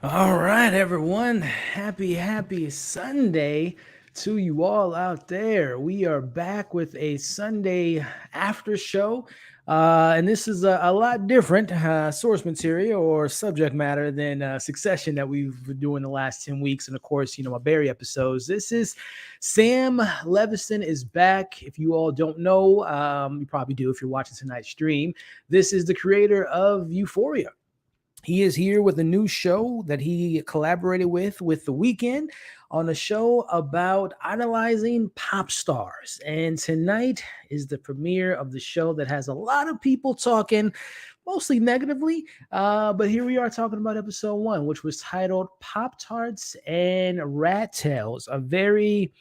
All right, everyone. Happy Sunday to you all out there. We are back with a Sunday after show. And this is a lot different source material or subject matter than Succession that we've been doing the last 10 weeks. And of course, my Barry episodes. This is Sam Levinson is back. If you all don't know, you probably do if you're watching tonight's stream. This is the creator of Euphoria. He is here with a new show that he collaborated with The Weeknd on a show about idolizing pop stars. And tonight is the premiere of the show that has a lot of people talking, mostly negatively. But here we are talking about episode one, which was titled Pop Tarts and Rat Tails. A very,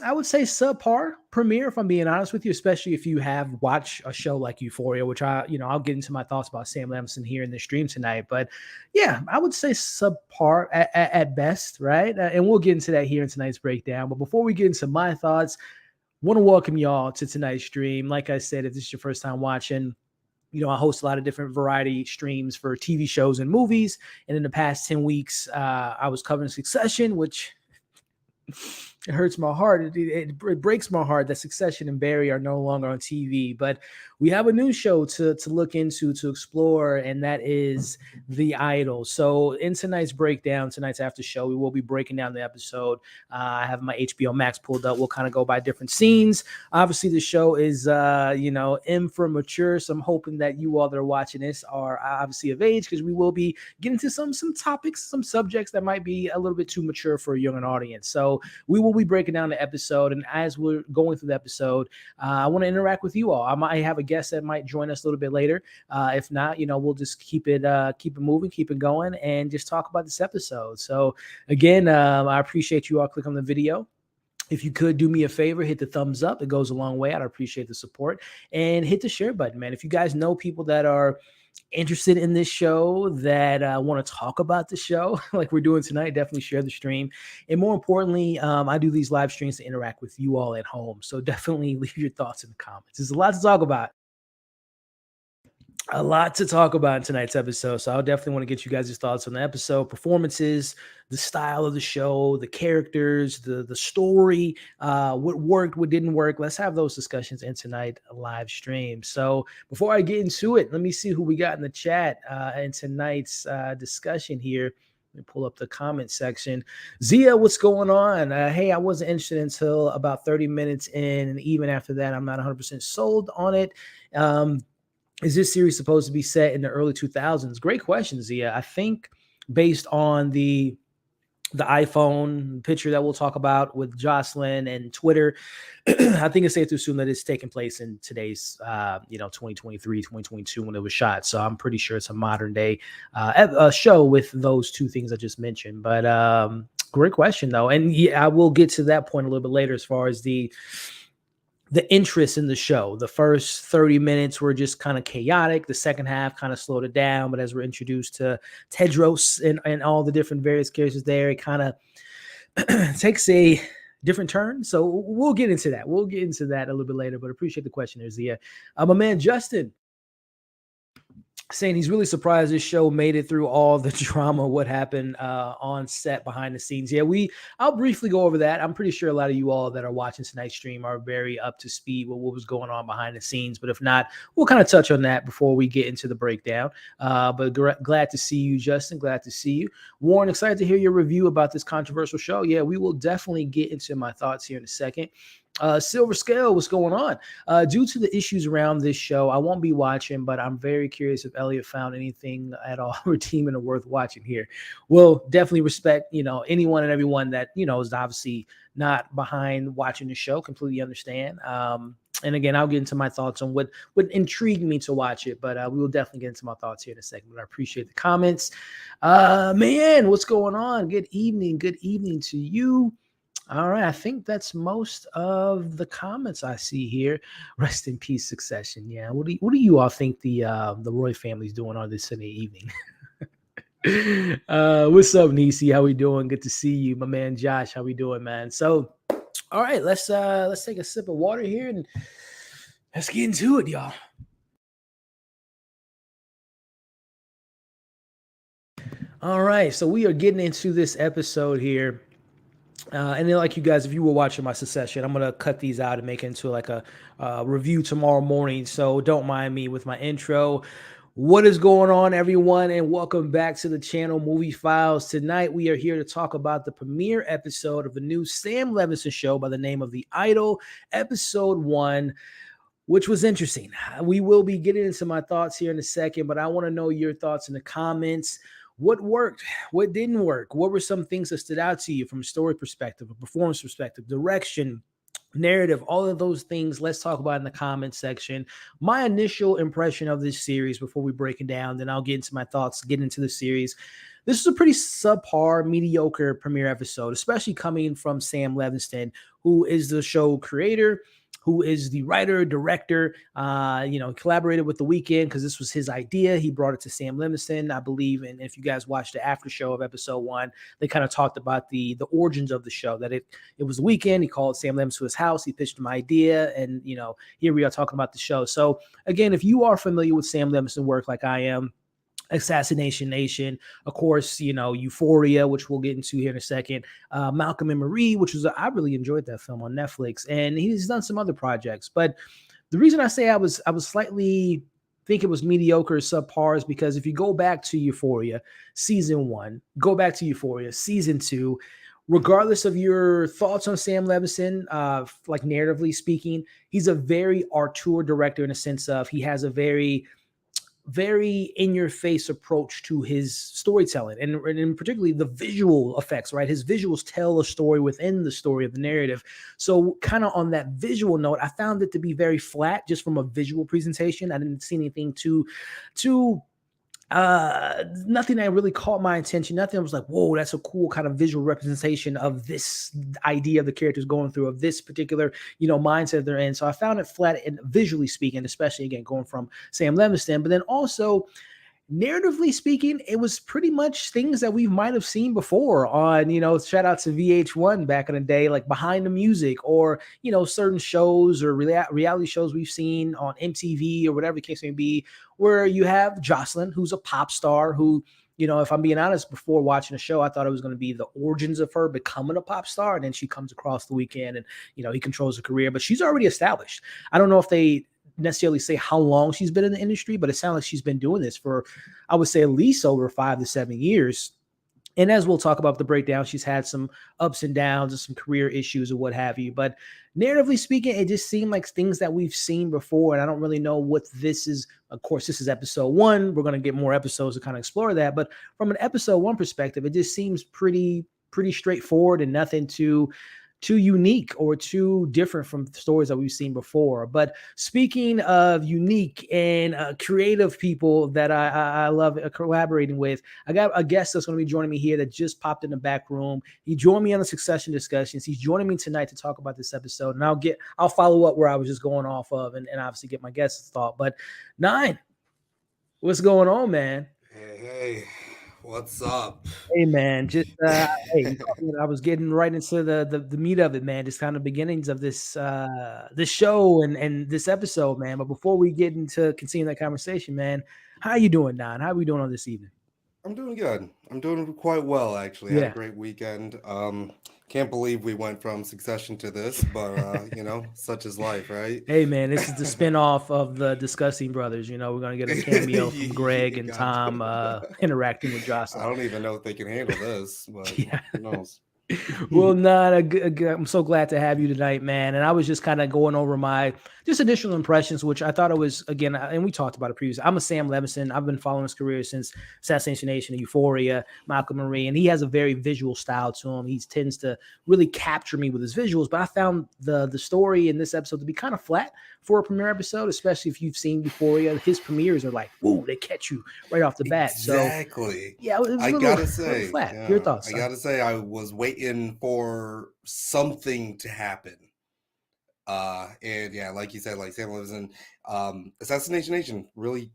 I would say, subpar premiere, if I'm being honest with you, especially if you have watched a show like Euphoria, which I'll get into my thoughts about Sam Levinson here in the stream tonight. But yeah, I would say subpar at best, right? And we'll get into that here in tonight's breakdown. But before we get into my thoughts, want to welcome y'all to tonight's stream. Like I said, if this is your first time watching, I host a lot of different variety streams for TV shows and movies. And in the past 10 weeks, I was covering Succession, which it hurts my heart. It breaks my heart that Succession and Barry are no longer on TV. But we have a new show to look into, to explore, and that is The Idol. So in tonight's breakdown, tonight's after show, we will be breaking down the episode. I have my HBO Max pulled up. We'll kind of go by different scenes. Obviously, the show is, M for mature. So I'm hoping that you all that are watching this are obviously of age, because we will be getting to some topics, some subjects that might be a little bit too mature for a young audience. So we will be breaking down the episode, and as we're going through the episode, I want to interact with you all. I might have a guest that might join us a little bit later. If not, we'll just keep it moving, keep it going, and just talk about this episode. So again, I appreciate you all clicking on the video. If you could do me a favor, hit the thumbs up. It goes a long way. I'd appreciate the support. And hit the share button, man. If you guys know people that are interested in this show, that want to talk about the show like we're doing tonight, definitely share the stream. And more importantly, I do these live streams to interact with you all at home. So definitely leave your thoughts in the comments. There's a lot to talk about. In tonight's episode. So I'll definitely want to get you guys' thoughts on the episode, performances, the style of the show, the characters, the story, what worked, what didn't work. Let's have those discussions in tonight's live stream. So before I get into it, let me see who we got in the chat in tonight's discussion here. Let me pull up the comment section. Zia, what's going on? Hey, I wasn't interested until about 30 minutes in, and even after that, I'm not 100% sold on it. Is this series supposed to be set in the early 2000s? Great question, Zia. I think based on the iPhone picture that we'll talk about with Jocelyn and Twitter, I think it's safe to assume that it's taking place in today's, 2023, 2022 when it was shot. So I'm pretty sure it's a modern day show with those two things I just mentioned. But great question, though. And yeah, I will get to that point a little bit later as far as the interest in the show. The first 30 minutes were just kind of chaotic. The second half kind of slowed it down. But as we're introduced to Tedros and all the different various characters there, it kind of takes a different turn. So we'll get into that. We'll get into that a little bit later, but appreciate the question there, Zia. My man, Justin, saying he's really surprised this show made it through all the drama, what happened on set behind the scenes. Yeah, I'll briefly go over that. I'm pretty sure a lot of you all that are watching tonight's stream are very up to speed with what was going on behind the scenes. But if not, we'll kind of touch on that before we get into the breakdown. But glad to see you, Justin. Glad to see you. Warren, excited to hear your review about this controversial show. Yeah, we will definitely get into my thoughts here in a second. Silver Scale, what's going on? Due to the issues around this show, I won't be watching, but I'm very curious if Elliot found anything at all redeeming or worth watching here. We'll definitely respect, anyone and everyone that, is obviously not behind watching the show. Completely understand. And again, I'll get into my thoughts on what intrigued me to watch it, but we will definitely get into my thoughts here in a second. But I appreciate the comments. Man, what's going on? Good evening. Good evening to you. All right, I think that's most of the comments I see here. Rest in peace, Succession. Yeah, what do you all think the Roy family's doing on this Sunday evening? What's up, Nisi? How we doing? Good to see you, my man Josh. How we doing, man? So, all right, let's take a sip of water here and let's get into it, y'all. All right, so we are getting into this episode here. And then, like you guys, if you were watching my Succession, I'm gonna cut these out and make it into like a review tomorrow morning. So don't mind me with my intro. What is going on, everyone, and welcome back to the channel Movie Files. Tonight we are here to talk about the premiere episode of the new Sam Levinson show by the name of The Idol, episode 1, which was interesting. We will be getting into my thoughts here in a second, but I want to know your thoughts in the comments. What worked? What didn't work? What were some things that stood out to you from a story perspective, a performance perspective, direction, narrative, all of those things? Let's talk about in the comments section. My initial impression of this series before we break it down, then I'll get into my thoughts, get into the series. This is a pretty subpar, mediocre premiere episode, especially coming from Sam Levinson, who is the show creator, who is the writer, director, collaborated with The Weeknd because this was his idea. He brought it to Sam Levinson, I believe. And if you guys watched the after show of episode 1, they kind of talked about the origins of the show, that it was The Weeknd. He called Sam Levinson to his house. He pitched him an idea. And, here we are talking about the show. So, again, if you are familiar with Sam Levinson work like I am, Assassination Nation, of course, Euphoria, which we'll get into here in a second, Malcolm and Marie, which was I really enjoyed that film on Netflix, and he's done some other projects. But the reason I say I was slightly think it was mediocre or subpar is because if you go back to Euphoria season 1, go back to Euphoria season 2, regardless of your thoughts on Sam Levinson, like narratively speaking, he's a very auteur director in a sense of he has a very in your face approach to his storytelling, and particularly the visual effects, right? His visuals tell a story within the story of the narrative. So kind of on that visual note, I found it to be very flat just from a visual presentation. I didn't see anything too nothing that really caught my attention. Nothing I was like, whoa, that's a cool kind of visual representation of this idea of the characters going through, of this particular mindset they're in. So I found it flat, and visually speaking, especially again going from Sam Levinson. But then also narratively speaking, it was pretty much things that we might have seen before on, shout out to VH1 back in the day, like Behind the Music, or, certain shows or reality shows we've seen on MTV or whatever the case may be, where you have Jocelyn, who's a pop star who, if I'm being honest, before watching the show, I thought it was going to be the origins of her becoming a pop star. And then she comes across The Weeknd and, he controls her career, but she's already established. I don't know if they necessarily say how long she's been in the industry, but it sounds like she's been doing this for, I would say, at least over 5 to 7 years. And as we'll talk about the breakdown, she's had some ups and downs and some career issues or what have you. But narratively speaking, it just seemed like things that we've seen before. And I don't really know what this is. Of course, this is episode 1. We're going to get more episodes to kind of explore that. But from an episode 1 perspective, it just seems pretty straightforward and nothing too unique or too different from stories that we've seen before. But speaking of unique and creative people that I love collaborating with, I got a guest that's going to be joining me here that just popped in the back room. He joined me on the Succession discussions. He's joining me tonight to talk about this episode, and I'll follow up where I was just going off of, and obviously get my guest's thought. But Nine, what's going on, man? Hey, what's up? Hey man, just hey, I was getting right into the meat of it, man. Just kind of beginnings of this show and this episode, man. But before we get into continuing that conversation, man, how you doing, Don? How are we doing on this evening? I'm doing good. I'm doing quite well, actually. Had a Yeah. great weekend. Can't believe we went from Succession to this, but such is life, right? Hey man, this is the spinoff of the Discussing Brothers. We're gonna get a cameo from Greg You and got Tom interacting with I Jocelyn. don't even know if they can handle this, but Yeah. who knows? Well, not I'm so glad to have you tonight, man. And I was just kind of going over my just initial impressions, which I thought it was, again, and we talked about it previously. I'm a Sam Levinson. I've been following his career since Assassination Nation, Euphoria, Malcolm and Marie, and he has a very visual style to him. He tends to really capture me with his visuals. But I found the story in this episode to be kind of flat for a premiere episode, especially if you've seen Euphoria. His premieres are like, whoa, they catch you right off the bat. So Exactly. yeah, it was I a gotta little say, flat. Your yeah, thoughts, I son? gotta say, I was waiting for something to happen. And yeah, like you said, like Sam Levinson, Assassination Nation, really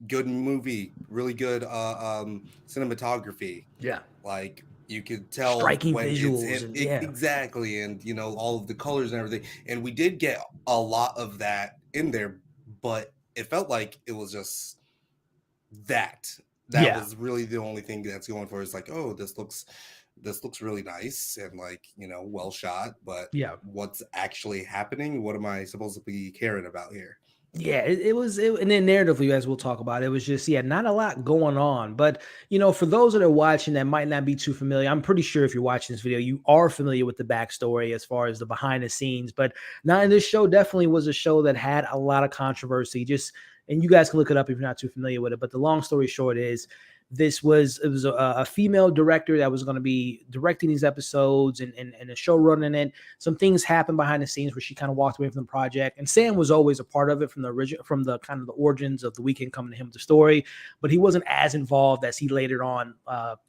good movie, really good cinematography. Yeah. Like you could tell Striking when it's visuals in and it, yeah. exactly, and all of the colors and everything. And we did get a lot of that in there, but it felt like it was just that. That Yeah, was really the only thing that's going for. Is like, oh, this looks really nice and like well shot, but yeah. what's actually happening? What am I supposed to be caring about here? Yeah, and then narratively, as we'll talk about, it was just, yeah, not a lot going on. But, for those that are watching that might not be too familiar, I'm pretty sure if you're watching this video, you are familiar with the backstory as far as the behind the scenes. But now, in this show definitely was a show that had a lot of controversy. And you guys can look it up if you're not too familiar with it. But the long story short is, it was a female director that was going to be directing these episodes and a show running it. Some things happened behind the scenes where she kind of walked away from the project, and Sam was always a part of it from the original, from the kind of the origins of the Weekend coming to him with the story, but he wasn't as involved as he later on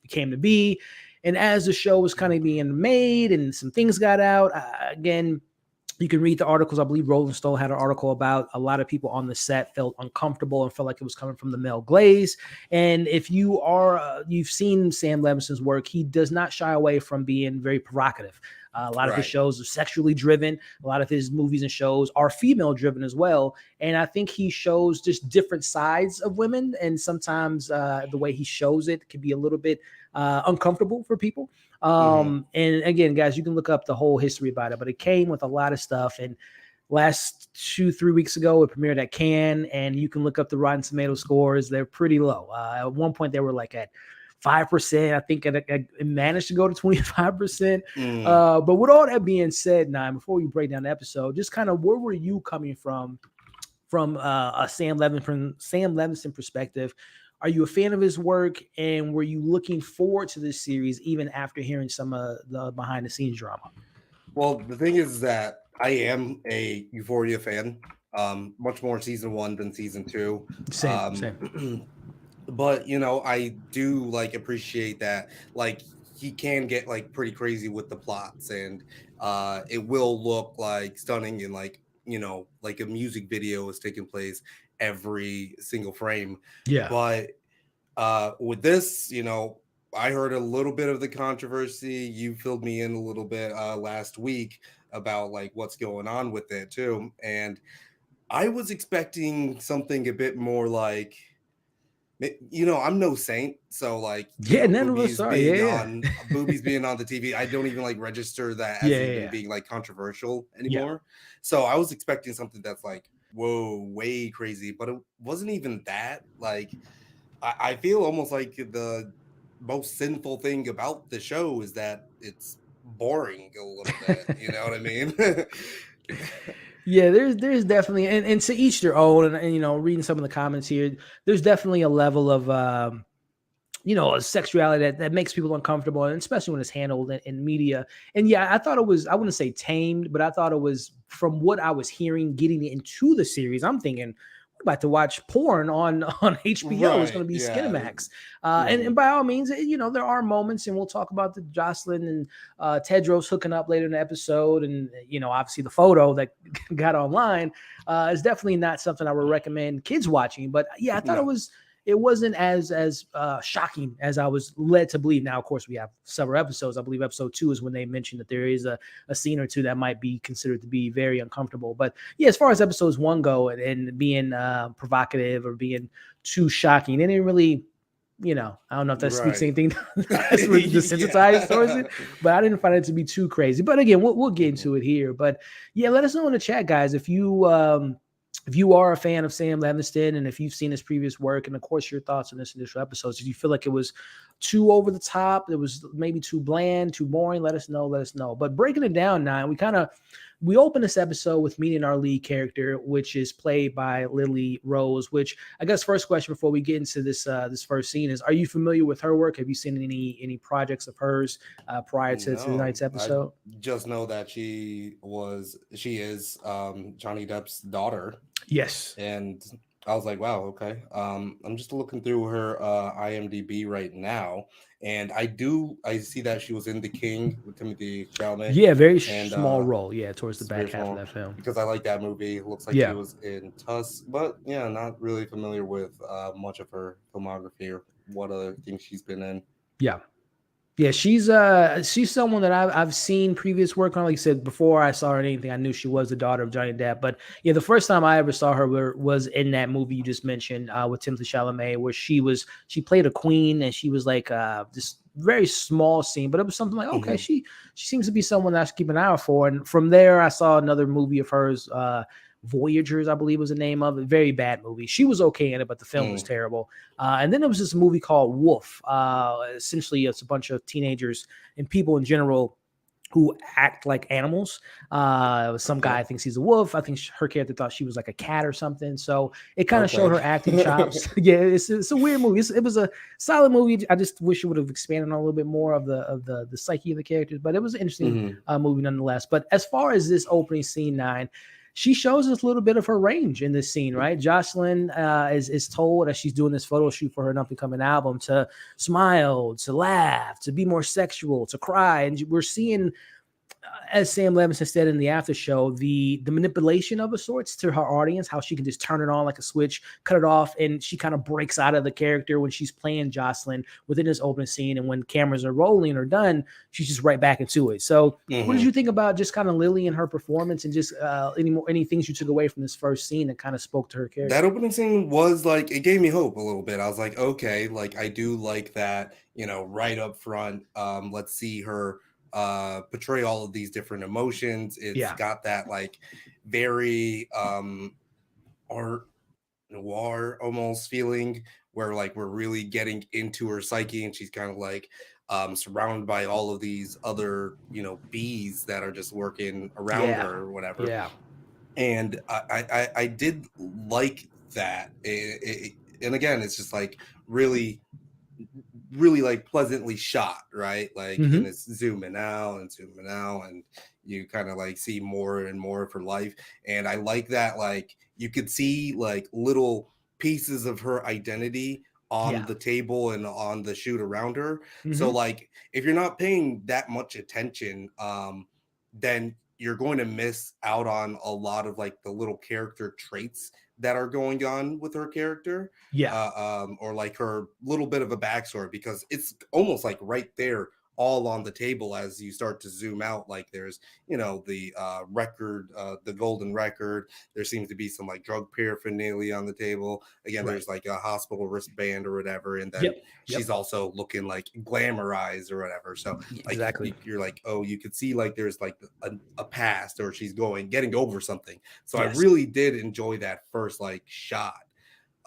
became to be. And as the show was kind of being made and some things got out, again, you can read the articles. I believe Rolling Stone had an article about a lot of people on the set felt uncomfortable and felt like it was coming from the male glaze. And if you've seen Sam Levinson's work, he does not shy away from being very provocative. A lot of his Right. shows are sexually driven. A lot of his movies and shows are female driven as well. And I think he shows just different sides of women. And sometimes the way he shows it can be a little bit uncomfortable for people. Hmm. And again, guys, you can look up the whole history about it, but it came with a lot of stuff. And last 2-3 weeks ago, it premiered at Cannes, and you can look up the Rotten Tomato scores. They're pretty low. At one point, they were like at 5%. I think it managed to go to 25%. Mm. But with all that being said, now before we break down the episode, just kind of where were you coming from a Sam Levinson perspective? Are you a fan of his work, and were you looking forward to this series even after hearing some of the behind the scenes drama? Well, the thing is that I am a Euphoria fan, much more season one than season two. Same, Um, same. but I do like appreciate that like he can get like pretty crazy with the plots, and it will look like stunning and like like a music video is taking place every single frame. Yeah. But with this, I heard a little bit of the controversy. You filled me in a little bit last week about like what's going on with it too, and I was expecting something a bit more like, I'm no saint, so like, Yeah, none of us are. Yeah, yeah. boobies being on the TV, I don't even like register that Yeah, as yeah, even yeah. being like controversial Yeah. anymore. So I was expecting something that's like, whoa, way crazy, but it wasn't even that. Like, I feel almost like the most sinful thing about the show is that it's boring a little bit. You know what I mean? Yeah, there's definitely, and to each their own. And reading some of the comments here, there's definitely a level of a sexuality that makes people uncomfortable, and especially when it's handled in media. And yeah, I thought it was, I wouldn't say tamed, but I thought it was, from what I was hearing getting into the series, I'm thinking we're about to watch porn on HBO. It's going Right. to be Yeah. Skinemax. And Mhm. by all means, there are moments, and we'll talk about the Jocelyn and Tedros hooking up later in the episode. And, obviously the photo that got online is definitely not something I would recommend kids watching. But yeah, I thought No. it wasn't as shocking as I was led to believe. Now, of course, we have several episodes. I believe episode 2 is when they mentioned that there is a scene or two that might be considered to be very uncomfortable. But yeah, as far as episodes 1 go, and being provocative or being too shocking, they didn't really. I don't know if that speaks Right. anything that's really desensitized towards Yeah. it, but I didn't find it to be too crazy. But again, we'll get Mhm. into it here. But yeah, let us know in the chat, guys, if you are a fan of Sam Levinston, and if you've seen his previous work, and of course your thoughts on this initial episodes. Did you feel like it was too over the top? It was maybe too bland, too boring? Let us know. Let us know. But breaking it down now, we open this episode with meeting our lead character, which is played by Lily Rose. Which, I guess, first question before we get into this first scene is: are you familiar with her work? Have you seen any projects of hers prior to No, tonight's I episode? just know that she is Johnny Depp's daughter, Yes. and I was like, wow, okay. I'm just looking through her IMDb right now, and I see that she was in The King with Timothy Chalamet, Yeah, very and small role. Yeah, towards the it's back very half of small that film. because I like that movie. It looks like she Yeah. was in Tusk, but yeah, not really familiar with much of her filmography or what other things she's been in. Yeah. Yeah, she's someone that I've seen previous work on. Like I said before, I saw her in anything. I knew she was the daughter of Johnny Depp. But yeah, the first time I ever saw her was in that movie you just mentioned with Timothy Chalamet, where she played a queen, and she was like this very small scene, but it was something like, okay, Hmm. she seems to be someone that I should keep an eye out for. And from there, I saw another movie of hers. Voyagers, I believe was the name of it. Very bad movie. She was okay in it, but the film was Mm. terrible. And then there was this movie called Wolf. Essentially, it's a bunch of teenagers and people in general who act like animals. Some guy Okay. thinks he's a wolf. I think her character thought she was like a cat or something. So it kind of showed Okay. her acting chops. Yeah, it's a weird movie. It was a solid movie. I just wish it would have expanded on a little bit more of the psyche of the characters. But it was an interesting Hmm. movie nonetheless. But as far as this opening scene 9, she shows us a little bit of her range in this scene, right? Jocelyn is told as she's doing this photo shoot for her up and coming album to smile, to laugh, to be more sexual, to cry, and we're seeing, as Sam Levinson said in the after show, the manipulation of a sorts to her audience, how she can just turn it on like a switch, cut it off, and she kind of breaks out of the character when she's playing Jocelyn within this opening scene, and when cameras are rolling or done, she's just right back into it. So, what did Hmm. you think about just kind of Lily and her performance, and just any things you took away from this first scene that kind of spoke to her That character? opening scene was like, it gave me hope a little bit. I was like, okay, like I do like that, right up front. Let's see her portray all of these different emotions. It's Yeah, got that like very art noir almost feeling where like we're really getting into her psyche, and she's kind of like surrounded by all of these other, bees that are just working around yeah, her or whatever. yeah. And I did like that. And again, it's just like really, really like pleasantly shot, right? Like, and Hmm. it's zooming out, and you kind of like see more and more of her life. And I like that, like you could see like little pieces of her identity on Yeah. the table and on the shoot around her. So Hmm. like if you're not paying that much attention, then you're going to miss out on a lot of like the little character traits that are going on with her character, Yeah. or like her little bit of a backstory, because it's almost like right there all on the table as you start to zoom out. Like there's, the record, the golden record. There seems to be some like drug paraphernalia on the table. Again, Right. there's like a hospital wristband or whatever. And then Yep. she's Yep. also looking like glamorized or whatever. So like Exactly. you're like, oh, you could see like there's like a past, or she's getting over something. So I Yes. really did enjoy that first like shot,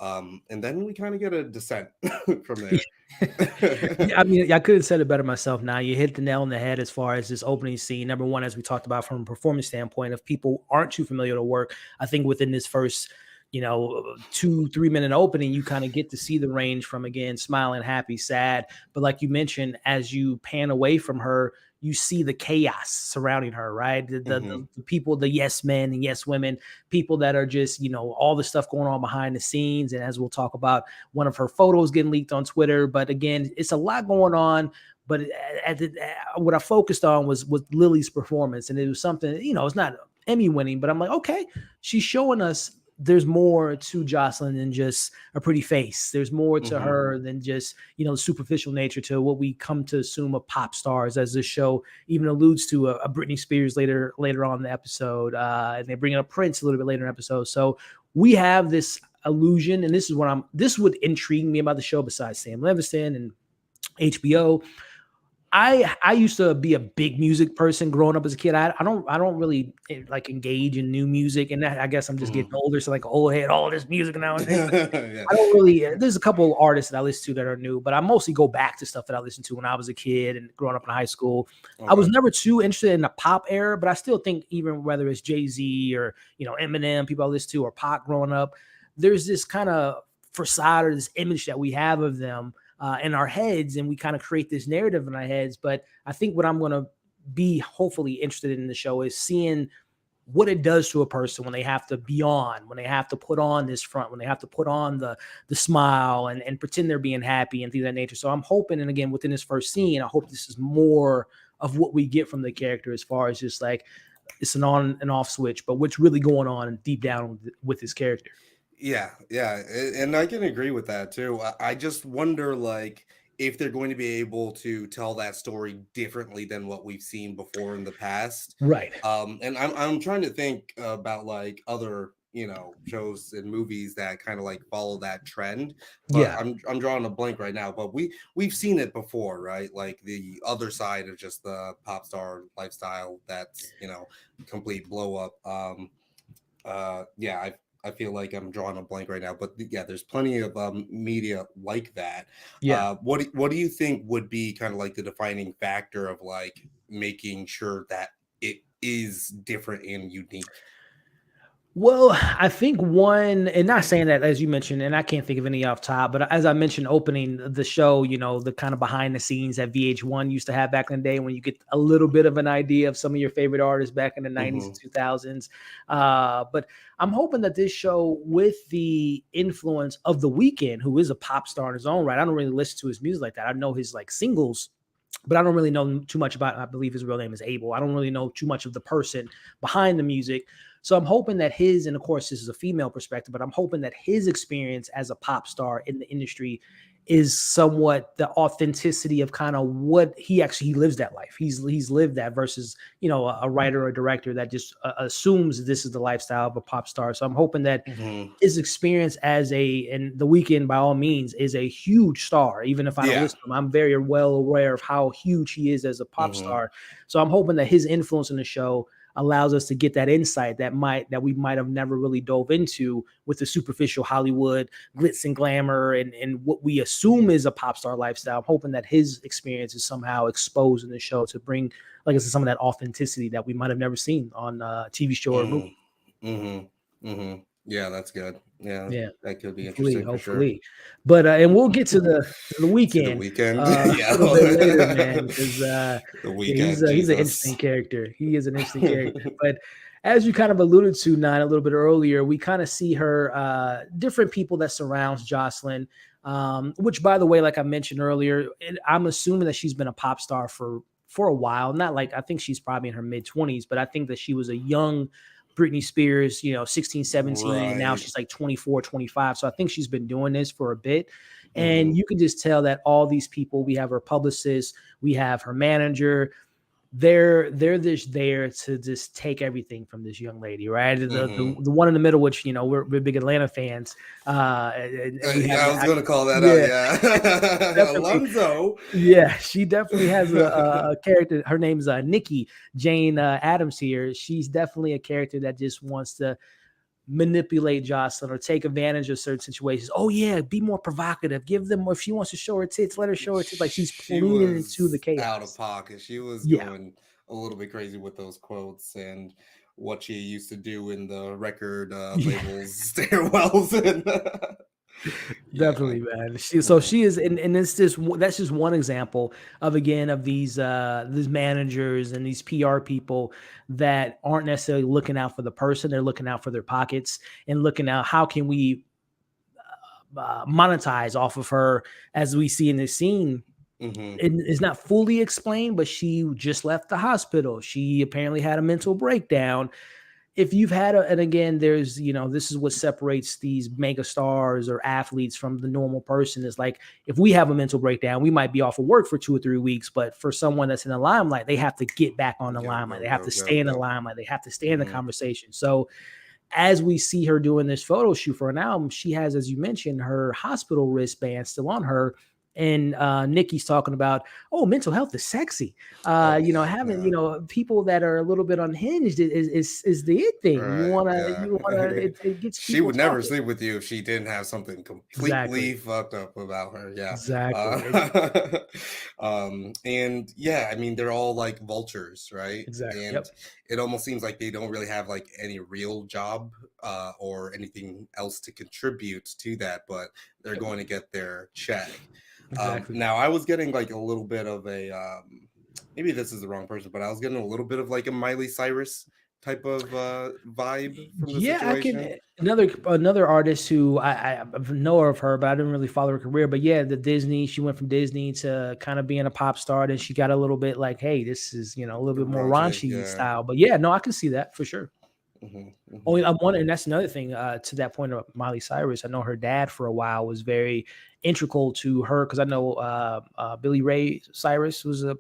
and then we kind of get a descent from there. Yeah, I mean, I could have said it better myself. Now you hit the nail on the head as far as this opening scene. Number one, as we talked about from a performance standpoint, if people aren't too familiar with work, I think within this first, 2-3 minute opening, you kind of get to see the range from, again, smiling, happy, sad. But like you mentioned, as you pan away from her, you see the chaos surrounding her, right? The, the, Hmm. the, the people, the yes men and yes women, people that are just, all the stuff going on behind the scenes. And as we'll talk about, one of her photos getting leaked on Twitter. But again, it's a lot going on. But what I focused on was Lily's performance, and it was something, it's not Emmy winning, but I'm like, okay, she's showing us there's more to Jocelyn than just a pretty face. There's more to Hmm. her than just, the superficial nature to what we come to assume of pop stars, as this show even alludes to a Britney Spears later on in the episode, and they bring up Prince a little bit later in the episode. So we have this illusion, and this would intrigue me about the show besides Sam Levinson and HBO. I used to be a big music person growing up as a kid. I don't really like engage in new music, and I guess I'm just getting Hmm. older, so like old head, all this music nowadays. But Yeah. I don't really. There's a couple of artists that I listen to that are new, but I mostly go back to stuff that I listened to when I was a kid and growing up in high school. I was Okay. never too interested in the pop era, but I still think even whether it's Jay-Z or Eminem, people I listen to, or Pac growing up, there's this kind of facade or this image that we have of them in our heads, and we kind of create this narrative in our heads. But I think what I'm going to be hopefully interested in the show is seeing what it does to a person when they have to be on, when they have to put on this front, when they have to put on the smile and pretend they're being happy and things of that nature. So I'm hoping, and again, within this first scene, I hope this is more of what we get from the character as far as just like it's an on and off switch, but what's really going on deep down with this character. Yeah, yeah, and I can agree with that too. I just wonder, like, if they're going to be able to tell that story differently than what we've seen before in the past. Right. And I'm trying to think about like other, you know, shows and movies that kind of like follow that trend, but Yeah. I'm drawing a blank right now. But we've seen it before, right? Like the other side of just the pop star lifestyle, that's, you know, complete blow up. Yeah, I feel like I'm drawing a blank right now, but yeah, there's plenty of media like that. Yeah. What do you think would be kind of like the defining factor of like making sure that it is different and unique? Well, I think one, and not saying that as you mentioned, and I can't think of any off top, but as I mentioned, opening the show, you know, the kind of behind the scenes that VH1 used to have back in the day, when you get a little bit of an idea of some of your favorite artists back in the 90s and Mm-hmm. 2000s. But I'm hoping that this show, with the influence of The Weeknd, who is a pop star in his own right, I don't really listen to his music like that. I know his like singles, but I don't really know too much about, I believe his real name is Abel. I don't really know too much of the person behind the music. So I'm hoping that his, and of course this is a female perspective, but I'm hoping that his experience as a pop star in the industry is somewhat the authenticity of kind of what he lives that life. He's lived that versus, you know, a writer or director that just assumes this is the lifestyle of a pop star. So I'm hoping that Mm-hmm. his experience as and The Weeknd by all means is a huge star. Even if I don't Yeah. listen to him, I'm very well aware of how huge he is as a pop Mm-hmm. star. So I'm hoping that his influence in the show allows us to get that insight that we might have never really dove into with the superficial Hollywood glitz and glamour and what we assume is a pop star lifestyle. I'm hoping that his experience is somehow exposed in the show to bring, like I said, some of that authenticity that we might have never seen on a TV show or movie. Mm-hmm. Mm-hmm. Yeah, that's good. Yeah, Yeah, that could be hopefully, interesting for sure. hopefully. But and we'll get to the To the weekend weekend. a Yeah. little bit later, man, because The yeah, weekend, he's an interesting Jesus. character. He is an interesting character. But as you kind of alluded to, Nine, a little bit earlier, we kind of see her different people that surrounds Jocelyn. Which, by the way, like I mentioned earlier, I'm assuming that she's been a pop star for a while. Not like, I think she's probably in her mid 20s, but I think that she was a young Britney Spears, you know, 16, 17, and now Right. she's like 24, 25. So I think she's been doing this for a bit. Mm-hmm. And you can just tell that all these people, we have her publicist, we have her manager, they're just there to just take everything from this young lady, right? Mm-hmm. The one in the middle, which, you know, we're big Atlanta fans, and we have Yeah, I was gonna call that out. yeah, Yeah, definitely, Alonzo. yeah, she definitely has a character. Her name's Nikki Jane Adams here. She's definitely a character that just wants to manipulate Jocelyn or take advantage of certain situations. Oh yeah, be more provocative. Give them, if she wants to show her tits, let her show her tits. Like she's She leaning into the was out of chaos. pocket. She was Yeah, going a little bit crazy with those quotes and what she used to do in the record yeah. labels stairwells and yeah. Definitely, man. So Mhm. she is, and it's just that's just one example of, again, of these managers and these PR people that aren't necessarily looking out for the person. They're looking out for their pockets and looking out how can we monetize off of her, as we see in this scene. Mhm. It's not fully explained, but she just left the hospital. She apparently had a mental breakdown. If you've had a, and again, there's, you know, this is what separates these mega stars or athletes from the normal person, is like, if we have a mental breakdown, we might be off of work for 2 or 3 weeks, but for someone that's in the limelight, they have to get back on the Go limelight. go They have go to go stay in the go. limelight. They have to stay in the Mhm. conversation. So as we see her doing this photo shoot for an album, she has, as you mentioned, her hospital wristband still on her. And Nikki's talking about, oh, mental health is sexy. Oh You know, yeah, having, yeah. you know, people that are a little bit unhinged is the it thing. Right, yeah. You wanna, it gets She people would never talking. sleep with you if she didn't have something completely Exactly. fucked up about her. Yeah. Exactly. Uh, and yeah, I mean, they're all like vultures, right? Exactly. And Yep. it almost seems like they don't really have like any real job or anything else to contribute to that, but they're Yep. going to get their check. Exactly. Now, I was getting like a little bit of a maybe this is the wrong person, but I was getting a little bit of like a Miley Cyrus type of vibe from the Yeah, I can. situation. Another artist who I know of her, but I didn't really follow her career. But yeah, the Disney. She went from Disney to kind of being a pop star, and she got a little bit like, hey, this is, you know, a little bit more Raunchy, raunchy yeah. style. But yeah, no, I can see that for sure. Oh, I'm wondering. That's another thing. To that point of Miley Cyrus, I know her dad for a while was very integral to her because I know Billy Ray Cyrus was a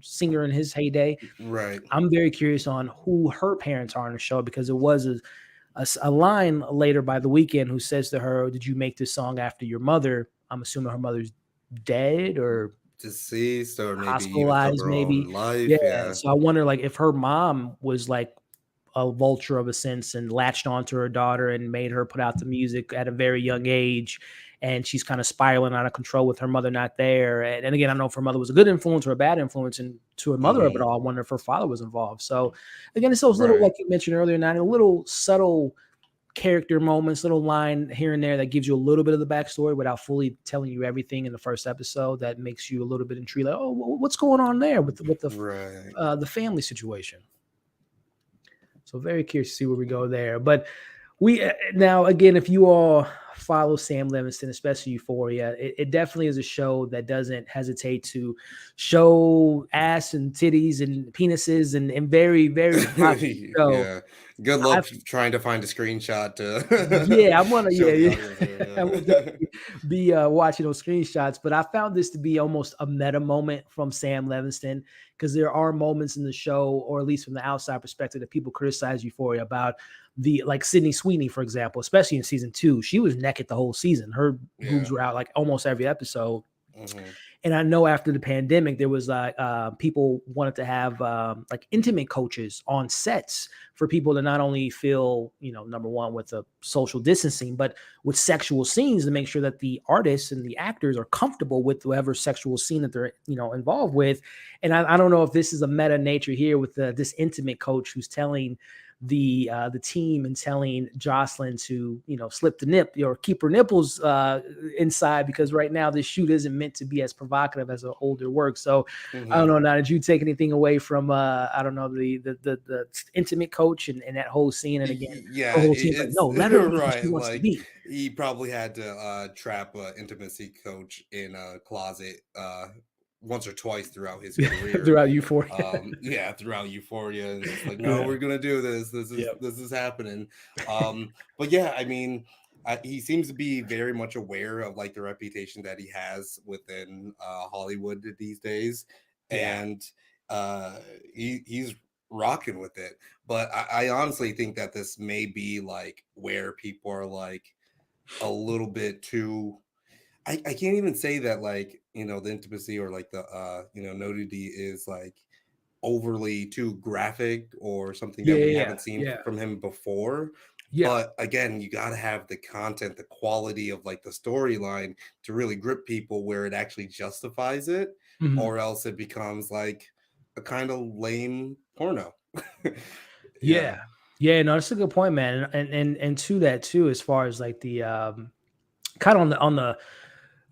singer in his heyday. Right. I'm very curious on who her parents are in the show because it was a line later by The Weeknd who says to her, "Did you make this song after your mother?" I'm assuming her mother's dead or Deceased, or maybe even took hospitalized, her own maybe. Yeah. life. Yeah. So I wonder, like, if her mom was like a vulture of a sense and latched onto her daughter and made her put out the music at a very young age. And she's kind of spiraling out of control with her mother not there. And again, I don't know if her mother was a good influence or a bad influence and to her mother of it all. I wonder if her father was involved. So again, it's those little, Right. like you mentioned earlier, a little subtle character moments, little line here and there that gives you a little bit of the backstory without fully telling you everything in the first episode. That makes you a little bit intrigued. Like, oh, what's going on there with Right. the family situation? So very curious to see where we go there. But we now again, if you all follow Sam Levinson, especially Euphoria, it definitely is a show that doesn't hesitate to show ass and titties and penises and very very provocative show. Yeah. Good I luck trying to find a screenshot Yeah, to I'm gonna show yeah, the yeah. audience I will here. definitely be watching those screenshots. But I found this to be almost a meta moment from Sam Levinson because there are moments in the show, or at least from the outside perspective, that people criticize Euphoria about the like Sydney Sweeney, for example, especially in season 2. She was naked the whole season. Her Yeah. boobs were out like almost every episode. Hmm. And I know after the pandemic, there was like people wanted to have like intimate coaches on sets for people to not only feel, number one, with the social distancing, but with sexual scenes to make sure that the artists and the actors are comfortable with whatever sexual scene that they're, involved with. And I don't know if this is a meta nature here with this intimate coach who's telling the team and telling Jocelyn to slip the nip or keep her nipples inside because right now this shoot isn't meant to be as provocative as an older work. So I don't Hmm. know. Now, did you take anything away from I don't know the intimate coach and that whole scene? And again, her Yeah, whole team's like, it's no, let her be who she right. wants to Like be. he probably had to trap a intimacy coach in a closet once or twice throughout his career. Throughout Euphoria. Yeah, throughout Euphoria, and it's just like, no, Yeah. we're gonna do this. Yep. This is happening. But yeah, I mean, he seems to be very much aware of like the reputation that he has within Hollywood these days, Yeah. and uh, he's rocking with it. But I honestly think that this may be like where people are like a little bit too. I can't even say that like the intimacy or like the nudity is like overly too graphic or something Yeah. that we Yeah. haven't seen Yeah. from him before. Yeah. But again, you got to have the content, the quality of like the storyline to really grip people where it actually justifies it, Mhm. or else it becomes like a kind of lame porno. Yeah. Yeah. Yeah, no, that's a good point, man. And to that too, as far as like the kind of on the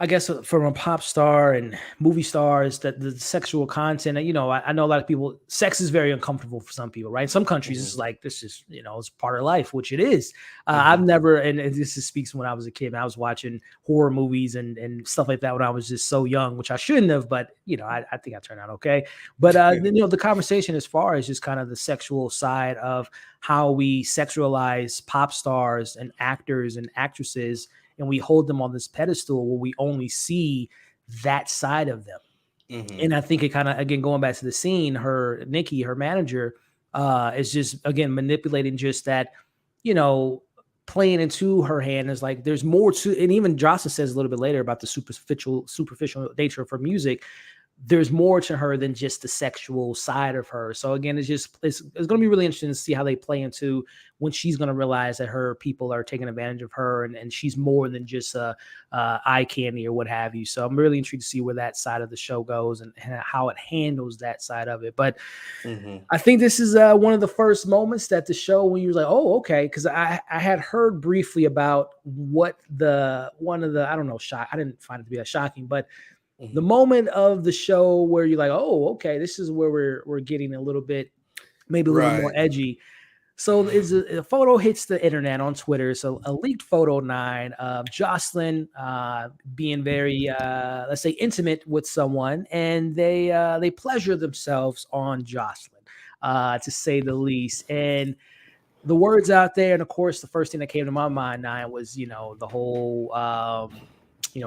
I guess from a pop star and movie stars that the sexual content, I know a lot of people, sex is very uncomfortable for some people, right? In some countries, it's Hmm. like, this is, it's part of life, which it is. I've Hmm. never, and this is, speaks when I was a kid, I was watching horror movies and stuff like that when I was just so young, which I shouldn't have, but, I think I turned out okay. But, then, the conversation as far as just kind of the sexual side of how we sexualize pop stars and actors and actresses and we hold them on this pedestal where we only see that side of them. Hmm. And I think it kind of, again, going back to the scene, Nikki, her manager, is just again manipulating just that, you know, playing into her hand is like there's more to, and even Jocelyn says a little bit later about the superficial nature of her music. There's more to her than just the sexual side of her. So again, it's going to be really interesting to see how they play into when she's going to realize that her people are taking advantage of her and she's more than just eye candy or what have you. So I'm really intrigued to see where that side of the show goes and how it handles that side of it. But Hmm. I think this is one of the first moments that the show when you're like, oh, okay, because I had heard briefly about what the one of the I don't know shock I didn't find it to be that shocking, but the Hmm. moment of the show where you're like, oh, okay, this is where we're getting a little bit, maybe a little more Right. edgy. So is a photo hits the internet on Twitter. So a leaked photo nine of Jocelyn being very, let's say, intimate with someone, and they pleasure themselves on Jocelyn, to say the least. And the words out there, and of course, the first thing that came to my mind now was, the whole,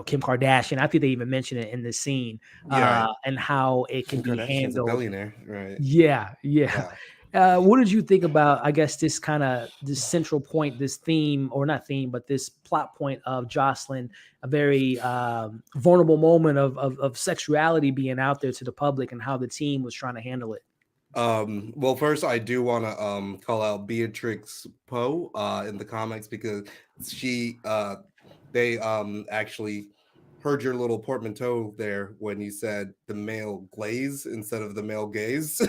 Kim Kardashian. I think they even mentioned it in the scene, Yeah, right. and how it can Kim be Kardashian's a handled. billionaire, right? Yeah, yeah. Yeah. What did you think about, I guess, this central point, this theme, or not theme, but this plot point of Jocelyn, a very vulnerable moment of sexuality being out there to the public, and how the team was trying to handle it? Well, first I do want to call out Beatrix Poe in the comics because she they actually heard your little portmanteau there when you said the male glaze instead of the male gaze.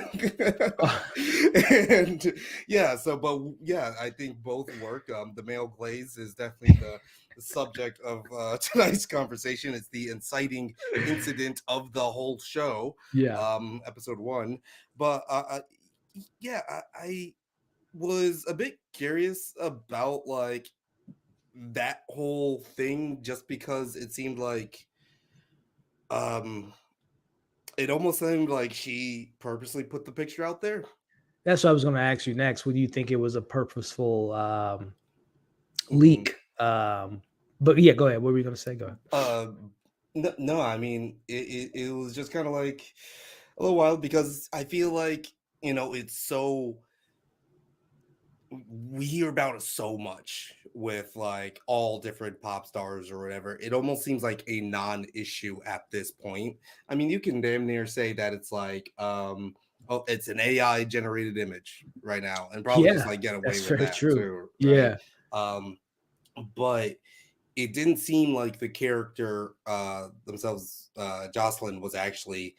And yeah, so but yeah, I think both work. The male glaze is definitely the subject of tonight's conversation. It's the inciting incident of the whole show, Yeah. episode one. But yeah, I was a bit curious about like that whole thing just because it seemed like um it almost seemed like she purposely put the picture out there. That's what I was going to ask you next. Would you think it was a purposeful Hmm. leak? But yeah, go ahead. What were you going to say? Go ahead. Uh, no, no, I mean it was just kind of like a little wild because I feel like it's so we hear about it so much with like all different pop stars or whatever. It almost seems like a non-issue at this point. I mean, you can damn near say that it's like oh, it's an AI generated image right now and probably just Yeah, like get away that's with very that true. too, right? Yeah. um but it didn't seem like the character themselves, Jocelyn, was actually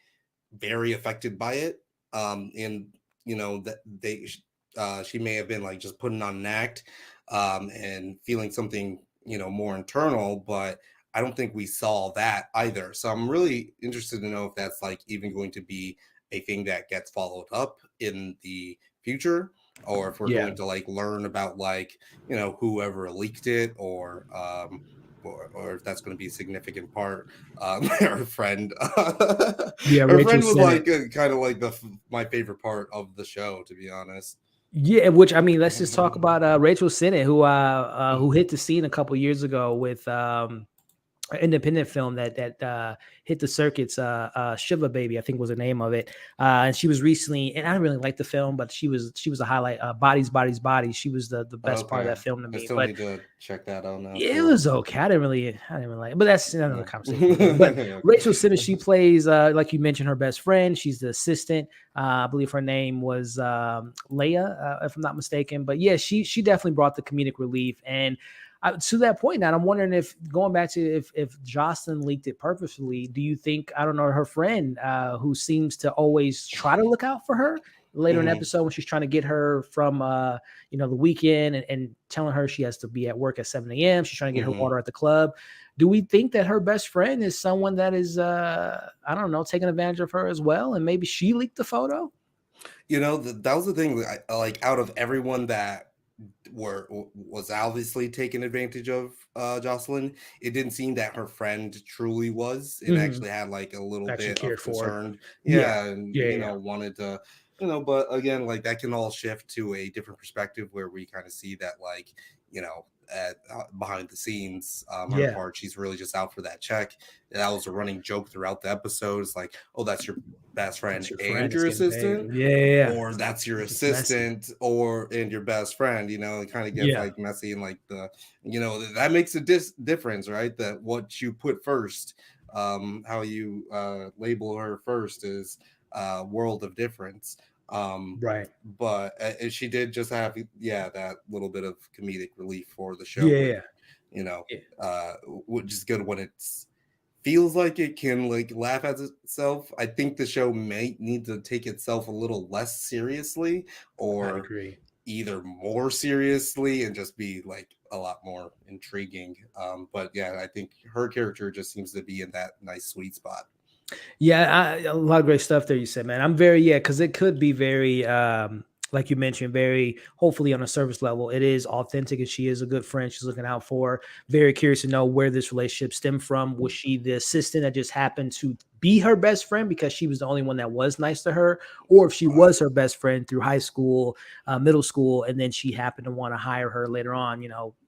very affected by it. And that she may have been like just putting on an act, and feeling something more internal, but I don't think we saw that either. So I'm really interested to know if that's like even going to be a thing that gets followed up in the future, or if we're Yeah. going to like learn about like whoever leaked it, or if that's going to be a significant part. Our friend, Yeah, her Rachel friend was Sennett. like kind of like my favorite part of the show, to be honest. Yeah, which I mean, let's just talk about Rachel Sennett, who Mhm. hit the scene a couple years ago with an independent film that hit the circuits. Shiva Baby, I think was the name of it. And she was recently, and I didn't really like the film, but she was a highlight. Bodies, Bodies, Bodies. She was the best part of Okay, that film to I me. still But need to check that out now it too. was okay. I didn't really like it, but that's another Yeah. conversation for later. But Okay. Rachel Simmons, she plays, like you mentioned, her best friend. She's the assistant. I believe her name was Leia, if I'm not mistaken. But yeah, she definitely brought the comedic relief. And to that point, now I'm wondering if going back to if Jocelyn leaked it purposefully, do you think, I don't know, her friend who seems to always try to look out for her later in the Hmm. episode when she's trying to get her from the weekend, and telling her she has to be at work at 7 a.m. She's trying to get her Hmm. water at the club. Do we think that her best friend is someone that is, I don't know, taking advantage of her as well? And maybe she leaked the photo? That was the thing. Like out of everyone that was obviously taken advantage of, Jocelyn, it didn't seem that her friend truly was, and Hmm. actually had like a little Actually bit of cared for her. concern. Yeah. Yeah, and Yeah. Yeah. wanted to, but again, like that can all shift to a different perspective where we kind of see that like at behind the scenes, her Yeah. part, she's really just out for that check. That was a running joke throughout the episodes, like, oh, that's your best friend That's your and friend that's your getting paid. assistant, Yeah. Yeah. Yeah. or that's your It's just messy. assistant or and your best friend. It kind of gets Yeah. like messy, and like that makes a difference, right? That what you put first, how you label her first is world of difference. um Right. but she did just have, yeah, that little bit of comedic relief for the show, Yeah. which Yeah. you know Yeah. which is good when it's feels like it can like laugh at itself. I think the show may need to take itself a little less seriously, I or agree. either more seriously and just be like a lot more intriguing. But yeah, I think her character just seems to be in that nice sweet spot. Yeah, a lot of great stuff there you said, man. I'm very, yeah, because it could be very, like you mentioned, very hopefully on a service level. It is authentic, and she is a good friend. She's looking out for her. Very curious to know where this relationship stemmed from. Was she the assistant that just happened to be her best friend because she was the only one that was nice to her, or if she was her best friend through high school, middle school, and then she happened to want to hire her later on.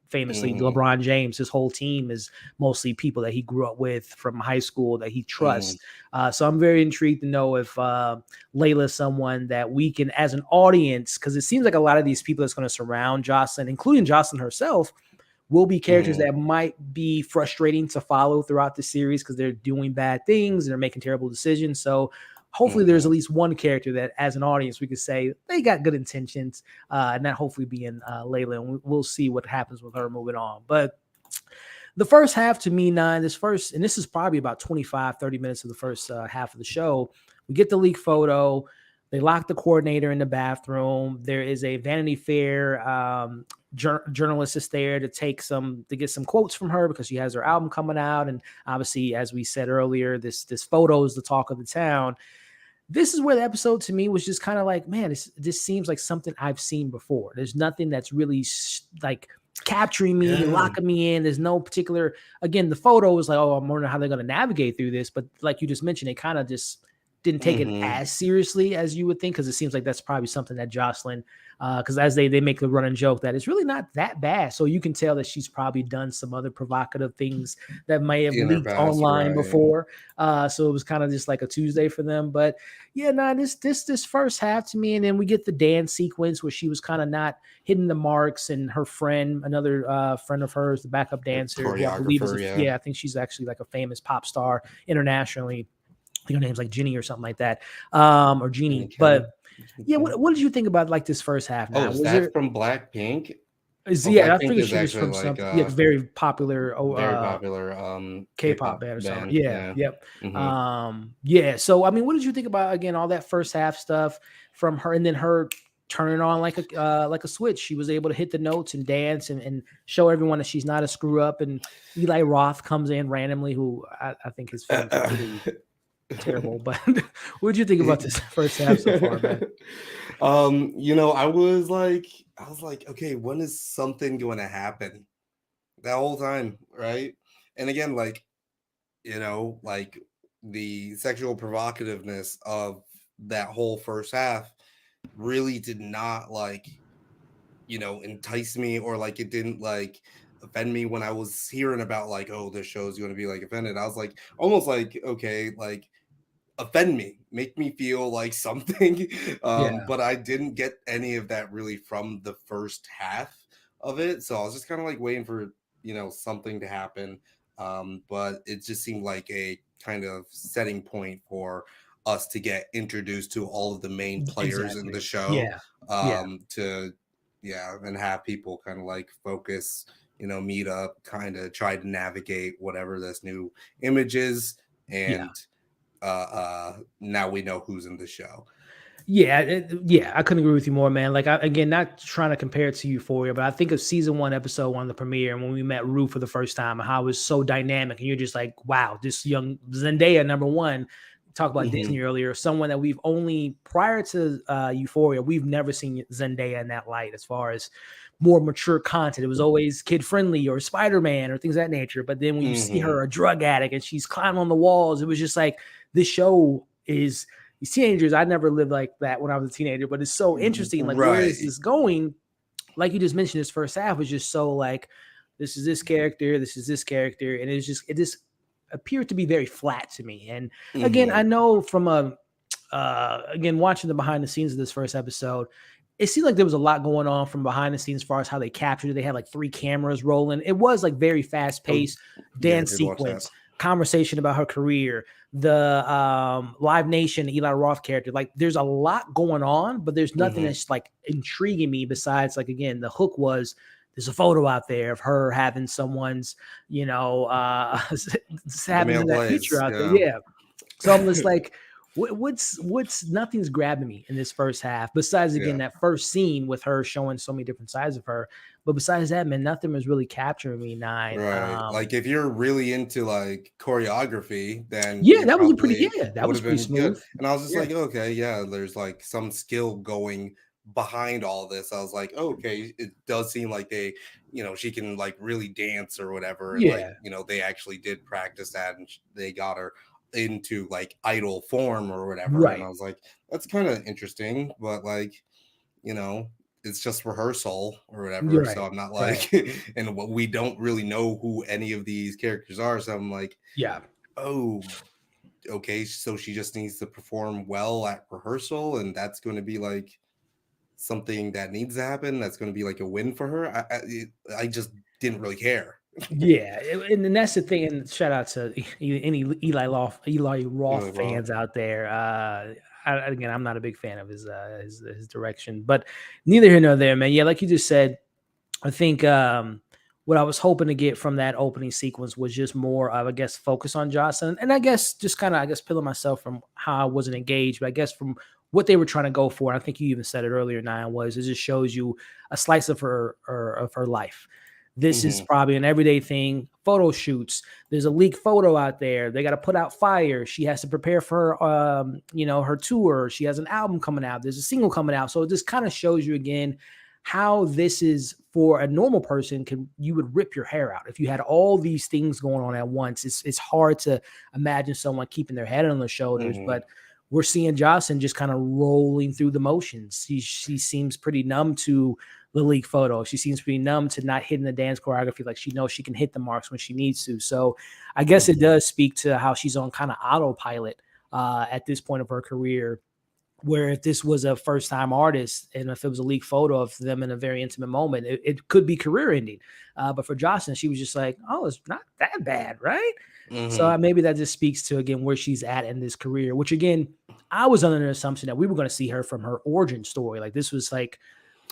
Famously, Mm-hmm. LeBron James, his whole team is mostly people that he grew up with from high school that he trusts. So I'm very intrigued to know if Layla is someone that we can, as an audience, because it seems like a lot of these people that's going to surround Jocelyn, including Jocelyn herself, will be characters that might be frustrating to follow throughout the series because they're doing bad things and they're making terrible decisions. So hopefully there's at least one character that as an audience we could say they got good intentions, and that hopefully being Layla, and we'll see what happens with her moving on. But the first half to me, this is probably about 25-30 minutes of the first half of the show. We get the leak photo. They lock the coordinator in the bathroom. There is a Vanity Fair journalist is there to get some quotes from her because she has her album coming out. And obviously, as we said earlier, this photo is the talk of the town. This is where the episode to me was just kind of like, man, this seems like something I've seen before. There's nothing that's really like capturing me and locking me in. There's no particular, again, the photo was like, oh, I'm wondering how they're going to navigate through this. But like you just mentioned, they kind of just didn't take it as seriously as you would think, because it seems like that's probably something that Jocelyn, because as they make the running joke that it's really not that bad. So you can tell that she's probably done some other provocative things that may have In her leaked past, online right. before. So it was kind of just like a Tuesday for them. But yeah, this first half to me, and then we get the dance sequence where she was kind of not hitting the marks, and her friend, another friend of hers, the backup dancer, who I believe is I think she's actually like a famous pop star internationally. I think her name's like Ginny or something like that, or Jeannie. But yeah, what did you think about like this first half? Now, was that from Blackpink? I Blackpink figured is she was actually from like some very popular K-pop K-pop band or something. band. Yeah, yep. Mm-hmm. So I mean, what did you think about again all that first half stuff from her, and then her turning on like a switch? She was able to hit the notes and dance and show everyone that she's not a screw up. And Eli Roth comes in randomly, who I think his films are pretty terrible. But what did you think about this first half so far, man? I was like, okay, when is something going to happen? That whole time, right? And again, like the sexual provocativeness of that whole first half really did not entice me, or like it didn't like offend me when I was hearing about like, oh, this show is going to be like offended. I was like, almost like, okay, like offend me, make me feel like something. But I didn't get any of that really from the first half of it, so I was just kind of like waiting for something to happen. But it just seemed like a kind of setting point for us to get introduced to all of the main players in the show. To and have people kind of like focus, meet up, kind of try to navigate whatever this new image is. And now we know who's in the show. I couldn't agree with you more, man. Like, again, not trying to compare it to Euphoria, but I think of season 1, episode 1, the premiere, and when we met Rue for the first time, and how it was so dynamic, and you're just like, wow, this young Zendaya, number one. Talk about Disney earlier, someone that we've only, prior to Euphoria, we've never seen Zendaya in that light as far as more mature content. It was always kid friendly or Spider-Man or things of that nature. But then when you see her a drug addict and she's climbing on the walls, it was just like, this show is these teenagers. I never lived like that when I was a teenager, but it's so interesting. Like, where is this going? Like you just mentioned, this first half was just so like, this is this character, this is this character, and it just appeared to be very flat to me. And again, I know from again, watching the behind the scenes of this first episode, it seemed like there was a lot going on from behind the scenes as far as how they captured it. They had like 3 cameras rolling. It was like very fast paced dance sequence, conversation about her career, the Live Nation Eli Roth character. Like, there's a lot going on, but there's nothing that's like intriguing me besides, like, again, the hook was there's a photo out there of her having someone's, having that picture out there. Yeah. So I'm just like, what's nothing's grabbing me in this first half besides, again, that first scene with her showing so many different sides of her. But besides that, man, nothing was really capturing me. Right. Like, if you're really into like choreography, then that was pretty good. smooth. And I was just like, okay, there's like some skill going behind all this. I was like, okay, it does seem like they, she can like really dance or whatever. And like, they actually did practice that, and they got her into like idol form or whatever. And I Right. was like, that's kind of interesting, but like, you know, it's just rehearsal or whatever. You're So right. I'm not Right. like, and what we don't really know who any of these characters are. So I'm like, Yeah. oh, okay. So she just needs to perform well at rehearsal, and that's going to be like something that needs to happen. That's going to be like a win for her. I just didn't really care. Yeah, and then that's the thing. And shout out to any Eli Roth Really raw. fans out there. Again, I'm not a big fan of his direction, but neither here nor there, man. Yeah, like you just said, I think what I was hoping to get from that opening sequence was just more of, I guess, focus on Jocelyn, and I guess just kind of, I guess, pilling myself from how I wasn't engaged, but I guess from what they were trying to go for. And I think you even said it earlier, Nine, was it just shows you a slice of her or of her life. This is Hmm. probably an everyday thing. Photo shoots. There's a leaked photo out there. They got to put out fire. She has to prepare for, her tour. She has an album coming out. There's a single coming out. So it just kind of shows you again how this is for a normal person. You would rip your hair out if you had all these things going on at once. It's hard to imagine someone keeping their head on their shoulders, Hmm. but we're seeing Jocelyn just kind of rolling through the motions. She seems pretty numb to the league photo. She seems pretty numb to not hitting the dance choreography. Like she knows she can hit the marks when she needs to. So I guess it Hmm. does speak to how she's on kind of autopilot at this point of her career, where if this was a first time artist and if it was a leaked photo of them in a very intimate moment, it could be career ending. But for Jocelyn, she was just like, oh, it's not that bad, right? So Hmm. maybe that just speaks to, again, where she's at in this career, which, again, I was under the assumption that we were going to see her from her origin story. Like this was like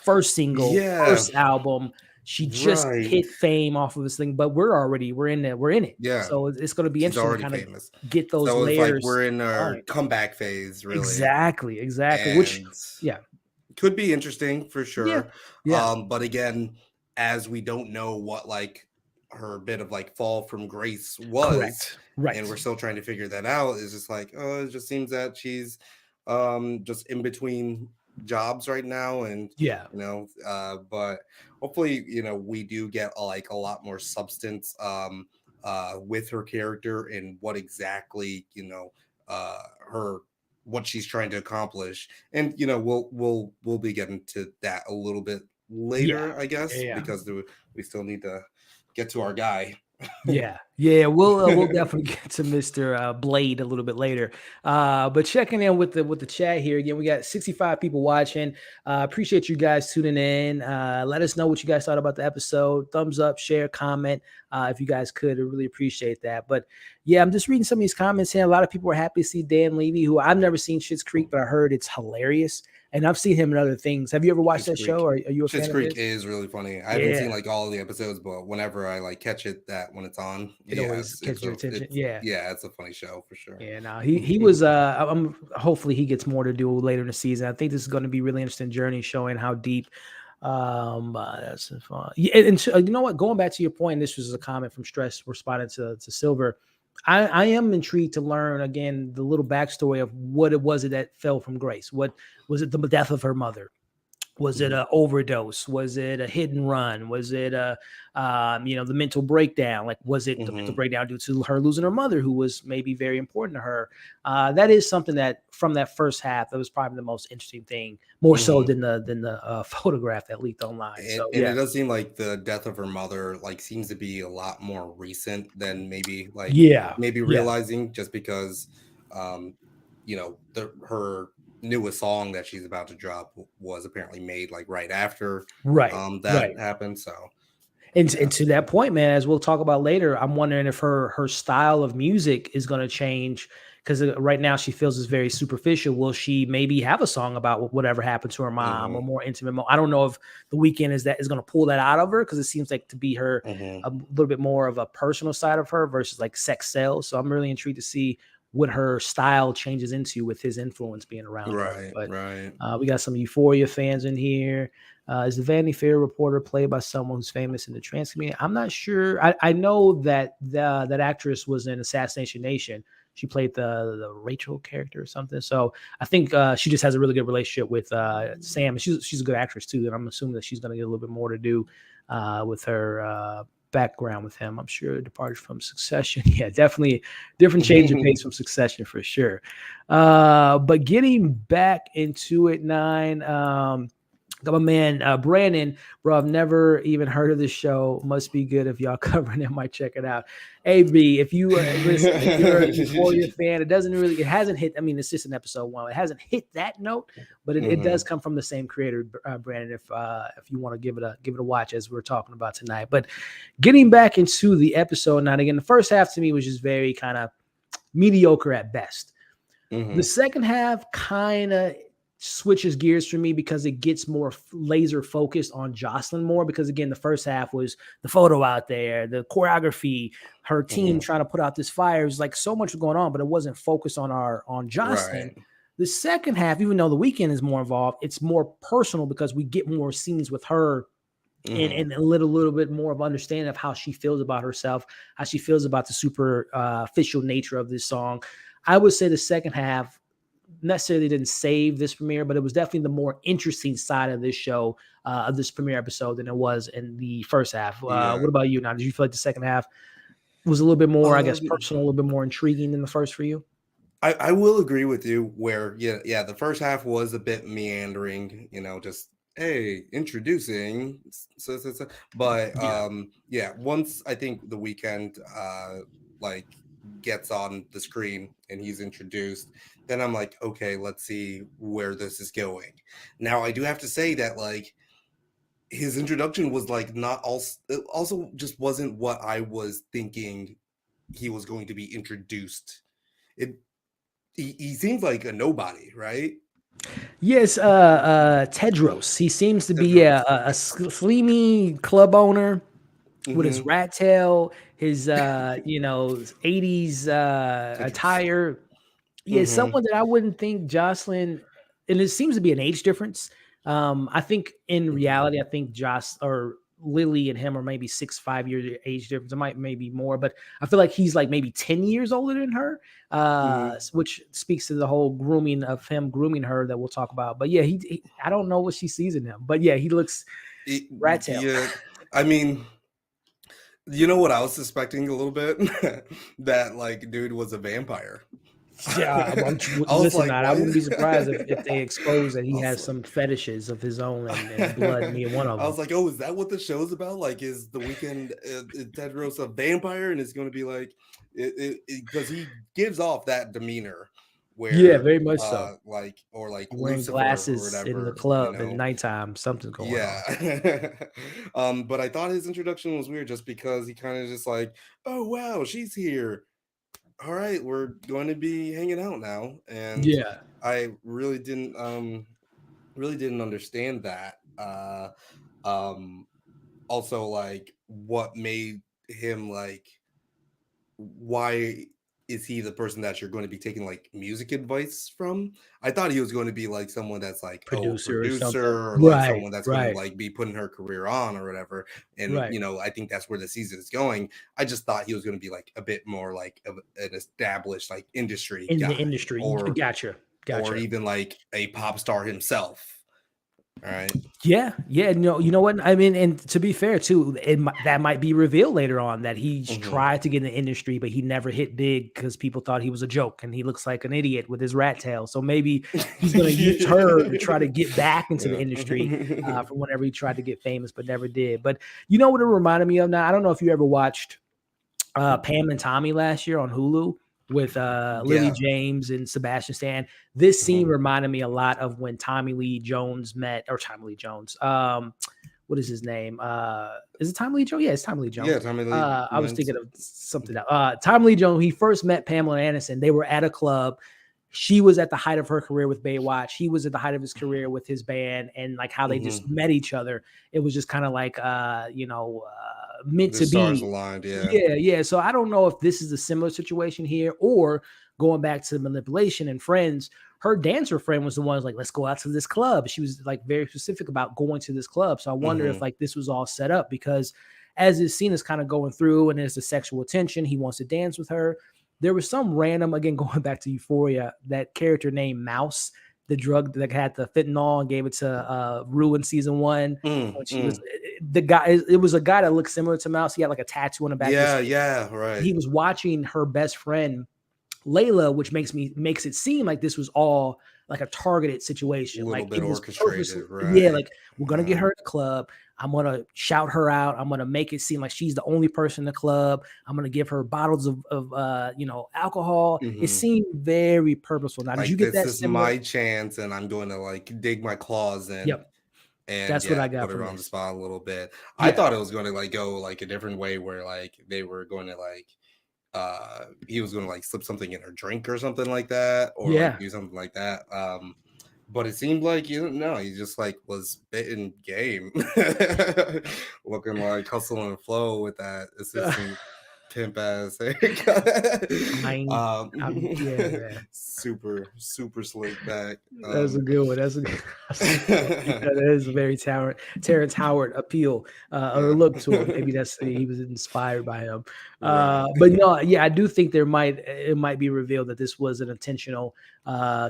first single, Yeah. first album. She just Right. hit fame off of this thing, but we're in there, we're in it. Yeah. So it's going to be She's interesting to already kind of famous. get those So it's like layers we're in our defined. comeback phase, really. Exactly, exactly. Which, And yeah, could be interesting for yeah, sure. yeah. But again, as we don't know what like her bit of like fall from grace was, Correct. and Right. we're still trying to figure that out, it's just like, oh, it just seems that she's just in between jobs right now. And Yeah. but hopefully, we do get like a lot more substance with her character and what exactly, her what she's trying to accomplish. And we'll be getting to that a little bit Yeah. later, I guess, Yeah. because we still need to get to our guy. Yeah, yeah, we'll definitely get to Mr. Blade a little bit later. But checking in with the chat here again, we got 65 people watching. Appreciate you guys tuning in. Let us know what you guys thought about the episode. Thumbs up, share, comment. If you guys could, I really appreciate that. But yeah, I'm just reading some of these comments here. A lot of people are happy to see Dan Levy, who I've never seen Schitt's Creek, but I heard it's hilarious, and I've seen him in other things. Have you ever watched Schitt's that show? Creek. Are you a Schitt's fan of Creek his? is really funny. I haven't seen Yeah, like all of the episodes, but whenever I like catch it, that when it's on, it yeah, always catches your attention. Yeah. it's a funny show for sure. Yeah, no, he was. I'm hopefully he gets more to do later in the season. I think this is going to be a really interesting journey, showing how deep. That's fun. Yeah, and you know what? Going back to your point, this was a comment from Stress responding to Silver. I am intrigued to learn again the little backstory of what it was that fell from grace. What was it? The death of her mother? Was it Mhm. an overdose? Was it a hit and run? Was it the mental breakdown? Like, was it the mental Mhm. breakdown due to her losing her mother, who was maybe very important to her? That is something that from that first half, that was probably the most interesting thing, more so Mhm. than the photograph that leaked online. And, So and yeah, it does seem like the death of her mother like seems to be a lot more recent than yeah, maybe yeah, realizing, just because her newest song that she's about to drop was apparently made like right after right, that right. happened. So And yeah. to that point, man, as we'll talk about later, I'm wondering if her style of music is going to change, because right now she feels it's very superficial. Will she maybe have a song about whatever happened to her mom, or Hmm. more intimate? I don't know if the weekend is going to pull that out of her, because it seems like to be her Hmm. a little bit more of a personal side of her versus like sex sells. So I'm really intrigued to see what her style changes into with his influence being around her. Right, But right. we got some Euphoria fans in here. Is the Vanity Fair reporter played by someone who's famous in the trans community? I'm not sure. I know that that actress was in Assassination Nation. She played the Rachel character or something. So I think she just has a really good relationship with Sam. She's a good actress too, and I'm assuming that she's going to get a little bit more to do with her background with him. I'm sure departed from Succession. Yeah, definitely different change of pace from Succession for sure. But getting back into it, Nine. Got my man Brandon, bro. I've never even heard of this show. Must be good if y'all covering it. Might check it out. AB, if you listen, if you're a Euphoria fan, it hasn't hit. I mean, it's just an episode 1. It hasn't hit that note, but it does come from the same creator, Brandon. If you want to give it a watch, as we're talking about tonight. But getting back into the episode now, again, the first half to me was just very kind of mediocre at best. The second half kind of switches gears for me because it gets more laser focused on Jocelyn more, because again, the first half was the photo out there, the choreography, her team trying to put out this fire. It was like so much going on, but it wasn't focused on Jocelyn. Right. The second half, even though the weekend is more involved, it's more personal because we get more scenes with her and a little bit more of understanding of how she feels about herself, how she feels about the superficial nature of this song. I would say the second half necessarily didn't save this premiere, but it was definitely the more interesting side of this show, of this premiere episode, than it was in the first half. What about you now? Did you feel like the second half was a little bit more, I guess, personal, a little bit more intriguing than the first for you? I will agree with you where, the first half was a bit meandering, just, hey, introducing, but once I think the weekend like gets on the screen and he's introduced, then I'm like, okay, let's see where this is going. Now I do have to say that like his introduction was like not also just wasn't what I was thinking he was going to be introduced. He seems like a nobody, right? Yes, Tedros. He seems to be Tedros. a sleamy club owner with his rat tail, his 80s Tedros. attire. Yeah, someone that I wouldn't think Jocelyn, and it seems to be an age difference. I think in reality, I think Joss or Lily and him are maybe 6, 5 years age difference. It might maybe more, but I feel like he's like maybe 10 years older than her, which speaks to the whole grooming of him grooming her that we'll talk about. But yeah, I don't know what she sees in him, but yeah, he looks rat tail. Yeah, I mean, you know what I was suspecting a little bit? That like dude was a vampire. Yeah, I was listen, like, I what? wouldn't be surprised if they expose that I he was has like, some fetishes of his own and blood, me and one of I them. was like, oh, is that what the show's about? Like, is the weekend Tedros a vampire, and it's going to be like, because he gives off that demeanor Yeah, where, very much so. like, or like Wearing Lucifer or glasses in the whatever, club at nighttime, something's going on. Yeah. But I thought his introduction was weird just because he kind of just like, oh wow, she's here. All right, we're going to be hanging out now. And Yeah, I really didn't understand that. Also like what made him like, why is he the person that you're going to be taking like music advice from? I thought he was going to be like someone that's like, oh, a producer or something. producer, or like Right, someone that's going to right, like be putting her career on or whatever. And right. I think that's where the season is going. I just thought he was going to be like a bit more like an established like industry In the guy, industry. Gotcha, or gotcha. even like a pop star himself. All right. Yeah. No, you know what? I mean, and to be fair too, that might be revealed later on that he Mm-hmm. tried to get in the industry, but he never hit big because people thought he was a joke, and he looks like an idiot with his rat tail. So maybe he's going to use her to try to get back into the Yeah. industry from whenever he tried to get famous, but never did. But you know what it reminded me of now? I don't know if you ever watched Pam and Tommy last year on Hulu with Lily Yeah. James and Sebastian Stan. This scene Mm-hmm. reminded me a lot of when Tommy Lee Jones met, or Tommy Lee Jones. What is his name? Is it Tommy Lee Jones? Yeah, it's Tommy Lee Yeah, Jones. Tommy Lee I was Jones. thinking of something else. Tommy Lee Jones, he first met Pamela Anderson. They were at a club. She was at the height of her career with Baywatch. He was at the height of his career with his band, and like how they just Mm-hmm. met each other. It was just kind of like, meant The to stars be. aligned, yeah. Yeah. So I don't know if this is a similar situation here, or going back to the manipulation and friends. Her dancer friend was the one who's like, let's go out to this club. She was like very specific about going to this club. So I wonder if Mm-hmm. like this was all set up, because as this scene is kind of going through and there's the sexual tension, he wants to dance with her. There was some random, again, going back to Euphoria, that character named Mouse the drug that had the fentanyl and gave it to Rue in season 1. When she was mm. the guy, it was a guy that looked similar to Mouse. He had like a tattoo on the back of his Yeah, head. yeah, right. He was watching her best friend Layla, which makes it seem like this was all like a targeted A situation. little Like bit it was purposely, orchestrated, yeah. right? Like we're gonna get her at the club. I'm gonna shout her out. I'm gonna make it seem like she's the only person in the club. I'm gonna give her bottles of alcohol. It Mm-hmm. seemed very purposeful. Now, did you Like get this that is similar? my chance, and I'm going to like dig my claws in Yep, and that's what yeah, I got put her from on the this. spot a little bit. I Yeah, thought it was going to like go like a different way, where like they were going to like he was going to like slip something in her drink or something like that, or like yeah. do something like that. But it seemed like you don't know, he just like was bitten game, looking like hustle and flow with that assistant pimp ass haircut. Mine. Yeah, man. Super slick back. That's a good one. That's a good, that's a good one. That is a very Terrence Howard appeal or Yeah. look to him. Maybe that's he was inspired by him. Right. But no, yeah, I do think it might be revealed that this was an intentional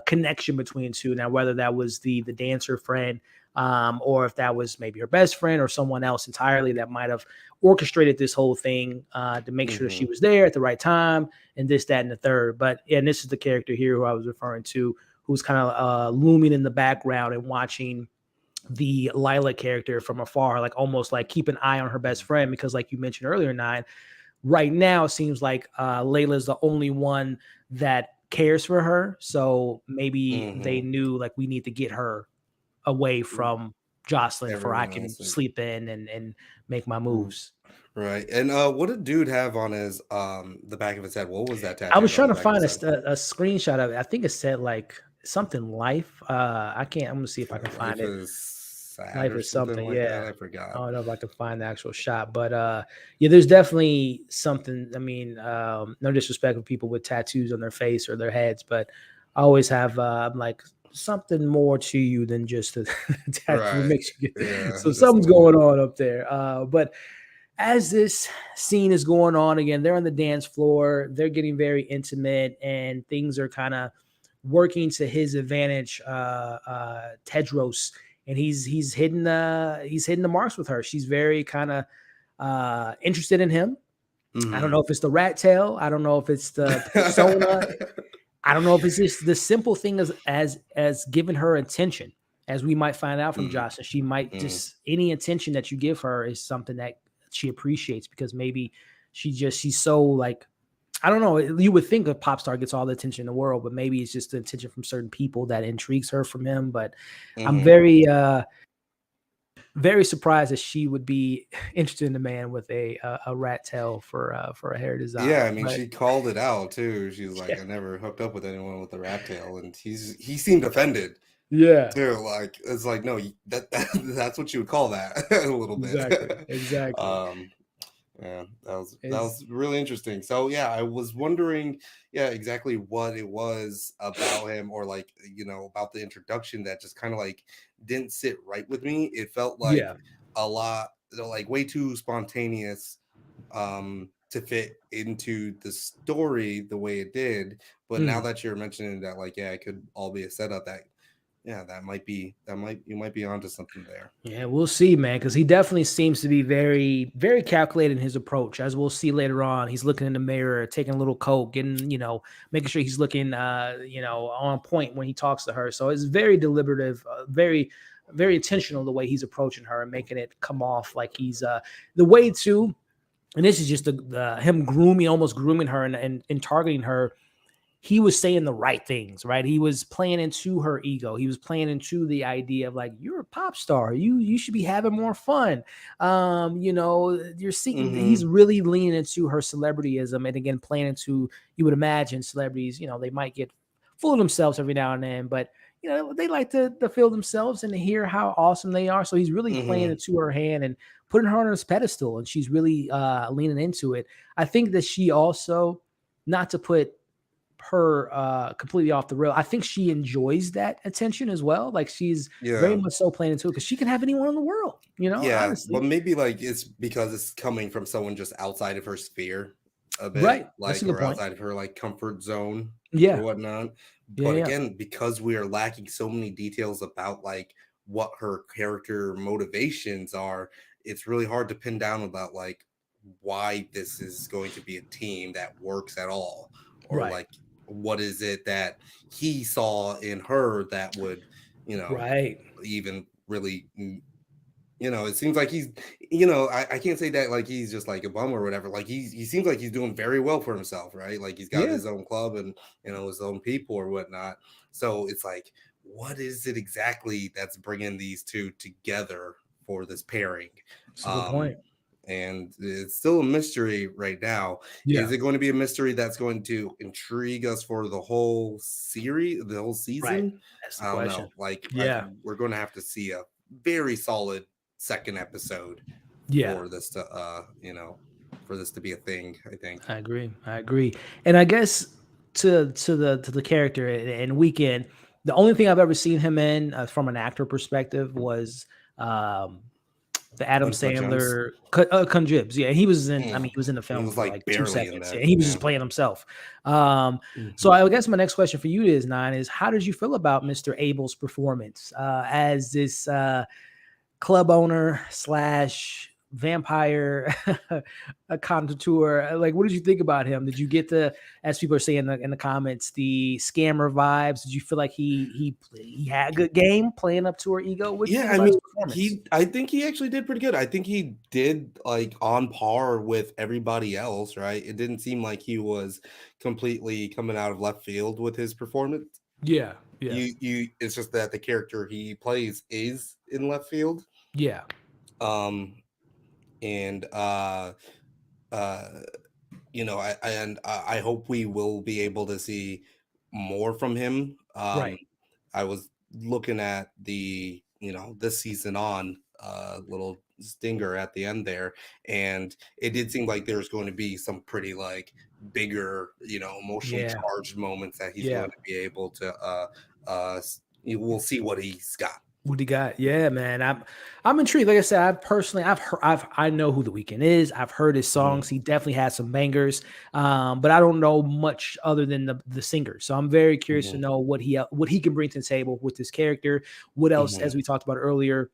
connection between two. Now, whether that was the dancer friend, or if that was maybe her best friend or someone else entirely that might have orchestrated this whole thing to make sure she Mm-hmm. was there at the right time and this, that, and the third. But yeah, and this is the character here who I was referring to, who's kind of looming in the background and watching the Lila character from afar, like almost like keep an eye on her best friend, because like you mentioned earlier, Nine, right now it seems like Layla's the only one that cares for her. So maybe they Mm-hmm. knew like we need to get her away from Jocelyn for I Everyone can else. sleep in and make my Mm. moves. Right. And what did dude have on his the back of his head? What was that I was tattooed on trying the to back of find his head? a screenshot of it. I think it said like something life. I can't. I'm gonna see if I can find Life it. is sad Life or is something something. like that. Yeah. I I forgot. don't know if I can find the actual shot, but yeah, there's definitely something. I mean, no disrespect for people with tattoos on their face or their heads, but I always have I'm like something more to you than just a tattoo. What Right. makes you get Yeah. so Just a something's little. going on up there. But as this scene is going on again, they're on the dance floor, they're getting very intimate, and things are kind of working to his advantage. Tedros, and he's hitting the marks with her. She's very kind of interested in him. I don't Mm-hmm. know if it's the rat tail. I don't know if it's the persona. I don't know if it's just the simple thing as giving her attention, as we might find out from mm-hmm. Jocelyn. She might just any attention that you give her is something that she appreciates, because maybe she's so like, I don't know. You would think a pop star gets all the attention in the world, but maybe it's just the attention from certain people that intrigues her from him. But I'm Mm-hmm. very surprised that she would be interested in a man with a rat tail for a hair Yeah, design. I mean, But she called it out too. She was like, yeah, "I never hooked up with anyone with a rat tail," and he seemed offended yeah, too. Like it's like, no, that's what you would call that a little bit. exactly, exactly. um, Yeah, that It's was really interesting. So yeah, I was wondering, yeah, exactly what it was about him, or like about the introduction that just kind of like didn't sit right with me. It felt like yeah. a lot, like way too spontaneous, to fit into the story the way it did. But now Mm. that you're mentioning that, like, yeah, it could all be a setup. That yeah, you might be onto something there. Yeah, we'll see, man, because he definitely seems to be very, very calculated in his approach. As we'll see later on, he's looking in the mirror, taking a little coke, getting, making sure he's looking, on point when he talks to her. So it's very deliberative, very, very intentional the way he's approaching her and making it come off like he's the way to. And this is just the him almost grooming her and targeting her. He was saying the right things, right? He was playing into her ego. He was playing into the idea of like, you're a pop star. You should be having more fun. You're seeing, Mm-hmm. he's really leaning into her celebrityism, and again, playing into, you would imagine celebrities, they might get full of themselves every now and then, but they like to feel themselves and to hear how awesome they are. So he's really playing Mm-hmm. into her hand and putting her on his pedestal, and she's really leaning into it. I think that she also, not to put her completely off the rail, I think she enjoys that attention as well. Like she's very Yeah. much so playing into it because she can have anyone in the world, Yeah, but honestly. maybe like it's because it's coming from someone just outside of her sphere a bit, Right. That's a like, good or point. outside of her like comfort zone or Yeah. whatnot. Yeah, But yeah. again, because we are lacking so many details about like what her character motivations are, it's really hard to pin down about like why this is going to be a team that works at all, or Right. like what is it that he saw in her that would, you know, Right. even really, it seems like he's, I can't say that like he's just like a bum or whatever. Like he seems like he's doing very well for himself, right? Like he's got Yeah. his own club and his own people or whatnot. So it's like, what is it exactly that's bringing these two together for this pairing? It's a good Um, point. and it's still a mystery right now. Yeah. Is it going to be a mystery that's going to intrigue us for the whole series, the whole Right. season? That's the I don't question. know. Like Yeah. we're going to have to see a very solid second episode Yeah. for this to for this to be a thing, I think. I agree. I agree. And I guess to the character and Weekend, the only thing I've ever seen him in from an actor perspective was um, the Adam Uncut Gems. Sandler Conjibs. Yeah, he was in. I mean, Mm. he was in the He film was for like like two barely in seconds. that. Yeah, he was Yeah. just playing himself. So Hmm. I guess my next question for you is Nine is how did you feel about Mr. Abel's performance as this club owner slash vampire a connoisseur? Like, what did you think about him? Did you get the, as people are saying in the comments, the scammer vibes? Did you feel like he had a good game playing up to her ego? What did you Yeah, think I about his mean, performance? I think he actually did pretty good. I think he did like on par with everybody else, right? It didn't seem like he was completely coming out of left field with his performance. Yeah, yeah, It's just that the character he plays is in left field. yeah. Um, and uh I hope we will be able to see more from him. Right. I was looking at the this season on little stinger at the end there, and it did seem like there's going to be some pretty like bigger emotionally Yeah, charged moments that he's yeah. going to be able to we'll see what he's got. What do you got? Yeah, man. I'm intrigued. Like I said, I know who The Weeknd is. I've heard his songs. Mhm. He definitely has some bangers. But I don't know much other than the singer. So I'm very curious to Mhm. know what he can bring to the table with this character. What else, as Mhm. we talked about earlier,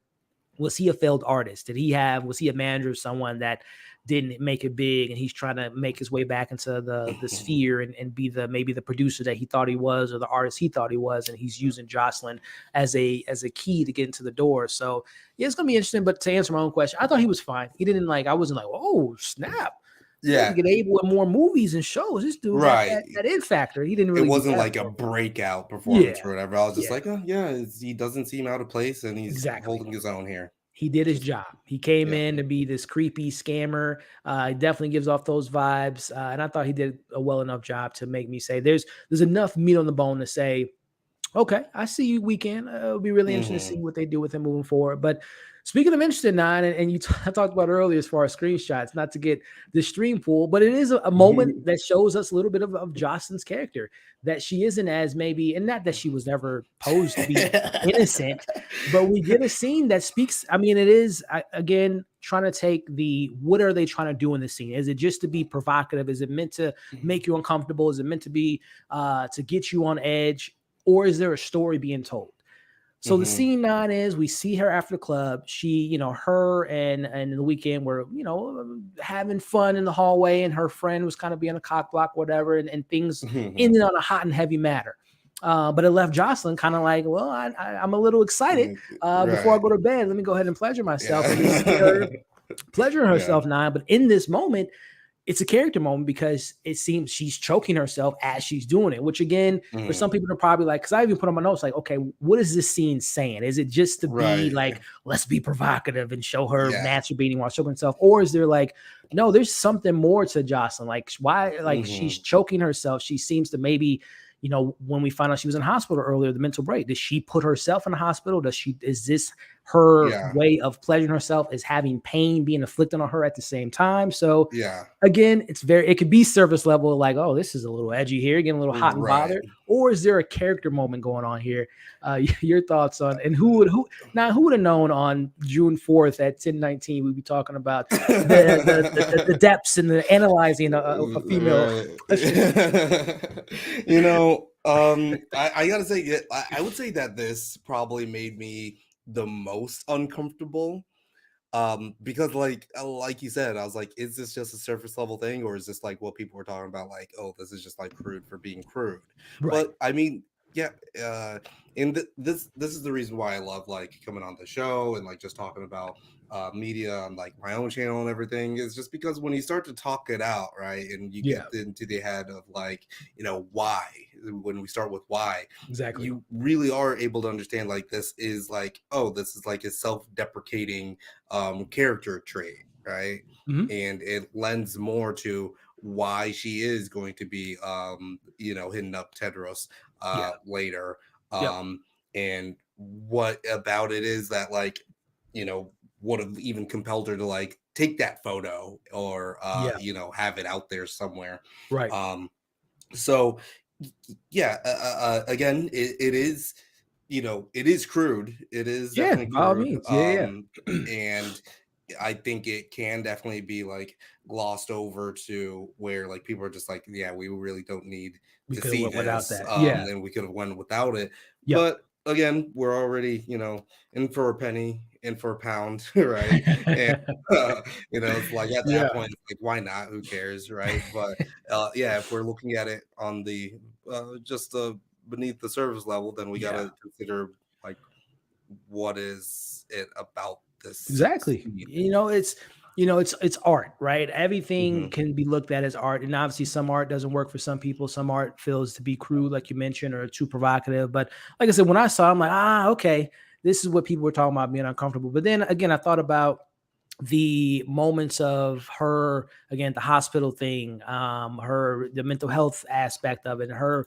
was he a failed artist? Was he a manager of someone that didn't make it big and he's trying to make his way back into the Mhm. sphere and be maybe the producer that he thought he was or the artist he thought he was, and he's using Jocelyn as a key to get into the door. So yeah, it's gonna be interesting. But to answer my own question, I thought he was fine. He didn't like, I wasn't like, oh snap. We got to Yeah, get Abel in more movies and shows. This dude got right. that it factor. He didn't It really do wasn't that like a for me. breakout Yeah, performance or whatever. I was just yeah, like, oh yeah, he doesn't seem out of place, and he's exactly. holding his own here. He did his Just job. He came yeah. in to be this creepy scammer. He definitely gives off those vibes, and I thought he did a well enough job to make me say there's enough meat on the bone to say, okay, I see you, Weekend. It'll be really interesting to see Hmm. what they do with him moving forward. But speaking of interesting, Nine, and I talked about earlier as far as screenshots, not to get the stream pool, but it is a moment that shows us a little bit of Jocelyn's character, that she isn't as maybe, and not that she was never posed to be innocent, but we get a scene that speaks. I mean, it is, again, trying to take what are they trying to do in this scene? Is it just to be provocative? Is it meant to make you uncomfortable? Is it meant to be to get you on edge? Or is there a story being told? So the Hmm. scene nine is we see her after the club. She, her and The Weekend were, having fun in the hallway, and her friend was kind of being a cock block, whatever, and things Hmm. ended on a hot and heavy matter. But it left Jocelyn kind of like, well, I'm a little excited. Before I Right. go to bed, let me go ahead and pleasure myself. And we see Yeah. her pleasuring Yeah. herself now. But in this moment, it's a character moment because it seems she's choking herself as she's doing it, which again, for Mhm. some people are probably like, because I even put on my notes like, okay, what is this scene saying? Is it just to be Right. like, let's be provocative and show her Yeah. masturbating while choking herself? Or is there like, no, there's something more to Jocelyn? Like, why, like, she's Hmm. choking herself. She seems to maybe, when we found out she was in hospital earlier, the mental break, did she put herself in the hospital? Is this her Yeah. way of pleasuring herself is having pain being inflicted on her at the same time. So Yeah. again, it could be surface level, like, oh, this is a little edgy here, getting a little hot and Right. bothered, or is there a character moment going on here? Your thoughts on, and who would have known on June 4th at 10:19 we'd be talking about the depths and the analyzing a female Right. pushing. I gotta say, I would say that this probably made me the most uncomfortable. Because like you said, I was like, is this just a surface level thing, or is this like what people were talking about, like, oh, this is just like crude for being crude? Right. But I mean, yeah, and this is the reason why I love like coming on the show and like just talking about media on like my own channel and everything, is just because when you start to talk it out, right, and you Yeah. get into the head of like, why, when we start with why, Exactly. you really are able to understand like this is like, oh, this is like a self-deprecating character trait, right? Mhm. And it lends more to why she is going to be hitting up Tedros Yeah. later. Yep. And what about it is that like, would have even compelled her to like take that photo or Yeah. have it out there somewhere. Right. So yeah, again, it is, it is crude. It is Yeah. definitely By all crude. means. Yeah. Yeah. And I think it can definitely be like glossed over to where like people are just like, yeah, we really don't need We to could have see went without this. that. Yeah. And we could have went without it. Yep. But again, we're already, in for a penny, in for a pound, right? And it's like at that Yeah. point, it's like, why not? Who cares, right? But yeah, if we're looking at it on the just beneath the surface level, then we got Yeah. to consider like what is it about this Exactly. scene. It's art, right? Everything Mhm. can be looked at as art, and obviously some art doesn't work for some people. Some art feels to be crude, like you mentioned, or too provocative. But like I said, when I saw it, I'm like, okay, this is what people were talking about being uncomfortable. But then again, I thought about the moments of her, again, the hospital thing, the mental health aspect of it, her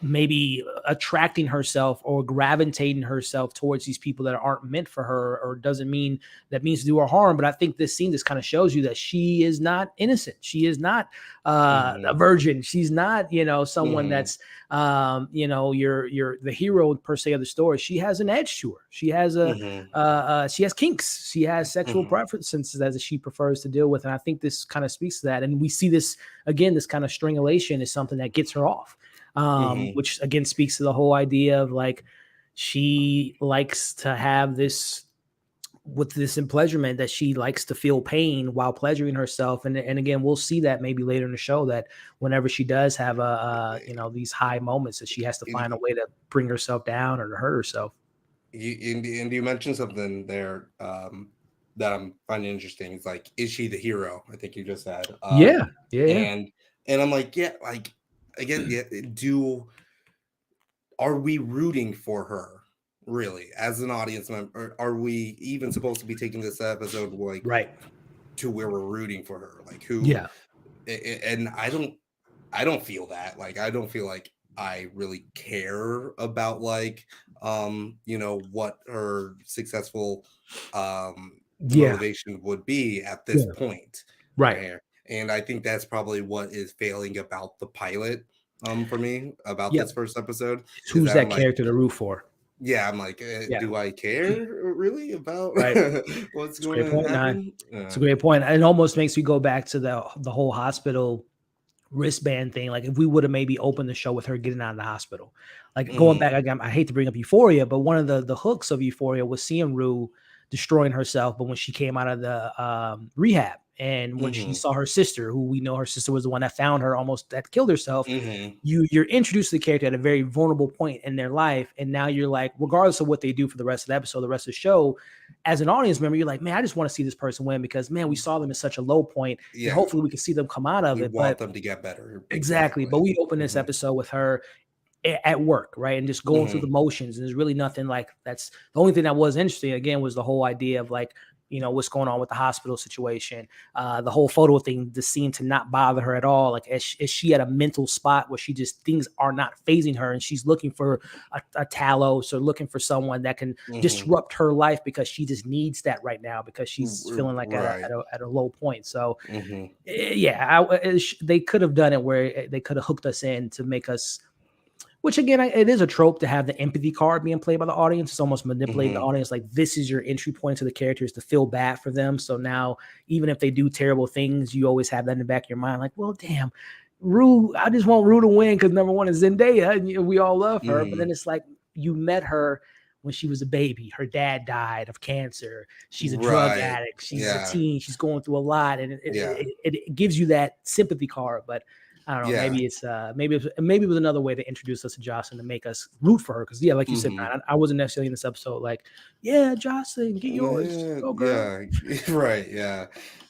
maybe attracting herself or gravitating herself towards these people that aren't meant for her, or doesn't mean that means to do her harm. But I think this scene just kind of shows you that she is not innocent. She is not a Mhm. virgin. She's not, someone Mhm. that's you're the hero per se of the story. She has an edge to her. Mhm. She has kinks. She has sexual Mhm. preferences as she prefers to deal with. And I think this kind of speaks to that. And we see this again, this kind of strangulation is something that gets her off, Mhm. which again speaks to the whole idea of like she likes to have this with this pleasurement, that she likes to feel pain while pleasuring herself. And again, we'll see that maybe later in the show, that whenever she does have these high moments, that she has to find a way to bring herself down or to hurt herself. And you mentioned something there that I'm finding interesting. It's like, is she the hero? I think you just said. Yeah. Yeah. And I'm like, yeah, like again, yeah, are we rooting for her really as an audience member? Are we even supposed to be taking this episode like Right. to where we're rooting for her? Like who? Yeah. And I don't feel that. Like I don't feel like I really care about like what her successful Yeah. motivation would be at this Yeah. point. Right. Right. And I think that's probably what is failing about the pilot for me about Yep. this first episode, is Who's that I'm that like, character to root for? yeah, I'm like, Yeah. do I care really about Right. what's It's a going great to point. Nine. happen? It's a great point. It almost makes me go back to the whole hospital wristband thing. Like if we would have maybe opened the show with her getting out of the hospital, like going back Mhm. again, I hate to bring up Euphoria, but one of the hooks of Euphoria was seeing Rue destroying herself. But when she came out of the rehab, and when she Mhm. saw her sister, who we know her sister was the one that found her, almost that killed herself, Mhm. you're introduced to the character at a very vulnerable point in their life. And now you're like, regardless of what they do for the rest of the episode, the rest of the show, as an audience member, you're like, man, I just want to see this person win, because man, we saw them at such a low point, and Yeah, hopefully we can see them come out of we it. want But them to get better. exactly. But Exactly. we open this Mhm. episode with her at work, right? And just going through the Mhm. motions. And there's really nothing like that's the only thing that was interesting again was the whole idea of like what's going on with the hospital situation. The whole photo thing just seemed to not bother her at all. Like, is she at a mental spot where she just, things are not phasing her, and she's looking for a Talos, or looking for someone that can disrupt her life, because she just needs that right now, because she's feeling like Right. at a low point. So Mm-hmm. yeah, they could have done it where they could have hooked us in to make us, which again, it is a trope to have the empathy card being played by the audience. It's almost manipulating the audience. Like, this is your entry point to the characters, to feel bad for them. So now, even if they do terrible things, you always have that in the back of your mind. Like, well, damn, Rue, I just want Rue to win because number one is Zendaya, and we all love her. But then it's like, you met her when she was a baby. Her dad died of cancer. She's a drug Right. addict. She's a Yeah. teen. She's going through a lot, and Yeah. it gives you that sympathy card. But I don't know. Yeah. Maybe it was another way to introduce us to Jocelyn, to make us root for her. Because like you said, man, I wasn't necessarily in this episode like, yeah, Jocelyn, get yours, go girl. Yeah. Right. Yeah.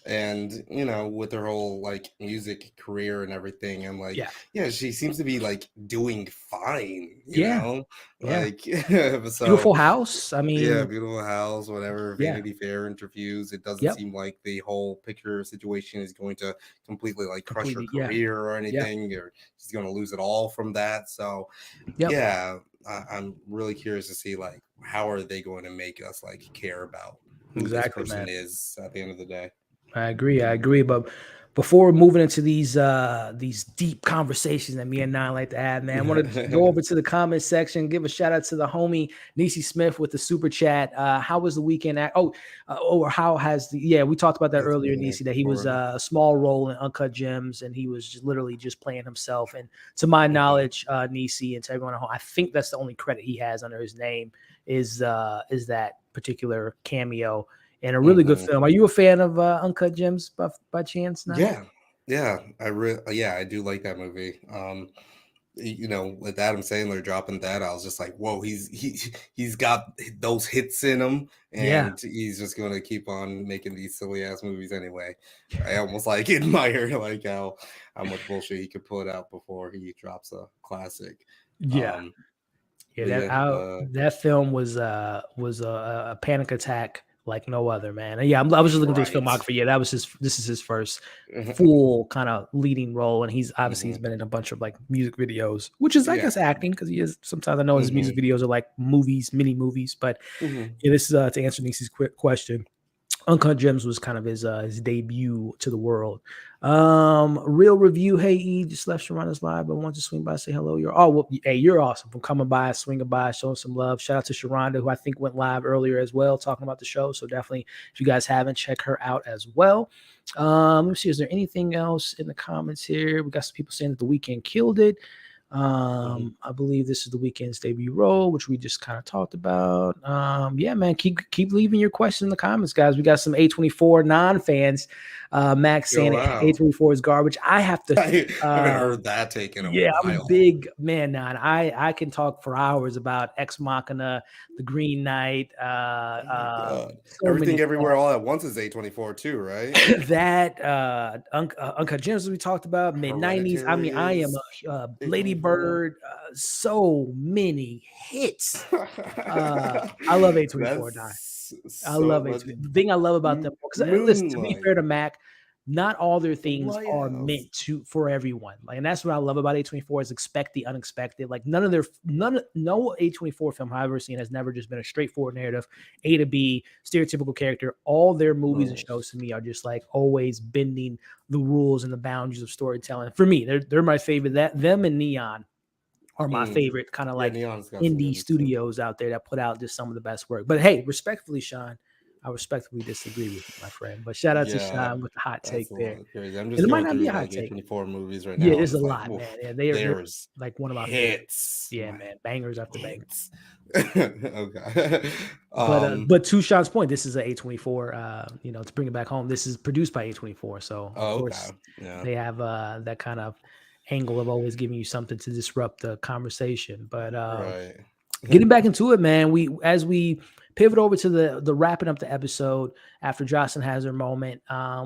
And with her whole like music career and everything, I'm like, yeah, she seems to be like doing fine. Yeah. Like so. Beautiful house. I mean, yeah, beautiful house, whatever. Vanity Fair interviews. It doesn't seem like the whole picture situation is going to completely like crush her career or anything, or she's going to lose it all from that. So, I'm really curious to see like how are they going to make us like care about who this person is at the end of the day. I agree. But before moving into these deep conversations that me and Nine like to have, man, I want to go over to the comment section, give a shout out to the homie Nisi Smith with the super chat. How was the weekend? How has we talked about that earlier, Nisi, that he was a small role in Uncut Gems, and he was literally just playing himself. And to my knowledge, Nisi, and to everyone at home, I think that's the only credit he has under his name is that particular cameo. And a really good film. Are you a fan of Uncut Gems by chance? Now? Yeah. I do like that movie. With Adam Sandler dropping that, I was just like, whoa, he's got those hits in him, and he's just going to keep on making these silly ass movies anyway. I almost like admire like how much bullshit he could put out before he drops a classic. That film was a panic attack like no other, man. And I was just looking through his filmography. This is his first full kind of leading role, and he's obviously he's been in a bunch of like music videos, which is I guess acting, because he is sometimes I know his music videos are like mini movies, but this is to answer Nisi's quick question. Uncut Gems was kind of his debut to the world. Real review. Hey, E, just left Sharonda's live, but want to swing by, say hello. You're awesome for coming by, swinging by, showing some love. Shout out to Sharonda, who I think went live earlier as well, talking about the show. So definitely, if you guys haven't, check her out as well. Let me see. Is there anything else in the comments here? We got some people saying that The Weeknd killed it. I believe this is The Weeknd's debut role, which we just kind of talked about. Man, keep leaving your questions in the comments, guys. We got some A24 non-fans. Max saying A24 is garbage. I have to. I haven't heard that taken a while. I'm a big man now. I can talk for hours about Ex Machina, The Green Knight. Everything Everywhere All at Once is A24 too, right? That Uncut Gems we talked about, mid-90s. I mean, I am a Lady Bird. So many hits. I love A24. I love A24. The thing I love about them, because listen, to be fair to Mac, not all their things are meant for everyone. Like, and that's what I love about A24 is expect the unexpected. Like no A24 film I've ever seen has never just been a straightforward narrative, A to B, stereotypical character. All their movies and shows to me are just like always bending the rules and the boundaries of storytelling. For me, they're my favorite. Them and Neon are my favorite kind of like indie studios out there that put out just some of the best work. But hey, respectfully, Sean, I respectfully disagree with you, my friend. But shout out to Sean with the hot take there. I'm just going through like A24 movies right now. Yeah, there's a lot, man. Yeah, they're like one of my hits. Yeah, man, bangers after bangers. Okay. But to Sean's point, this is an A24. To bring it back home, this is produced by A24. So of course they have that kind of angle of always giving you something to disrupt the conversation. But getting back into it, man, as we pivot over to the wrapping up the episode after Jocelyn has her moment,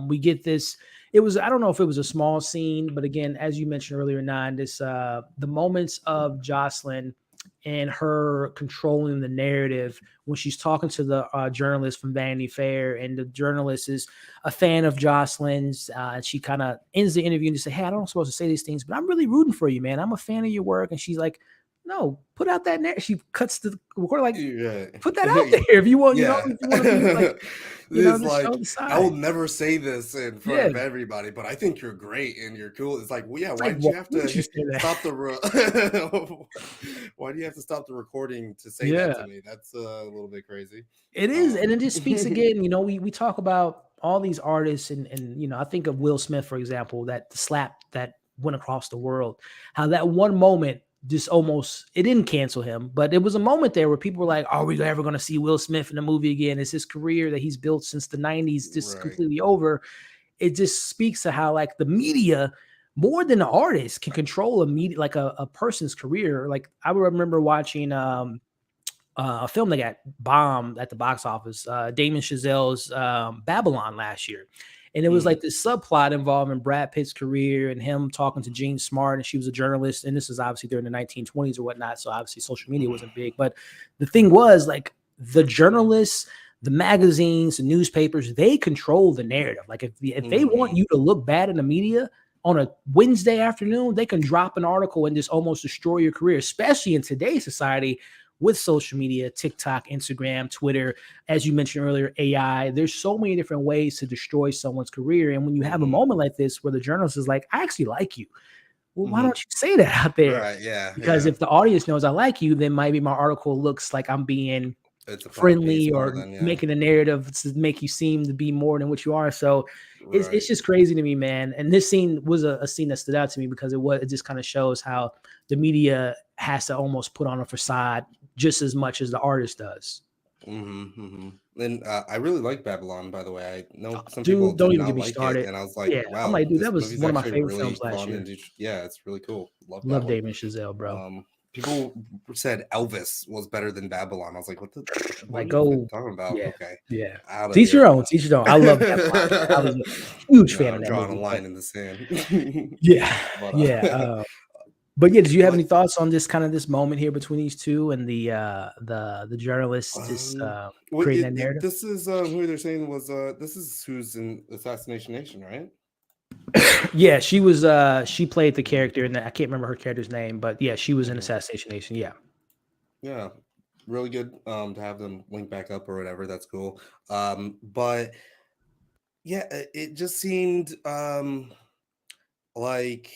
we get this. I don't know if it was a small scene, but again, as you mentioned earlier, Nine, the moments of Jocelyn and her controlling the narrative when she's talking to the journalist from Vanity Fair, and the journalist is a fan of Jocelyn's. And she kind of ends the interview and just say, "Hey, I don't supposed to say these things, but I'm really rooting for you, man. I'm a fan of your work." And she's like, "No, put out that narrative." She cuts the recorder like, Yeah. "Put that out there if you want, Yeah. if you want to be like, It's to show like, the I will side." never say this in front Yeah, of everybody, but I think you're great and you're cool. It's like, well, yeah, it's why like, did why you have would you to say that? stop the why do you have to stop the recording to say that to Yeah. me? That's a little bit crazy. It is, and it just speaks again. We talk about all these artists, and I think of Will Smith, for example, that the slap that went across the world. How that one moment just almost, it didn't cancel him, but it was a moment there where people were like, "Are we ever going to see Will Smith in a movie again? Is his career that he's built since the '90s just Right. completely over?" It just speaks to how like the media, more than the artist, can control a media, like a person's career. Like I remember watching a film that got bombed at the box office, Damon Chazelle's Babylon last year. And it was like this subplot involving Brad Pitt's career and him talking to Jean Smart, and she was a journalist. And this is obviously during the 1920s or whatnot. So obviously social media wasn't big. But the thing was, like, the journalists, the magazines, the newspapers, they control the narrative. Like if they want you to look bad in the media on a Wednesday afternoon, they can drop an article and just almost destroy your career, especially in today's society with social media, TikTok, Instagram, Twitter, as you mentioned earlier, AI. There's so many different ways to destroy someone's career. And when you have a moment like this where the journalist is like, "I actually like you," well, why don't you say that out there? Right. Yeah. Because Yeah. if the audience knows I like you, then maybe my article looks like I'm being It's a front page friendly more or than, yeah. making a narrative to make you seem to be more than what you are. So it's Right. just crazy to me, man. And this scene was a scene that stood out to me because it just kind of shows how the media has to almost put on a facade just as much as the artist does. And I really like Babylon, by the way. I know some people Dude, did don't even not get me like it, started. and I was like, Yeah, I'm wow, like, dude, this that was movie's one of my actually favorite films really last fun, year. and yeah, it's really cool. Love that Love one. Damon Chazelle, bro. People said Elvis was better than Babylon. I was like, what are Like, you even go, talking about? yeah, Okay, yeah. out of Teach your here. own, teach your own. I love Babylon, man. I was a huge No, fan of I'm that drawing a movie, but line in the sand. yeah, but yeah. But yeah, did you have any but thoughts on this kind of this moment here between these two and the journalist just um, creating that narrative? this is who they're saying was this is who's in Assassination Nation, right? Yeah, she played the character in that. I can't remember her character's name, but yeah, she was in Assassination Nation. Yeah. Yeah, really good to have them link back up or whatever. That's cool. But yeah, it just seemed like,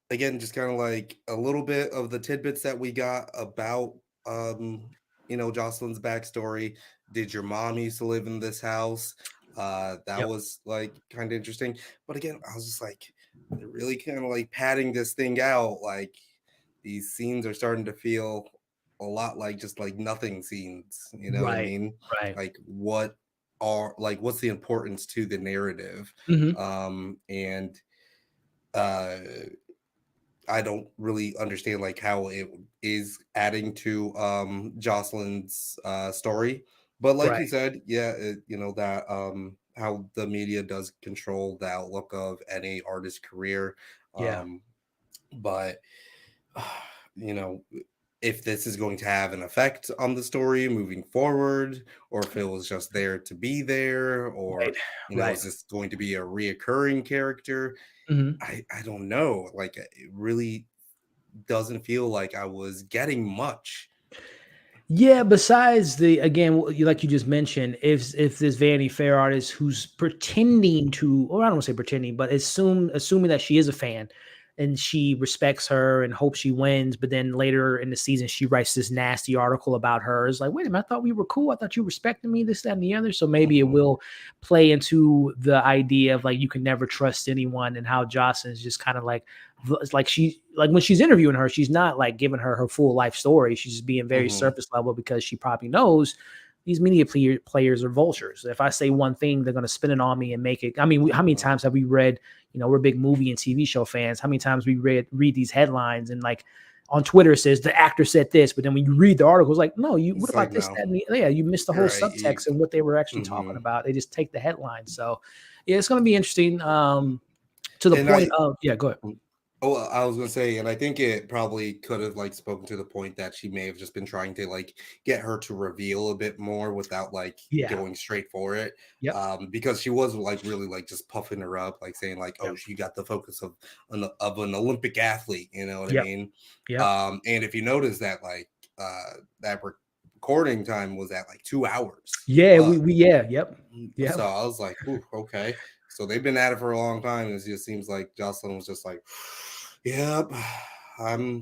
again, just kind of like a little bit of the tidbits that we got about Jocelyn's backstory. Did your mom used to live in this house? That Yep. was like kind of interesting. But again, I was just like, they're really kind of like padding this thing out. Like, these scenes are starting to feel a lot like just like nothing scenes. You know what I Right. mean? Right. Like, what's the importance to the narrative? Hmm. And uh I don't really understand like how it is adding to Jocelyn's story. But like Right. you said, yeah, that how the media does control the outlook of any artist's career. Yeah. Um, but you know, if this is going to have an effect on the story moving forward, or if it was just there to be there, or Right. Right. is this going to be a reoccurring character? Hmm. I don't know. Like, it really doesn't feel like I was getting much. Yeah, besides the, again, like you just mentioned, if this Vanity Fair artist who's pretending to, or I don't want to say pretending, but assuming that she is a fan and she respects her and hopes she wins, but then later in the season she writes this nasty article about her. It's like, wait a minute, I thought we were cool. I thought you respected me, this, that, and the other. So maybe it will play into the idea of like you can never trust anyone, and how Jocelyn's just kind of like when she's interviewing her, she's not like giving her full life story. She's just being very surface level because she probably knows these media players are vultures. If I say one thing, they're going to spin it on me and make it. I mean, how many times have we read? We're big movie and TV show fans. How many times we read these headlines and like on Twitter it says the actor said this, but then when you read the article, it's like, no, what It's about like, this, no, that, and the, yeah, you missed the whole right. subtext and what they were actually talking about. They just take the headline. So yeah, it's going to be interesting. To the And point of, yeah, go ahead. Oh, I was gonna say, and I think it probably could have like spoken to the point that she may have just been trying to like get her to reveal a bit more without like Yeah. going straight for it. Yep. Because she was like really like just puffing her up, like saying like, "Oh, Yep. she got the focus of an Olympic athlete." You know what I Yep. mean? Yep. And if you notice that like that recording time was at like 2 hours Yeah. plus. We yeah. Yep. So Yep. I was like, "Ooh, okay." So they've been at it for a long time. And it just seems like Jocelyn was just like, "Yep, I'm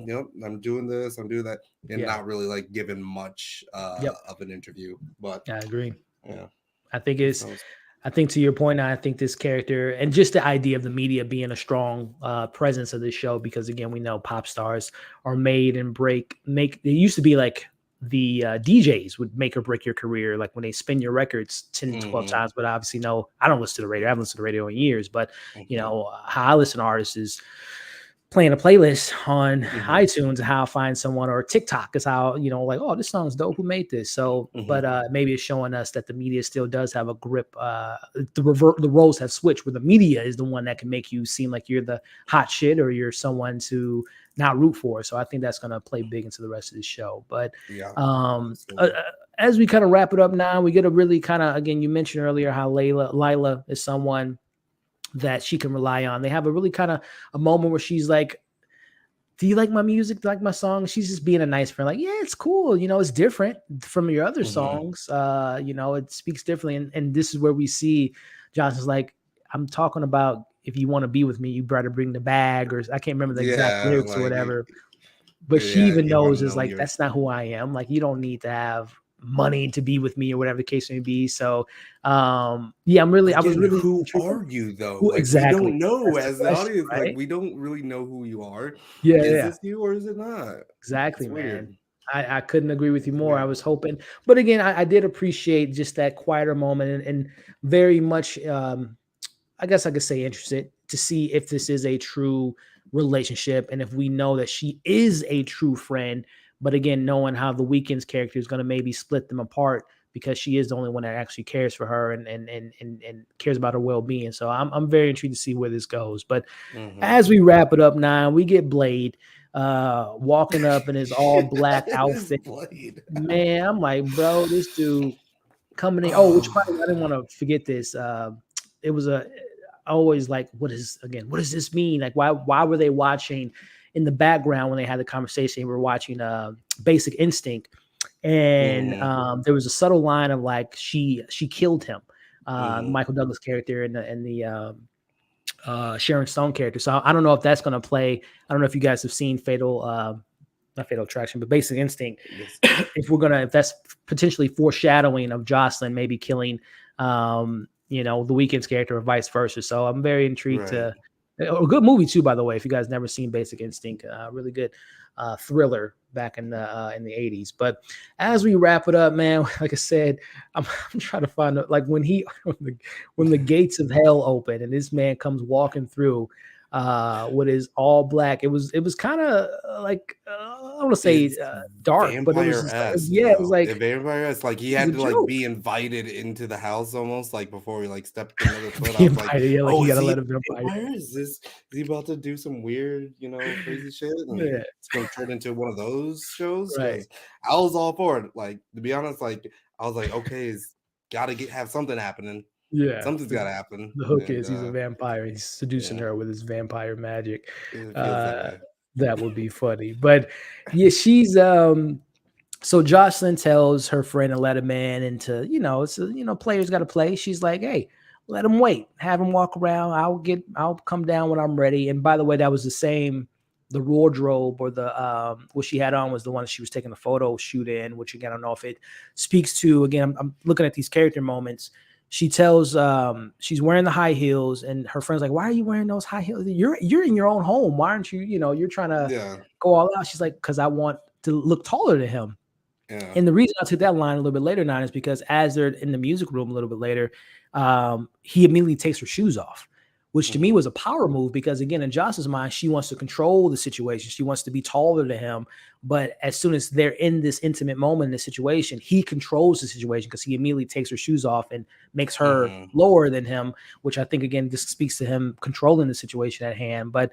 doing this, I'm doing that," and Yeah. not really like given much Yep. of an interview. But I agree. yeah, I think who it's knows? I think to your point, I think this character and just the idea of the media being a strong presence of this show, because again, we know pop stars are made and make. It used to be like the DJs would make or break your career, like when they spin your records 10, 12 Mm-hmm, times. But obviously, no, I don't listen to the radio. I haven't listened to the radio in years. But mm-hmm, how I listen to artists is playing a playlist on mm-hmm, iTunes and how I find someone, or TikTok is how, like, oh, this song's dope. Who made this? So, mm-hmm. but maybe it's showing us that the media still does have a grip. The roles have switched where the media is the one that can make you seem like you're the hot shit or you're someone to not root for. So I think that's going to play big into the rest of the show. But Yeah, um, uh, absolutely. uh, as we kind of wrap it up now, we get a really kind of, again, you mentioned earlier how Lila is someone that she can rely on. They have a really kind of a moment where she's like, do you like my music? Do you like my song? She's just being a nice friend. Like, yeah, it's cool. It's different from your other Mm-hmm. songs. It speaks differently. And this is where we see Johnson's like, I'm talking about if you want to be with me, you better bring the bag, or I can't remember the exact Yeah, lyrics or like whatever. But she yeah, if even you want knows to is know like, your that's not who I am. Like, you don't need to have money to be with me or whatever the case may be. So yeah, But I was again, really who intrigued. are you though? Who Like we exactly? don't know That's the as the question, audience, like right? we don't really know who you are. Yeah, Is yeah. this you or is it not? Exactly, It's weird. man. I couldn't agree with you It's more. I weird. was hoping, but again, I did appreciate just that quieter moment and very much, I guess I could say interested to see if this is a true relationship and if we know that she is a true friend. But again, knowing how the Weeknd's character is going to maybe split them apart because she is the only one that actually cares for her and cares about her well being. So I'm very intrigued to see where this goes. But Mm-hmm. as we wrap it up now, we get Blade walking up in his all black It is outfit. Blade. Man, I'm like, bro, this dude coming in. Oh, which Oh. part I didn't want to forget this. It was always like, what does this mean? Like, why were they watching in the background when they had the conversation? We were watching Basic Instinct, and Mm-hmm. there was a subtle line of like she killed him, Mm-hmm. Michael Douglas character and the Sharon Stone character. So I don't know if that's going to play. I don't know if you guys have seen not Fatal Attraction, but Basic Instinct. Yes. If that's potentially foreshadowing of Jocelyn maybe killing, the Weeknd's character or vice versa. So I'm very intrigued Right. to. A good movie too, by the way. If you guys never seen Basic Instinct, really good thriller back in the 80s. But as we wrap it up, man, like I said, I'm trying to find like when the gates of hell open and this man comes walking through with his all black. It was kind of like I want to say It's dark, but it was just like, vampire-esque yeah, it was though. like It vampire-esque. Like he it was had a to like joke. be invited into the house almost like before he like stepped another foot. I Be was like, invited, yeah, like oh, you is gotta he let him a vampire. vampire? Is he about to do some weird, crazy shit? And Yeah, it's gonna turn into one of those shows? right. Because I was all for it. Like, to be honest, like I was like, okay, it's gotta have something happening. Yeah, Something's gotta happen. the hook And is he's a vampire. He's seducing yeah, her with his vampire magic. it feels that Uh, way. that would be funny. But yeah, she's so Jocelyn tells her friend to let him in and to, players got to play. She's like, hey, let him wait, have him walk around. I'll come down when I'm ready. And by the way, that was the wardrobe or the, what she had on was the one she was taking the photo shoot in, which again, I don't know if it speaks to, again, I'm looking at these character moments. She tells, she's wearing the high heels and her friend's like, why are you wearing those high heels? You're in your own home. Why aren't you, you're trying to Yeah, go all out. She's like, cause I want to look taller than him. yeah. And the reason I took that line a little bit later now is because as they're in the music room a little bit later, he immediately takes her shoes off, which to me Mm-hmm. was a power move because again, in Joss's mind, she wants to control the situation. She wants to be taller than him. But as soon as they're in this intimate moment in the situation, he controls the situation because he immediately takes her shoes off and makes her Mm-hmm. lower than him, which I think again just speaks to him controlling the situation at hand. But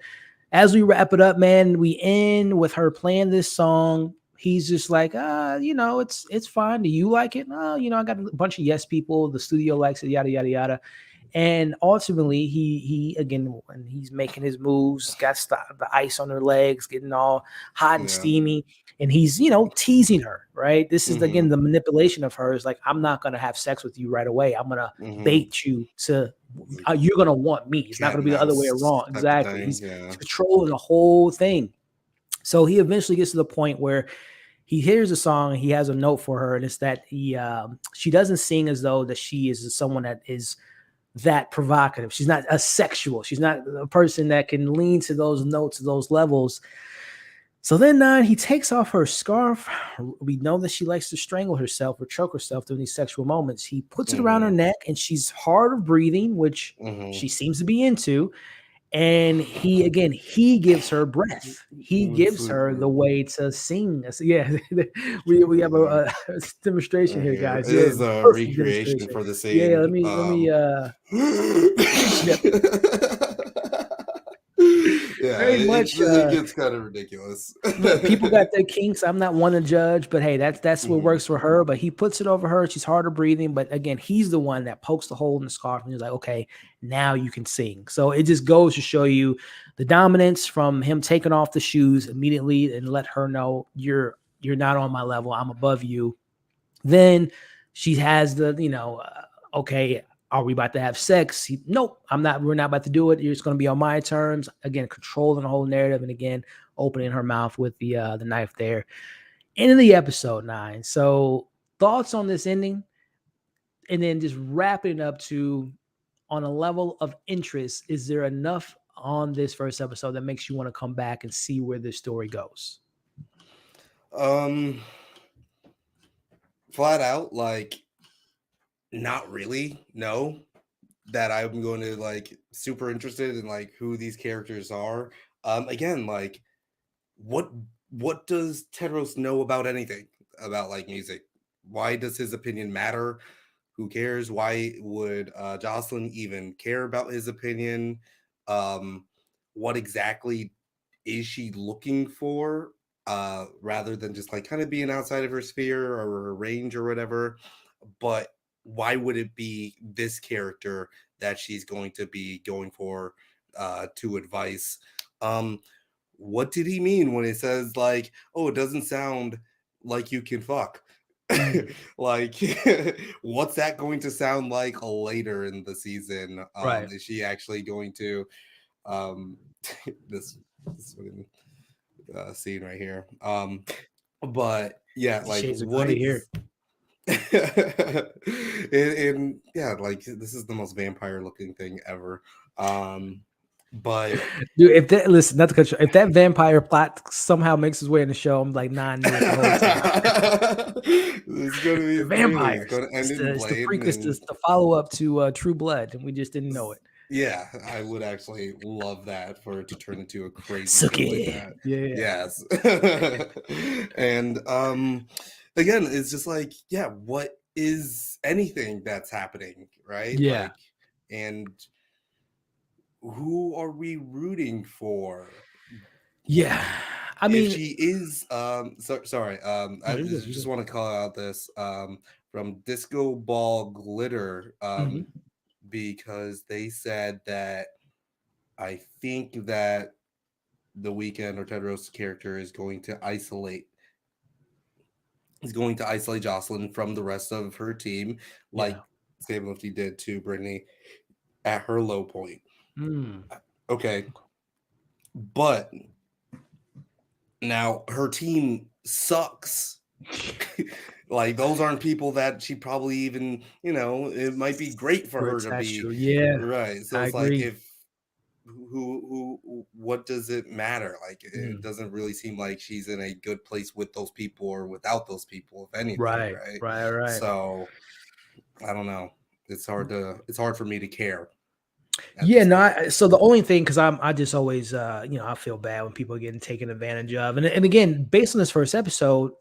as we wrap it up, man, we end with her playing this song. He's just like, it's fine. Do you like it? No, I got a bunch of yes people. The studio likes it, yada yada yada. And ultimately, he again, when he's making his moves, got the ice on her legs, getting all hot and Yeah. steamy, and he's teasing her. Right. This is Mm-hmm. again the manipulation of her. Is like, I'm not gonna have sex with you right away. I'm gonna Mm-hmm. bait you to. Like You're gonna want me. It's not cat gonna and be the other way mouse around. type of Exactly. thing. He's Yeah. controlling the whole thing. So he eventually gets to the point where he hears a song and he has a note for her, and it's that she doesn't sing as though that she is someone that is that provocative. She's not a sexual. She's not a person that can lean to those notes, those levels. So then he takes off her scarf. We know that she likes to strangle herself or choke herself during these sexual moments. He puts it around her Mm-hmm. neck, and she's hard of breathing, which Mm-hmm. she seems to be into. And he gives her breath. He gives her the way to sing. So, yeah, we have a demonstration Right here, here. guys. It Yeah, is a perfect recreation demonstration. for the Yeah, scene. let me yep. Yeah, Very much it gets kind of ridiculous. look, people got their kinks. I'm not one to judge, but hey, that's what Hmm. works for her. But he puts it over her. She's harder breathing. But again, he's the one that pokes the hole in the scarf and he's like, okay, now you can sing. So it just goes to show you the dominance from him taking off the shoes immediately and let her know you're not on my level. I'm above you. Then she has okay, are we about to have sex? Nope, I'm not. We're not about to do it. It's going to be on my terms. Again, controlling the whole narrative, and again, opening her mouth with the knife there. End of the episode 9. So thoughts on this ending, and then just wrapping it up to on a level of interest. Is there enough on this first episode that makes you want to come back and see where this story goes? Um, Flat out, like, not really. No, that I'm going to like super interested in like who these characters are. Again, like, what what does Tedros know about anything about like music? Why does his opinion matter? Who cares? Why would Jocelyn even care about his opinion? Um, what exactly is she looking for? Rather than just like kind of being outside of her sphere or her range or whatever. But why would it be this character that she's going to be going for to advice? Um, what did he mean when it says like, oh, it doesn't sound like you can fuck? Mm, Like, what's that going to sound like later in the season? right. Is she actually going to um this fucking, scene right here? But yeah, 50 like Shades of what Grey here. and yeah, like this is the most vampire looking thing ever. But Dude, if that listen, not to cut you, if that vampire plot somehow makes its way in the show, I'm like, nah, I knew it the whole time. It's gonna be The a thing. It's vampires. gonna end in It's the blade prequel, and it's the follow up to True Blood, and we just didn't know it. yeah, I would actually love that for it to turn into a crazy Suck show like it. that. Yeah. Yes. And again, it's just like, yeah, what is anything that's happening, right? Yeah. Like, and who are we rooting for? Yeah. I If mean, she is sorry, no, I you're good. just You're want to call out this from Disco Ball Glitter, good. because they said that I think that the Weekend or Tedros' character is going to isolate Jocelyn from the rest of her team, like Yeah. Sam Lifty did to Brittany at her low point. Mm. Okay, but now her team sucks. Like those aren't people that she probably even, it might be great for True, her it's to that's be true. Yeah, right. So I it's like, agree. if what does it matter? Like, it Mm. doesn't really seem like she's in a good place with those people or without those people, if anything, Right. right? Right. Right. So I don't know. It's hard for me to care at Yeah, this no. point. So the only thing, because I just always, I feel bad when people are getting taken advantage of, and again, based on this first episode,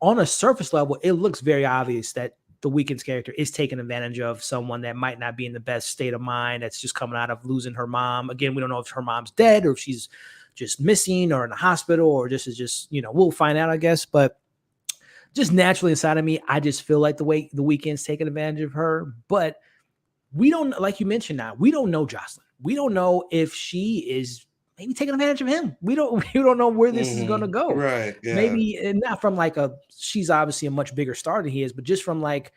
on a surface level, it looks very obvious that the Weeknd's character is taking advantage of someone that might not be in the best state of mind, that's just coming out of losing her mom. Again, we don't know if her mom's dead or if she's just missing or in the hospital, or this is just, we'll find out, I guess. But just naturally inside of me, I just feel like the way the Weeknd's taking advantage of her. But we don't, like you mentioned, now we don't know Jocelyn. We don't know if she is maybe taking advantage of him. We don't know where this is going to go. Right. Yeah. Maybe, and not from like she's obviously a much bigger star than he is, but just from like,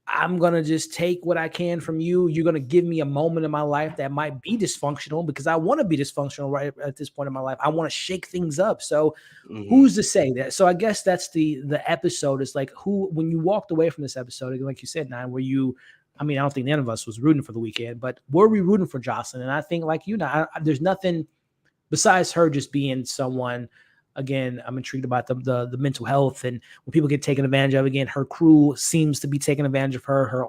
I'm going to just take what I can from you. You're going to give me a moment in my life that might be dysfunctional, because I want to be dysfunctional right at this point in my life. I want to shake things up. So who's to say that? So I guess that's the episode is like, when you walked away from this episode, like you said, Nine, I don't think none of us was rooting for the Weeknd, but were we rooting for Jocelyn? And I think, like there's nothing besides her just being someone. Again, I'm intrigued about the mental health, and when people get taken advantage of. Again, her crew seems to be taking advantage of her.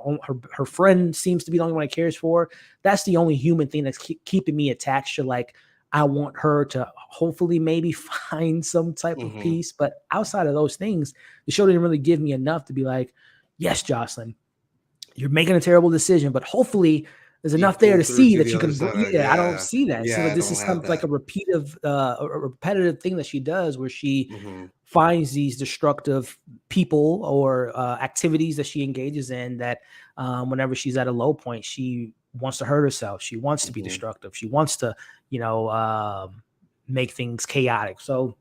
Her friend seems to be the only one that cares for her. That's the only human thing that's keeping me attached to, like, I want her to hopefully maybe find some type of peace. But outside of those things, the show didn't really give me enough to be like, yes, Jocelyn, you're making a terrible decision, but hopefully there's enough there to see that you can. I don't see that. Yeah, so like, this is something like a repetitive thing that she does, where she finds these destructive people or activities that she engages in, that whenever she's at a low point, she wants to hurt herself. She wants to be destructive. She wants to, make things chaotic. So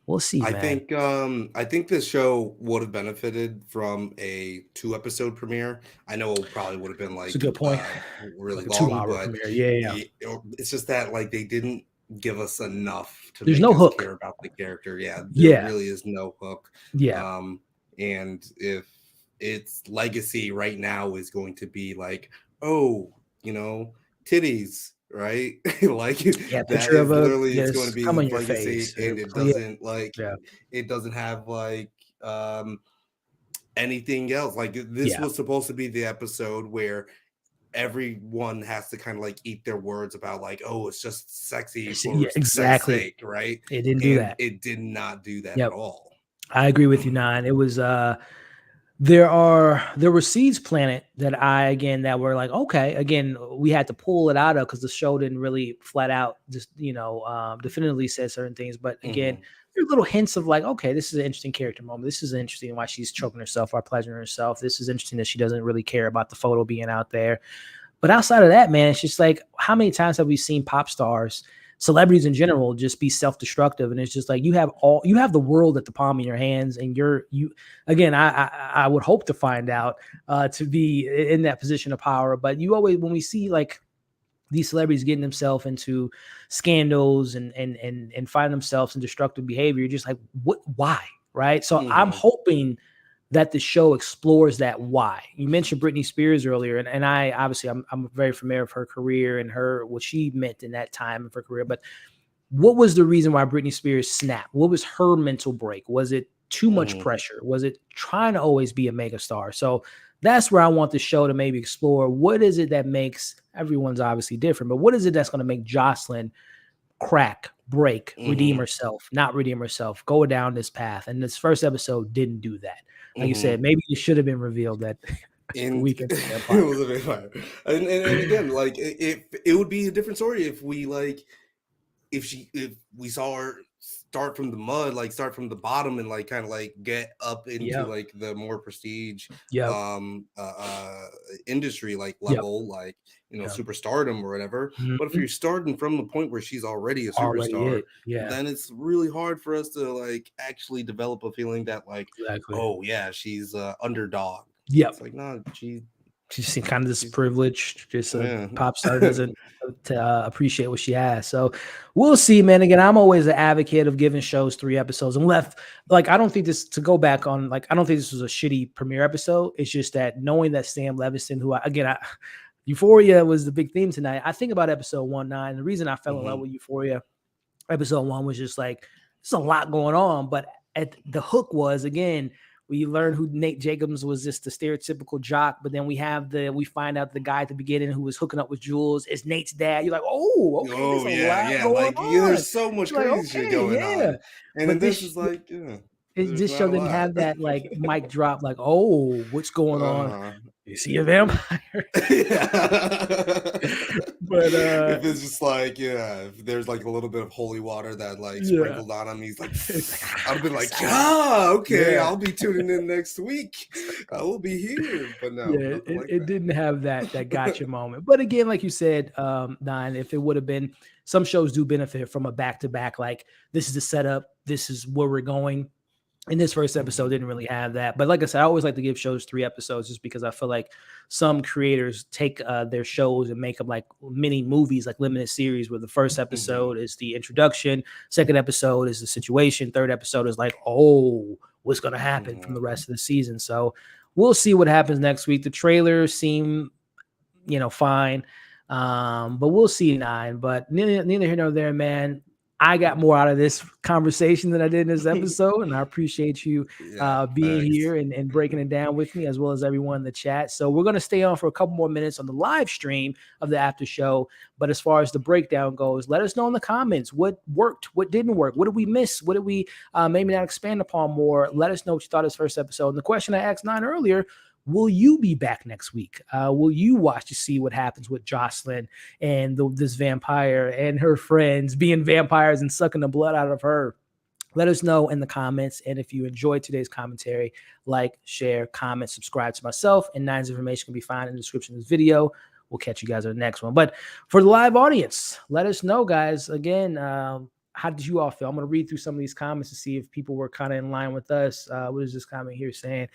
we'll see. I think this show would have benefited from a 2-episode premiere. I know it probably would have been like, that's a good point. Really like long, 2-hour but premiere. Yeah. It's just that, like, they didn't give us enough to There's make no us hook. care about the character. Yeah, there really is no hook. Yeah. And if its legacy right now is going to be like, oh, titties, right? Like, that is literally it's going to be the legacy, and it doesn't it doesn't have like anything else. Like, this was supposed to be the episode where everyone has to kind of like eat their words about, like, oh, it's just sexy for sex sake, right? It didn't do that. It did not do that at all. I agree with you, Nine. It was there were seeds planted that were like, okay, again, we had to pull it out of, because the show didn't really flat out just definitively say certain things. But again, there are little hints of like, okay, this is an interesting character moment. This is interesting why she's choking herself or pleasuring herself. This is interesting that she doesn't really care about the photo being out there. But outside of that, man, it's just like, how many times have we seen pop stars, celebrities in general, just be self-destructive? And it's just like, you have the world at the palm of your hands, and again, I would hope to find out to be in that position of power. But you always, when we see like these celebrities getting themselves into scandals and find themselves in destructive behavior, you're just like, why? Right. So I'm hoping that the show explores that why. You mentioned Britney Spears earlier, and I obviously I'm very familiar with her career and what she meant in that time of her career. But what was the reason why Britney Spears snapped? What was her mental break? Was it too much pressure? Was it trying to always be a megastar? So that's where I want the show to maybe explore. What is it that makes, everyone's obviously different, but what is it that's going to make Jocelyn crack, break, redeem herself, not redeem herself, go down this path? And this first episode didn't do that. Like you said, maybe it should have been revealed that Weeknd was a vampire. And again, like, it would be a different story if we if we saw her start from the mud, like start from the bottom and like kind of like get up into like the more prestige industry like level, like superstardom or whatever. But if you're starting from the point where she's already a superstar, then it's really hard for us to like actually develop a feeling that like, oh yeah, she's underdog. It's like, no, she's kind of this privileged, just a pop star doesn't appreciate what she has. So we'll see, man. Again, I'm always an advocate of giving shows 3 episodes. And I don't think this, to go back on, like, I don't think this was a shitty premiere episode. It's just that knowing that Sam Levinson, who Euphoria was the big theme tonight. I think about episode 1, 9. The reason I fell in love with Euphoria, episode 1, was just like, there's a lot going on. But the hook was, again, we learned who Nate Jacobs was, just the stereotypical jock, but then we find out the guy at the beginning who was hooking up with Jules is Nate's dad. You're like, oh, okay, like, there's so much crazy shit going on. And then this is like, There's this not show a didn't lot. have that like mic drop, like, oh, what's going on? Uh-huh. Is he a vampire? Yeah. But If it's just like, yeah, if there's like a little bit of holy water that like yeah. sprinkled on him, he's like, It's like, I'd have been it's, like, yeah, okay, yeah. I'll be tuning in next week. I will be here. But no, Yeah, nothing like it that. didn't have that gotcha moment. But again, like you said, Nine, if it would have been, some shows do benefit from a back to back, like this is the setup, this is where we're going. And this first episode Mhm. didn't really have that. But like I said, I always like to give shows 3 episodes just because I feel like some creators take their shows and make them like mini movies, like limited series, where the first Mhm. episode is the introduction, second episode is the situation, third episode is like, oh, what's going to happen from the Mhm. rest of the season. So we'll see what happens next week. The trailers seem, fine. But we'll see, Nine. But neither here nor there, man. I got more out of this conversation than I did in this episode, and I appreciate you Yeah, being facts. here and breaking it down with me, as well as everyone in the chat. So we're going to stay on for a couple more minutes on the live stream of the after show. But as far as the breakdown goes, let us know in the comments what worked, what didn't work, what did we miss, what did we maybe not expand upon more. Let us know what you thought of this first episode. And the question I asked Nine earlier: will you be back next week? Will you watch to see what happens with Jocelyn and this vampire and her friends being vampires and sucking the blood out of her? Let us know in the comments. And if you enjoyed today's commentary, like, share, comment, subscribe to myself. And Nine's information can be found in the description of this video. We'll catch you guys on the next one. But for the live audience, let us know, guys. Again, how did you all feel? I'm going to read through some of these comments to see if people were kind of in line with us. What is this comment here saying?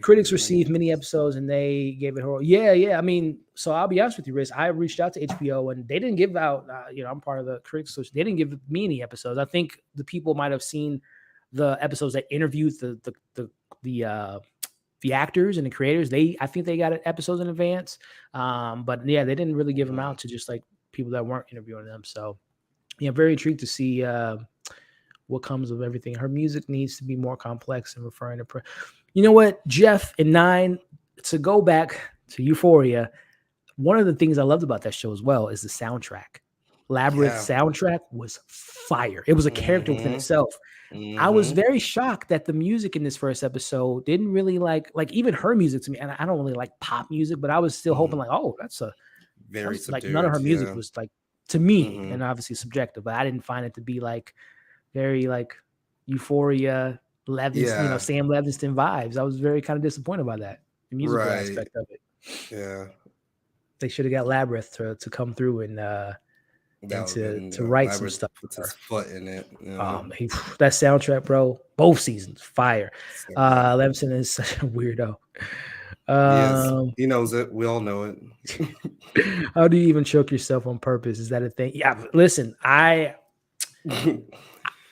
Critics received many episodes and they gave it horror. Yeah. I mean, so I'll be honest with you, Riz. I reached out to HBO and they didn't give out. I'm part of the critics association. They didn't give me any episodes. I think the people might have seen the episodes that interviewed the actors and the creators. I think they got episodes in advance. But yeah, they didn't really give them Mhm. out to just like people that weren't interviewing them. So yeah, very intrigued to see what comes of everything. Her music needs to be more complex and referring to. You know what, Jeff and Nine, to go back to Euphoria, one of the things I loved about that show as well is the soundtrack. Labyrinth Yeah. soundtrack was fire. It was a character within Mhm. itself. I was Mhm. very shocked that the music in this first episode didn't really like even her music to me. And I don't really like pop music, but I was still hoping Mhm. like, oh, that Very was like none of her subdued. music Yeah. was like to me, and Mhm. obviously subjective, but I didn't find it to be like very like Euphoria, Yeah. Sam Levinston vibes. I was very kind of disappointed by that, the musical Right. aspect of it. Yeah. They should have got Labyrinth to come through That and would have to been, to write some Labyrinth stuff for puts his her. foot in it. That soundtrack, bro, both seasons, fire. So good. Levinson is such a weirdo. He is. Um, He knows it. We all know it. how do you even choke yourself on purpose? Is that a thing? Yeah, listen,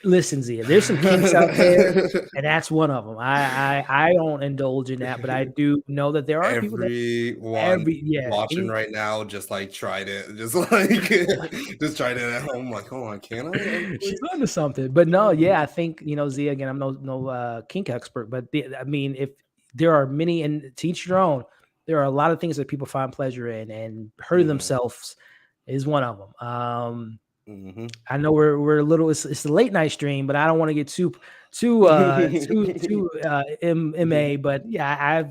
listen, Zia, there's some kinks out there, and that's one of them. I don't indulge in that, but I do know that there are people that Everyone watching any right now just like tried it. Just like just tried it at home. Like, hold on, can I she's actually? onto something. But no, yeah, I think Zia again. I'm no kink expert, but I mean, if there are many, and to each your own, there are a lot of things that people find pleasure in, and hurting Mhm. themselves is one of them. Mhm. I know we're a little. It's a late night stream, but I don't want to get ma. But yeah,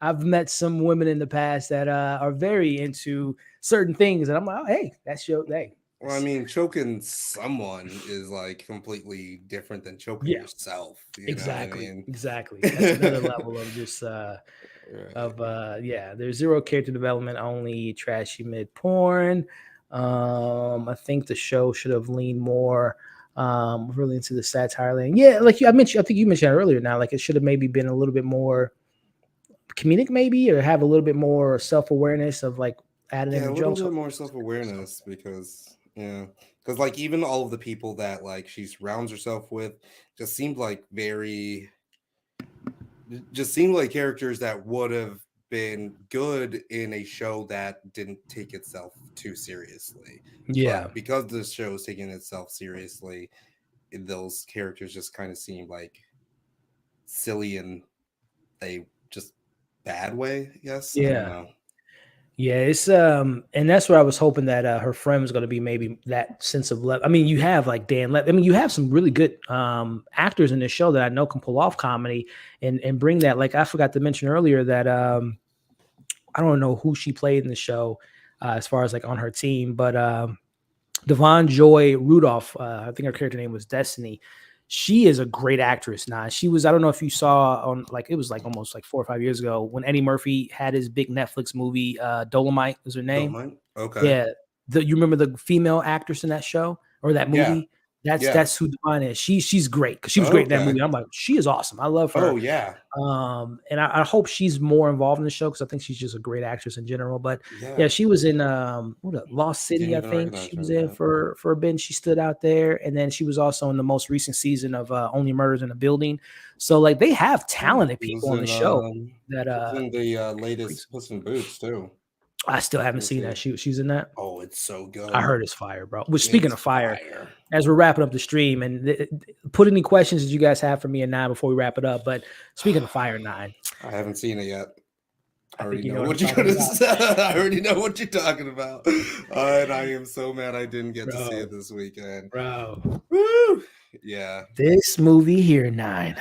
I've met some women in the past that are very into certain things, and I'm like, oh, hey, that's your hey. Well, I mean, choking someone is like completely different than choking Yeah, yourself. You know what I exactly, mean? exactly. That's another level of just Right. yeah. There's zero character development, only trashy mid porn. I think the show should have leaned more really into the satire lane. Yeah, like I think you mentioned earlier now, like it should have maybe been a little bit more comedic, maybe, or have a little bit more self-awareness of like adding in Yeah, the a little jokes. bit more self-awareness because because like even all of the people that like she surrounds herself with just seemed like just seemed like characters that would have been good in a show that didn't take itself too seriously. Yeah. But because the show is taking itself seriously, those characters just kind of seem like silly in a just bad way, I guess. I don't Yeah. know. Yeah, it's and that's where I was hoping that her friend was going to be maybe that sense of I mean, you have like I mean, you have some really good actors in this show that I know can pull off comedy and bring that. Like I forgot to mention earlier that I don't know who she played in the show as far as like on her team, but Devon Joy Rudolph, I think her character name was Destiny. She is a great actress now. She was, I don't know if you saw on like, it was like almost like 4 or 5 years ago when Eddie Murphy had his big Netflix movie, Dolomite is her Don't name. mind. Okay. Yeah. You remember the female actress in that show or that Yeah. movie? That's Yeah. that's who Devon is. She's great because she was great in that Okay. movie. I'm like, she is awesome. I love Oh her. yeah. And I hope she's more involved in the show because I think she's just a great actress in general. But Yeah. yeah, she was in Lost Didn't City, I even think she recognize was her. in Yeah. for a bit. She stood out there, and then she was also in the most recent season of Only Murders in a Building. So like they have Oh, talented he was people on the in show that he was in the pretty- latest Puss in Boots too. I still haven't Let me seen that. see. She's in that. Oh, it's so I good. heard it's fire, bro. Which speaking It's of fire, fire. as we're wrapping up the stream, and put any questions that you guys have for me and Nine before we wrap it up. But speaking of fire, Nine, I haven't seen it yet. I I think already you know know what I'm what you're talking gonna about, say. I already know what you're talking about. And I am so mad I didn't get to see bro. it this weekend. Bro, Woo! Yeah, this movie here, Nine,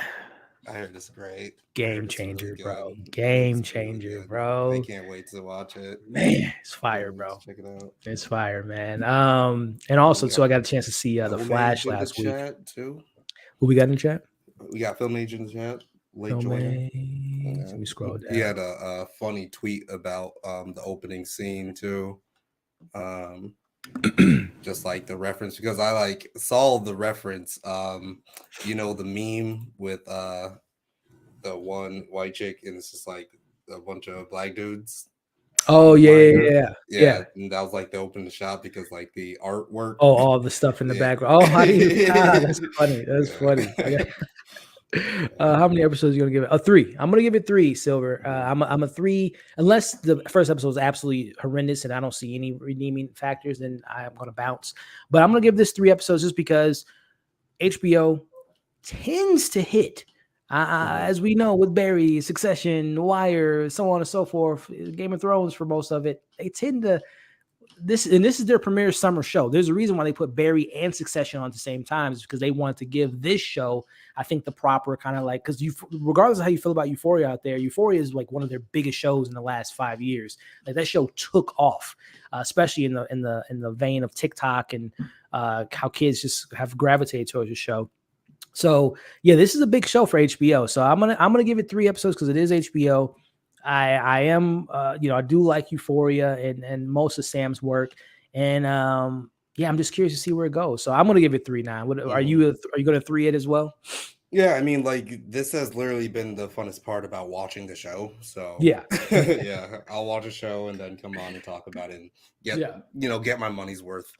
I heard it's great. I heard game it's really changer, good. bro. It's Game really changer, good. I bro. can't wait to watch it. Man, it's Can't fire, wait to bro. check it out. It's fire, man. And We also too, got I got a chance to see The Film Flash Age in the last week. chat too. Who we got in the chat? We got Film Age in the chat. Late Film joiner. Age. Yeah. Let me scroll He down. had a funny tweet about the opening scene too. Just like the reference because I like saw the reference. You know the meme with the one white chick and it's just like a bunch of black dudes Oh yeah, behind yeah, her. yeah, Yeah, yeah. and that was like the open the shop because like the artwork. Oh, all the stuff in the Yeah. background. Oh, I didn't. That's funny. That's Yeah. funny. I got. How many episodes are you gonna give it? Oh, three. I'm gonna give it three, Silver. I'm a three. Unless the first episode is absolutely horrendous and I don't see any redeeming factors, then I'm gonna bounce. But I'm gonna give this 3 episodes just because HBO tends to hit. As we know with Barry, Succession, Wire, so on and so forth, Game of Thrones for most of it, they tend to this is their premiere summer show. There's a reason why they put Barry and Succession on at the same time, is because they wanted to give this show, I think, the proper kind of like, because you, regardless of how you feel about Euphoria out there, Euphoria is like one of their biggest shows in the last 5 years. Like that show took off, especially in the vein of TikTok and how kids just have gravitated towards the show. So yeah, this is a big show for HBO. So I'm gonna give it 3 episodes because it is HBO. I am I do like Euphoria and most of Sam's work, and yeah, I'm just curious to see where it goes. So I'm gonna give it 3 now. What are you? Are you gonna 3 it as well? Yeah, I mean, like this has literally been the funnest part about watching the show. So Yeah, yeah, I'll watch a show and then come on and talk about it and get yeah, get my money's worth.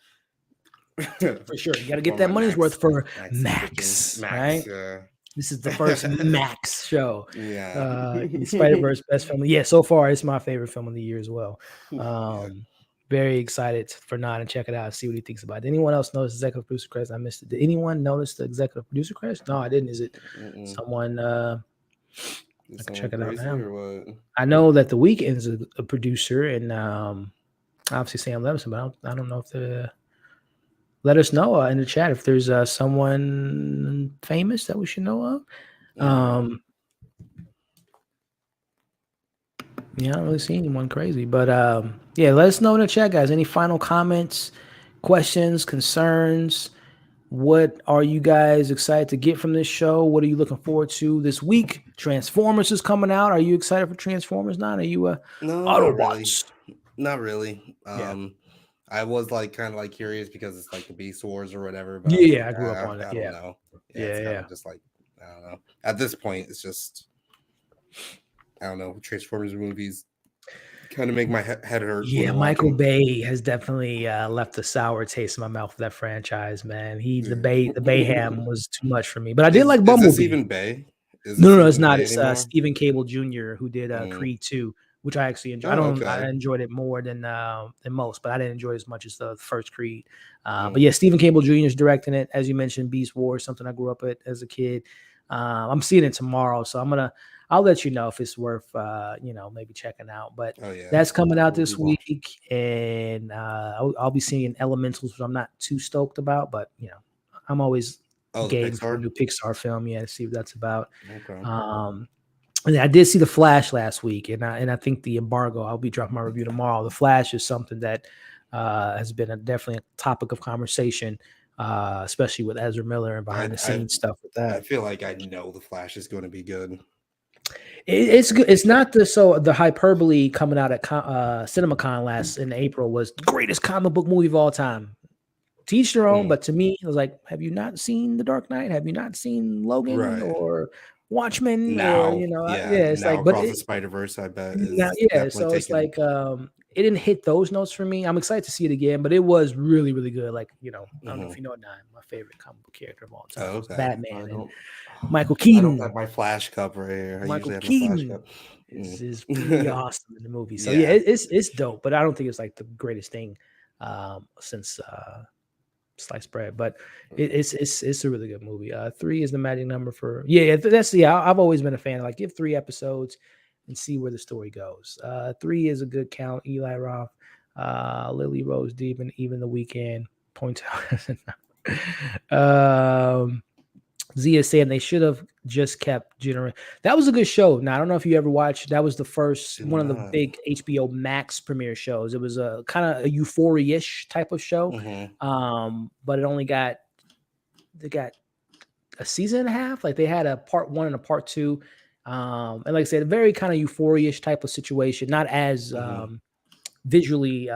for sure. You got to get For that my money's worth for Max Max, right? Yeah. This is the first Max show. Yeah. Spider-Verse best film. Yeah, so far it's my favorite film of the year as well. Yeah. Very excited for Nine to check it out and see what he thinks about it. Did anyone else notice executive producer credits? I missed it. Did anyone notice the executive producer credits? No, I didn't. Is it someone? I can check it out now. Or what? I know that The Weeknd's a producer, and obviously Sam Levinson, but I don't know if the. Let us know in the chat if there's someone famous that we should know of. Yeah, I don't really see anyone crazy, but yeah, let us know in the chat, guys. Any final comments, questions, concerns? What are you guys excited to get from this show? What are you looking forward to this week? Transformers is coming out. Are you excited for Transformers? Not? Are you No, Autobots? Not really. Yeah. I was like kind of like curious because it's like the Beast Wars or whatever, but Yeah, like, I grew up on it. I Yeah. don't know. Yeah, It's kind yeah. of just like I don't know. At this point, it's just I don't know. Transformers movies kind of make my head hurt. Yeah, when Michael watching. Bay has definitely left a sour taste in my mouth with that franchise, man. The Bayham was too much for me, but I did like Is this Bumblebee. even Bay? Is No, this it's even not. Bay It's anymore? Stephen Cable Jr. who did Creed 2, which I actually enjoyed. Oh, okay. I enjoyed it more than most, but I didn't enjoy it as much as the first Creed. But yeah, Stephen Cable Jr. is directing it, as you mentioned. Beast Wars, something I grew up with as a kid. I'm seeing it tomorrow, so I'll let you know if it's worth maybe checking out. But Oh yeah, that's coming that out would be this cool. week, and I'll be seeing Elementals, which I'm not too stoked about, but I'm always Oh, the game for a Pixar. new Pixar film. Yeah, to see what that's about. Okay. Um, and I did see the Flash last week, and I think the embargo. I'll be dropping my review tomorrow. The Flash is something that has been definitely a topic of conversation, especially with Ezra Miller and I behind the I scenes stuff with I that. feel like I know the Flash is going to be good. It's good. It's not the hyperbole coming out at CinemaCon last in April was the greatest comic book movie of all time. To each their own, Mm, but to me, it was like, have you not seen The Dark Knight? Have you not seen Logan right or Watchmen? Or now, yeah, yeah, it's now like, but across the it Spider Verse, I bet now, is yeah. definitely So it's taking. like, it didn't hit those notes for me. I'm excited to see it again, but it was really, really good. Like, I don't know if Mhm. you know it, Nine, my favorite comic book character of all time Oh, was okay. Batman, and Michael I don't have Keaton. my Flash cup right here. I usually Michael have my Flash Keaton cup. is pretty Mm. awesome in the movie. So yeah, Yeah. it's dope, but I don't think it's like the greatest thing since sliced bread. But it's a really good movie. 3 is the magic number for I've always been a fan of like give 3 episodes and see where the story goes. 3 is a good count. Eli Roth, Lily Rose Deep, and even the weekend points out. Zia saying they should have just kept That was a good show. Now I don't know if you ever watched. That was the first Did one of the not. big HBO Max premiere shows. It was a kind of a Euphoria-ish type of show, Hmm. but it only got they got a season and a half. Like they had a part 1 and a part 2, and like I said, a very kind of Euphoria-ish type of situation. Not as Hmm. visually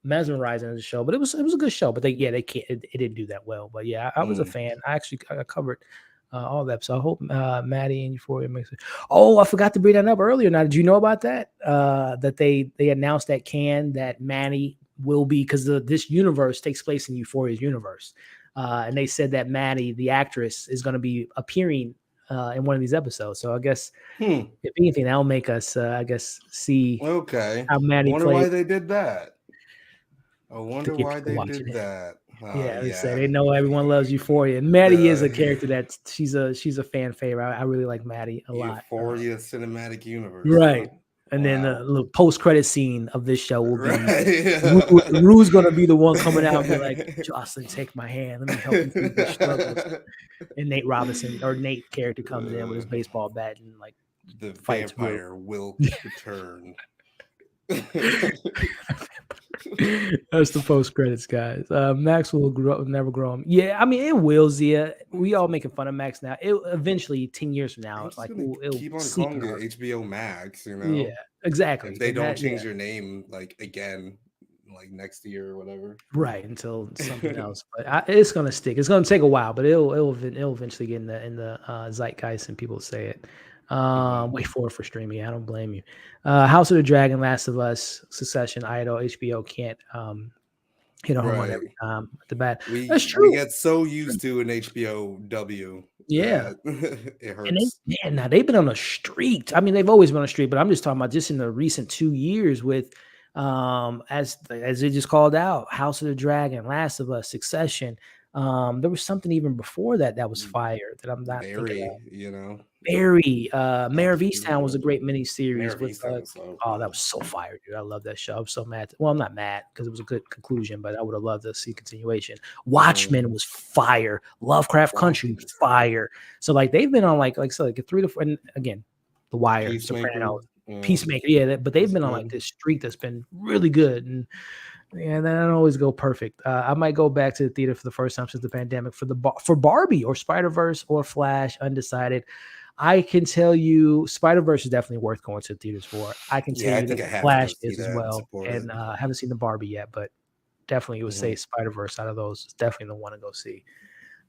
mesmerizing as a show, but it was a good show. But they can't it didn't do that well. But yeah, I was a Mm. fan. I covered all that. So I hope Maddie and Euphoria makes it. Oh, I forgot to bring that up earlier. Now, did you know about that? That they announced at Cannes that Maddie will be because this universe takes place in Euphoria's universe, and they said that Maddie, the actress, is going to be appearing in one of these episodes. So I guess Hmm. if anything, that'll make us, I guess, see Okay. how I Maddie wonder played why they did that. I to wonder get why people they watching did it. that. Yeah, they say Yeah. they know everyone loves Euphoria, and Maddie is a The character that she's a fan favorite. I really like Maddie a lot. Euphoria cinematic universe, huh? Right, and then the Wow. little post credit scene of this show will be Right. Rue's going to be the one coming out and be like, Jocelyn, take my hand, let me help you through these struggles. And Nate Robinson or Nate character comes in with his baseball bat and like The fights Rue. vampire will return. That's the post credits, guys. Max will never grow him. Yeah, I mean it will. Zia, we all making fun of Max now. It eventually 10 years from I'm now, just like gonna it'll keep on sleep calling in it our. HBO Max, Yeah, exactly. if they And don't that, yeah, change their name like again, like next year or whatever. right until something else. But it's gonna stick. It's gonna take a while, but it'll eventually get in the zeitgeist and people say it. Hmm. Wait for streaming. I don't blame you. House of the Dragon, Last of Us, Succession, Idol, HBO can't hit a home run Right. every time at the bat. That's We true. get so used to an HBO W Yeah. that it And hurts. now they've been on a streak. I mean, they've always been on a streak, but I'm just talking about just in the recent 2 years with, as it just called out, House of the Dragon, Last of Us, Succession. There was something even before that was fire that I'm not thinking of. Very, Barry, Mayor of Easttown was a absolutely. great Mayor miniseries of with, Easttown was so oh, that cool. was so fire, dude. I love that show. I'm so mad. Well, I'm not mad because it was a good conclusion, but I would have loved to see continuation. Hmm. Watchmen was fire. Lovecraft Country, Watchmen, fire. So like they've been on like I said, like a 3 to 4, and again, The Wire, Peacemaker, Sopranos, Peacemaker. Yeah, but they've was been on like good. this streak that's been really good. And yeah, they don't always go perfect. I might go back to the theater for the first time since the pandemic for Barbie or Spider Verse or Flash. Undecided. I can tell you, Spider Verse is definitely worth going to the theaters for. I can tell Yeah, I you think that I have to go Flash see is as that and well, support it. and I haven't seen the Barbie yet, but definitely would say Hmm. Spider Verse out of those is definitely the one to go see.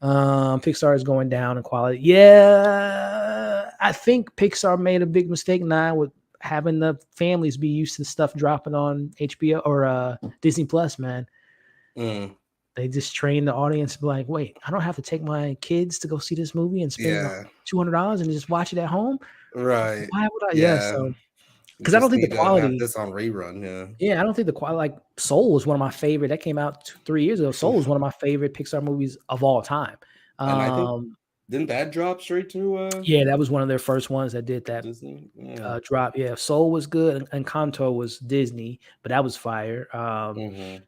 Pixar is going down in quality. Yeah, I think Pixar made a big mistake now with having the families be used to stuff dropping on HBO or Disney Plus. Man, Mm, they just train the audience to be like, wait, I don't have to take my kids to go see this movie and spend yeah, $200 and just watch it at home. right. Why would I? Yeah, Yeah, so you because I don't just think the need to have quality. this on rerun. Yeah. Yeah, I don't think the quality. Like Soul was one of my favorite. That came out 3 years ago. Soul was one of my favorite Pixar movies of all time. And I think Um, Didn't that drop straight to Yeah, that was one of their first ones that did that Disney? Yeah. drop. Yeah, Soul was good, and Encanto was Disney, but that was fire. Mm-hmm.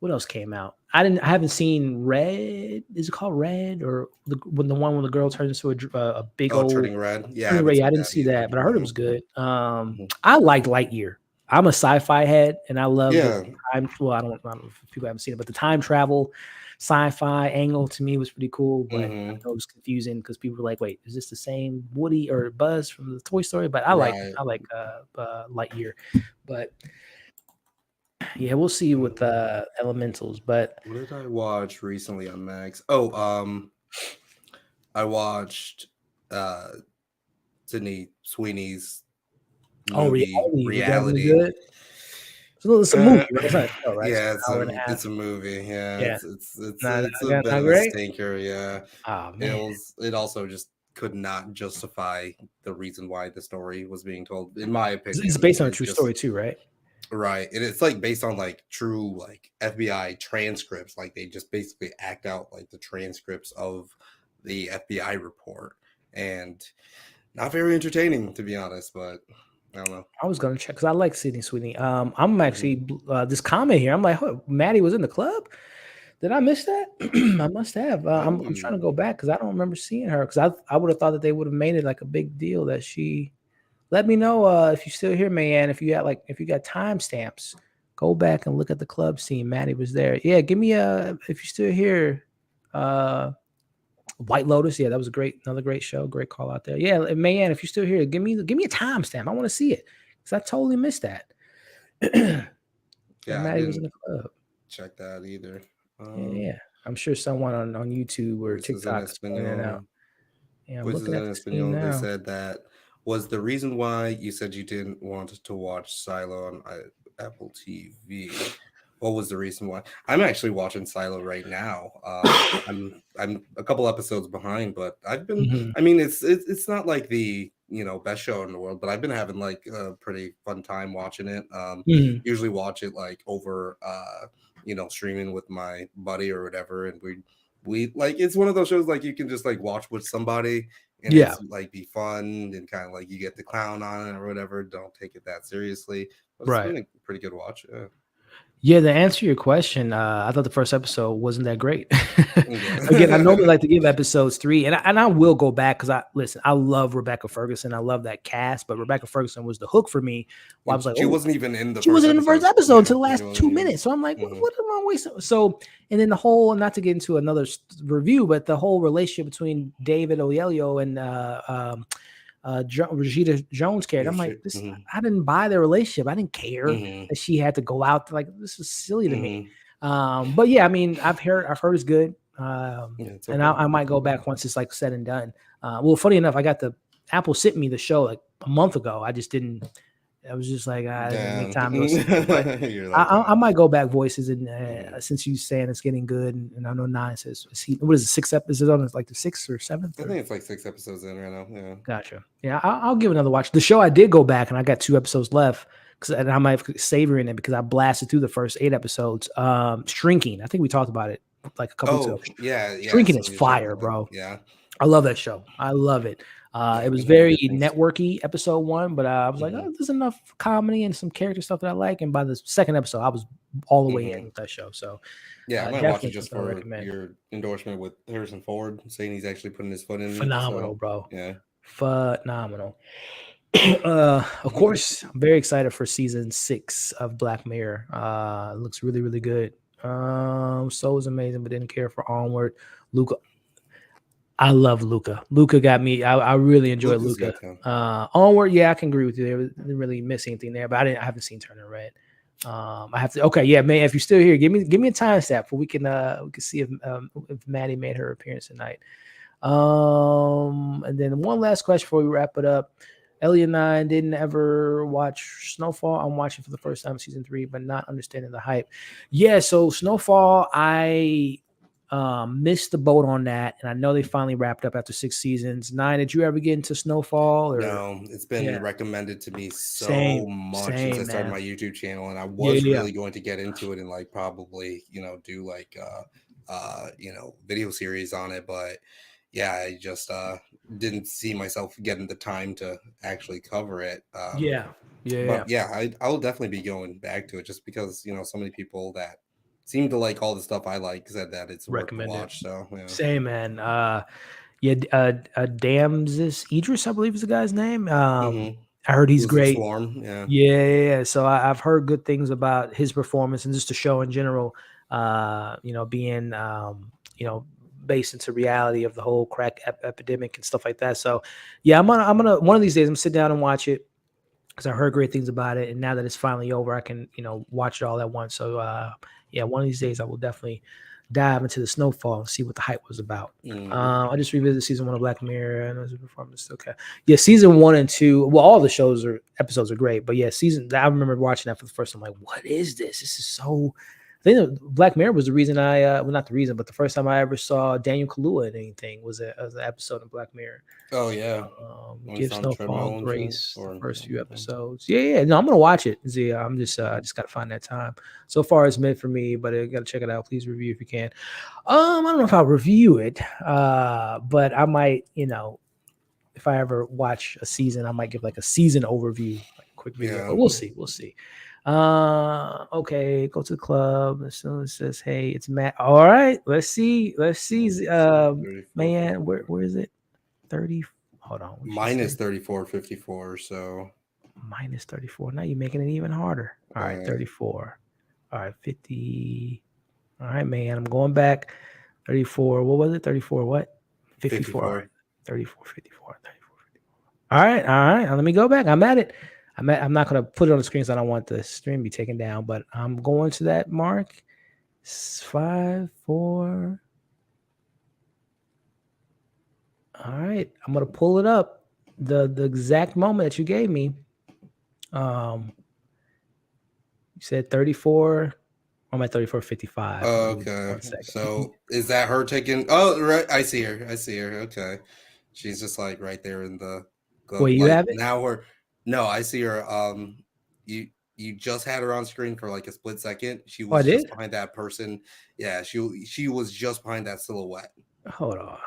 What else came out? I haven't seen Red. Is it called Red, or the one when the girl turns into a big Oh, old Turning Red. Yeah, I Turning haven't Red? seen Yeah, I didn't that see either. that, but I heard it was good. Mm-hmm. I liked Lightyear. I'm a sci-fi head, and I love the Yeah. time. Well, I don't know if people haven't seen it, but the time travel sci-fi angle to me was pretty cool. But I Mm-hmm. know it was confusing because people were like, "Wait, is this the same Woody or Buzz from the Toy Story?" But Right. I like Lightyear. But yeah, we'll see with Elementals. But What did I watch recently on Max? Oh, I watched uh Sydney Sweeney's oh, movie reality was that really Reality. good? It's a movie, right? It's not a show, right? It's like Yeah, an hour and a half. it's a movie. Yeah, Yeah, it's a bit not of a great. stinker. Yeah, Oh man, it also just could not justify the reason why the story was being told. In my it's opinion, based on a it true just story too, right? right, and it's like based on like true like FBI transcripts. Like they just basically act out like the transcripts of the FBI report, and not very entertaining to be honest. But I don't know. I was gonna check because I like Sydney Sweeney. I'm Mm-hmm. actually this comment here. I'm like, oh, Maddie was in the club. Did I miss that? I must have. I'm trying to Oh, go back because I don't remember seeing her. Because I would have thought that they would have made it like a big deal that she. Let me know if you still here, Mayan. If you got timestamps, go back and look at the club scene. Maddie was there. Yeah, give me a if you're still here. Uh, White Lotus. Yeah, that was another great show. Great call out there. Yeah, Mayan, if you're still here, give me a timestamp. I want to see it because I totally missed that. That yeah, I Maddie was in didn't the club. check that either. Yeah, yeah. I'm sure someone on YouTube or Voices in TikTok is pointing it out. Espanol. Yeah, I'm Voices looking in at the scene Espanol. They now. said that was the reason why you said you didn't want to watch Silo on Apple TV. What was the reason why? I'm actually watching Silo right now. I'm a couple episodes behind, but I've been. Mhm. I mean, it's not like the best show in the world, but I've been having like a pretty fun time watching it. Mhm. Usually watch it like over streaming with my buddy or whatever, and we like it's one of those shows like you can just like watch with somebody and Yeah, it's like be fun and kind of like you get the clown on it or whatever. Don't take it that seriously, but it's right. been a pretty good watch. Yeah. Yeah, to answer your question, I thought the first episode wasn't that great. Again, I normally Yeah. like to give episodes 3, and I will go back because I love Rebecca Ferguson. I love that cast, but Rebecca Ferguson was the hook for me. Where I And was like, she oh, wasn't even in the she first wasn't in the first episode. episode Yeah, until the she last wasn't 2 minutes. So I'm like, even. what am I wasting? So, and then the whole, not to get into another review, but the whole relationship between David Oyelowo and Rashida Jones character. I'm like, this. Mm-hmm. I didn't buy their relationship. I didn't care Mm-hmm. that she had to go out. Like this is silly to me. Mm-hmm. But yeah, I mean, I've heard it's good. Yeah, it's And okay. I might go back once it's like said and done. Well, funny enough, I got the Apple sent me the show like a month ago. I just didn't. I was just like, I didn't make Damn. time to listen to it. But You're like, I might go back voices and mm-hmm. since you saying it's getting good, and I know 9 says what is it, 6 episodes on? It's like the 6th or 7th I or think it's like 6 episodes in right now. Yeah. gotcha. Yeah, I'll give it another watch. The show I did go back and I got 2 episodes left and I might savoring it because I blasted through the first 8 episodes. Shrinking. I think we talked about it like a couple weeks ago. Oh, yeah, yeah. Shrinking So is you're talking fire, about that. bro. Yeah. I love that show. I love it. Yeah, It I've was been hearing very good things. networky episode 1, but I was like, Mm-hmm. oh, there's enough comedy and some character stuff that I like. And by the second episode, I was all the way Mm-hmm. in with that show. So Yeah, I might watch it definitely just something I for recommend. your endorsement with Harrison Ford, saying he's actually putting his foot in it. Phenomenal, So, bro. yeah. Phenomenal. Of course, I'm very excited for season 6 of Black Mirror. It looks really, really good. So was amazing, but didn't care for Onward. Luca, I love Luca. Luca got me. I really enjoyed Luca's Luca. good too. Onward, yeah, I can agree with you. They didn't really miss anything there, but I haven't seen Turner Red. I have to. Okay, yeah, man. If you're still here, give me a timestamp so we can see if Maddie made her appearance tonight. And then one last question before we wrap it up. Ellie and I didn't ever watch Snowfall. I'm watching for the first time season 3, but not understanding the hype. Yeah, so Snowfall, I missed the boat on that, and I know they finally wrapped up after 6 seasons. 9, did you ever get into Snowfall? Or No, it's been yeah, recommended to me so same, much since I same, started man. my YouTube channel, and I Yeah, was yeah, really going to get into it and do like video series on it, but yeah, I just didn't see myself getting the time to actually cover it. Yeah, yeah, But yeah. yeah, I'll definitely be going back to it just because so many people that seem to like all the stuff I like said that it's worth the Recommend it. watch. So yeah. Same, man. Yeah, Damsis Idris, I believe is the guy's name. Mm-hmm. I heard he's Who's of great. Swarm? Yeah. Yeah, yeah, yeah. So I've heard good things about his performance and just the show in general. Being based into reality of the whole crack epidemic and stuff like that. So yeah, I'm gonna one of these days I'm gonna sit down and watch it because I heard great things about it, and now that it's finally over, I can watch it all at once. So yeah, one of these days I will definitely dive into the Snowfall and see what the hype was about. Mm-hmm. I just revisited season 1 of Black Mirror and his performance. Okay, yeah, season 1 and 2. Well, all the episodes are great, but yeah, I remember watching that for the first time. Like, what is this? This is so. I think Black Mirror was the reason well, not the reason, but the first time I ever saw Daniel Kaluuya in anything was an episode of Black Mirror. Oh yeah, when he's Give on the Snowfall treadmill and shit. grace the Or first few episodes. Yeah, yeah. No, I'm gonna watch it. See, I'm just I just gotta find that time. So far, it's mid for me, but I gotta check it out. Please review if you can. I don't know if I'll review it, but I might. If I ever watch a season, I might give like a season overview, like a quick video. yeah, But we'll see. We'll see. Okay, go to the club. As soon as it says, "Hey, it's Matt." All right, let's see. Let's see. 34, Man, 54. where is it? 30. Hold on. What she Mine is say? 34.54. So Minus 34. Now you're making it even harder. All right, uh, 34. All right, 50. All right, man. I'm going back. 34. What was it? 34 what? 54. All right. 54. 34, 54, 34, 54. All right, all right. Let me go back. I'm at it. I'm not going to put it on the screen, so I don't want the stream to be taken down, but I'm going to that mark. 5, 4. All right. I'm going to pull it up. The exact moment that you gave me. You said 34. I'm at 34.55. Give me Okay, 1 second. so is that her taking? Oh, right. I see her. I see her. Okay, she's just like right there in the Wait, you like have it? now we're. No, I see her. You you just had her on screen for like a split second. She Oh, I was just did? behind that person. Yeah, she was just behind that silhouette. Hold on.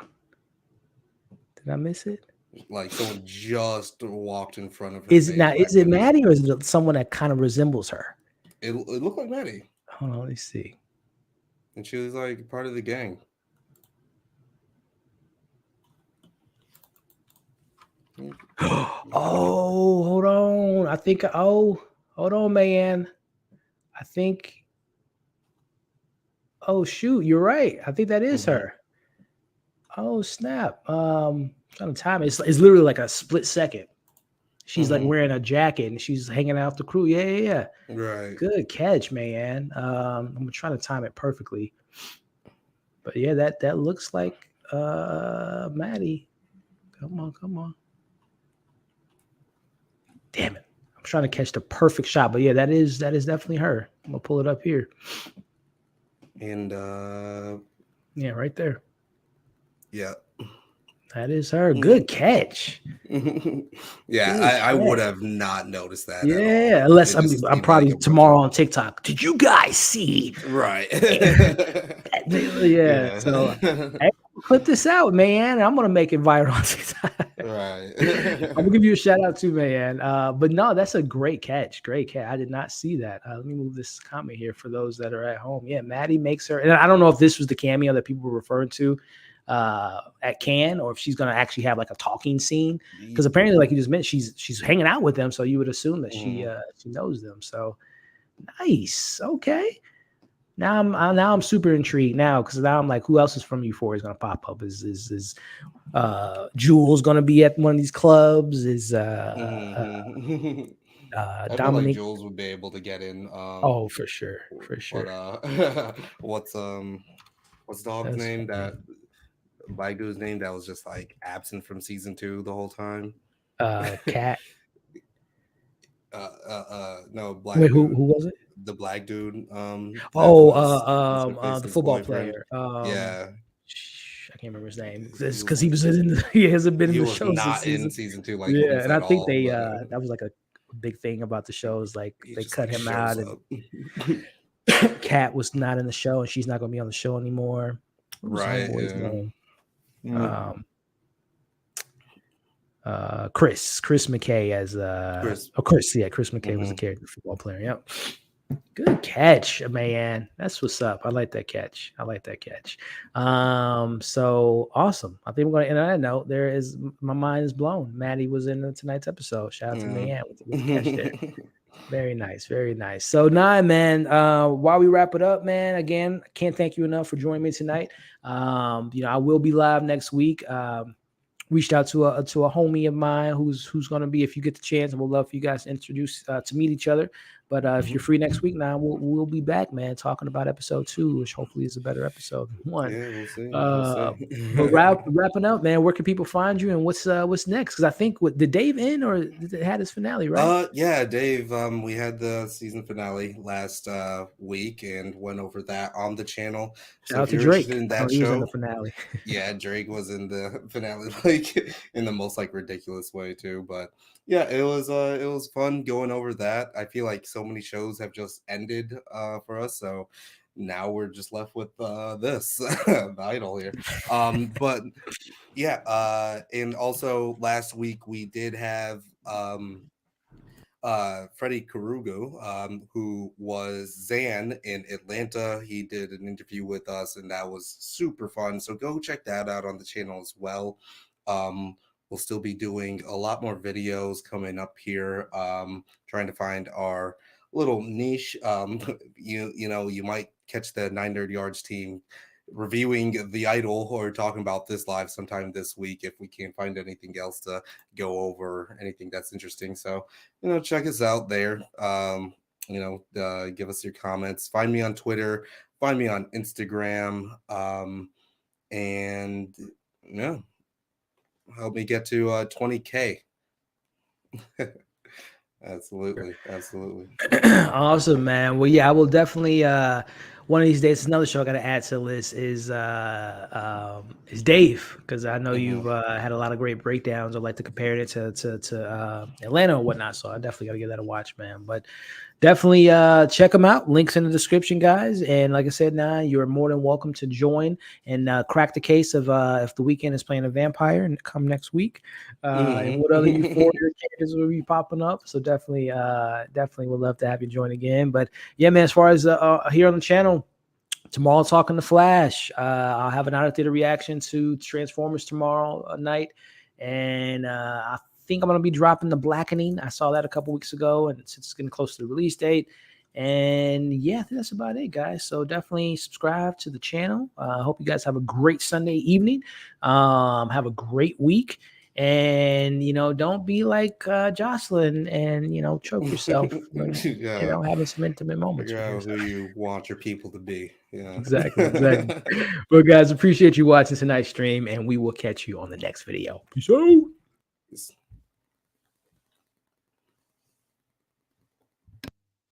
Did I miss it? Like someone just walked in front of her Is it face now? right Is it then. Maddie or is it someone that kind of resembles her? It looked like Maddie, Hold on, let me see. and she was like part of the gang. Oh, hold on. I think. Oh, hold on, man. I think. Oh shoot, you're right. I think that is Mm-hmm. her. Oh snap. Trying to time it. It's literally like a split second. She's like Mm-hmm. wearing a jacket and she's hanging out the crew. Yeah, yeah, yeah. Right. Good catch, man. I'm trying to time it perfectly. But yeah, that looks like Maddie. Come on, come on. Damn it. I'm trying to catch the perfect shot. But yeah, that is definitely her. I'm gonna pull it up here. And Yeah, right there. yeah. That is her. Good catch. Yeah, Good I would catch. have not noticed that at all. Yeah, unless It I'm just I'm seemed like probably a bunch tomorrow of on TikTok. Did you guys see? right. Yeah. So Yeah. hey, clip this out, man. I'm gonna make it viral on TikTok. I'm gonna Right. give you a shout out too, man. But no, that's a great catch. Great catch. I did not see that. Let me move this comment here for those that are at home. Yeah, Maddie makes her, and I don't know if this was the cameo that people were referring to at Cannes, or if she's gonna actually have like a talking scene. Because apparently, like you just mentioned, she's hanging out with them, so you would assume that she knows them. So nice. Okay. Now I'm super intrigued now because now I'm like, who else is from Euphoria is gonna pop up? Is Jules gonna be at one of these clubs? Is Mhm. I feel like Dominic? Jules would be able to get in. Oh, for sure, for But sure. what's the dog's That's name funny. that Black dude's name that was just like absent from season 2 the whole time? Cat. No, Wait, black who dude. was it? The black dude, that Oh, was what's her the face's football boyfriend. player. Yeah, I can't remember his name he because was he was in the, he hasn't been in he the was show since not in season. season 2 like Yeah, almost and I at think all, they but that was like a big thing about the shows. Like he they just cut like him shows out, and up. Kat was not in the show, and she's not going to be on the show anymore. What was Right, Homeboy's yeah. name? Um, Chris McKay as Chris. Chris McKay was the character, football player. Yep. Good catch, man. That's what's up. I like that catch. So awesome. I think we're gonna end on that note. My mind is blown. Maddie was in tonight's episode. Shout out to Mayan with the catch there. Very nice, very nice. So man, while we wrap it up, man, again, I can't thank you enough for joining me tonight. I will be live next week. Reached out to a homie of mine who's going to be, if you get the chance, and we'll love for you guys to introduce to meet each other. But if you're free next week, now we'll be back, man, talking about episode 2, which hopefully is a better episode than 1. Yeah, we'll see. But wrapping up, man, where can people find you and what's next? Because I think did Dave end or did it had his finale, right? Yeah, Dave. We had the season finale last week and went over that on the channel. Shout out if you're to Drake. interested in that He show, was in the finale. Yeah, Drake was in the finale, like in the most like ridiculous way too. But yeah, it was fun going over that. I feel like so many shows have just ended for us, so now we're just left with this the idol here. But yeah, and also last week we did have Freddie Carugo, who was Zan in Atlanta. He did an interview with us, and that was super fun. So go check that out on the channel as well. We'll still be doing a lot more videos coming up here, trying to find our little niche. You might catch the 9 Nerd Yards team reviewing The Idol or talking about this live sometime this week if we can't find anything else to go over, anything that's interesting. So, check us out there. Give us your comments. Find me on Twitter. Find me on Instagram. And yeah, help me get to 20K. Absolutely. Awesome, man. Well, yeah, I will definitely one of these days. Another show I got to add to the list is Dave, because I know you've had a lot of great breakdowns. I'd like to compare it to Atlanta or whatnot. So I definitely got to give that a watch, man. But definitely check them out. Links in the description, guys. And like I said, now you're more than welcome to join and crack the case of if the weekend is playing a vampire and come next week. And what other Euphoria characters will be popping up. So definitely would love to have you join again. But yeah, man, as far as here on the channel, tomorrow talking the Flash. I'll have an out-of-theater reaction to Transformers tomorrow night. And I think I'm going to be dropping The Blackening. I saw that a couple weeks ago, and it's getting close to the release date. And yeah, I think that's about it, guys. So definitely subscribe to the channel. I hope you guys have a great Sunday evening. Have a great week. And, don't be like Jocelyn and, choke yourself when, having some intimate moments. Figure out who you want your people to be. Yeah. Exactly. Well, guys, appreciate you watching tonight's stream, and we will catch you on the next video. Peace out.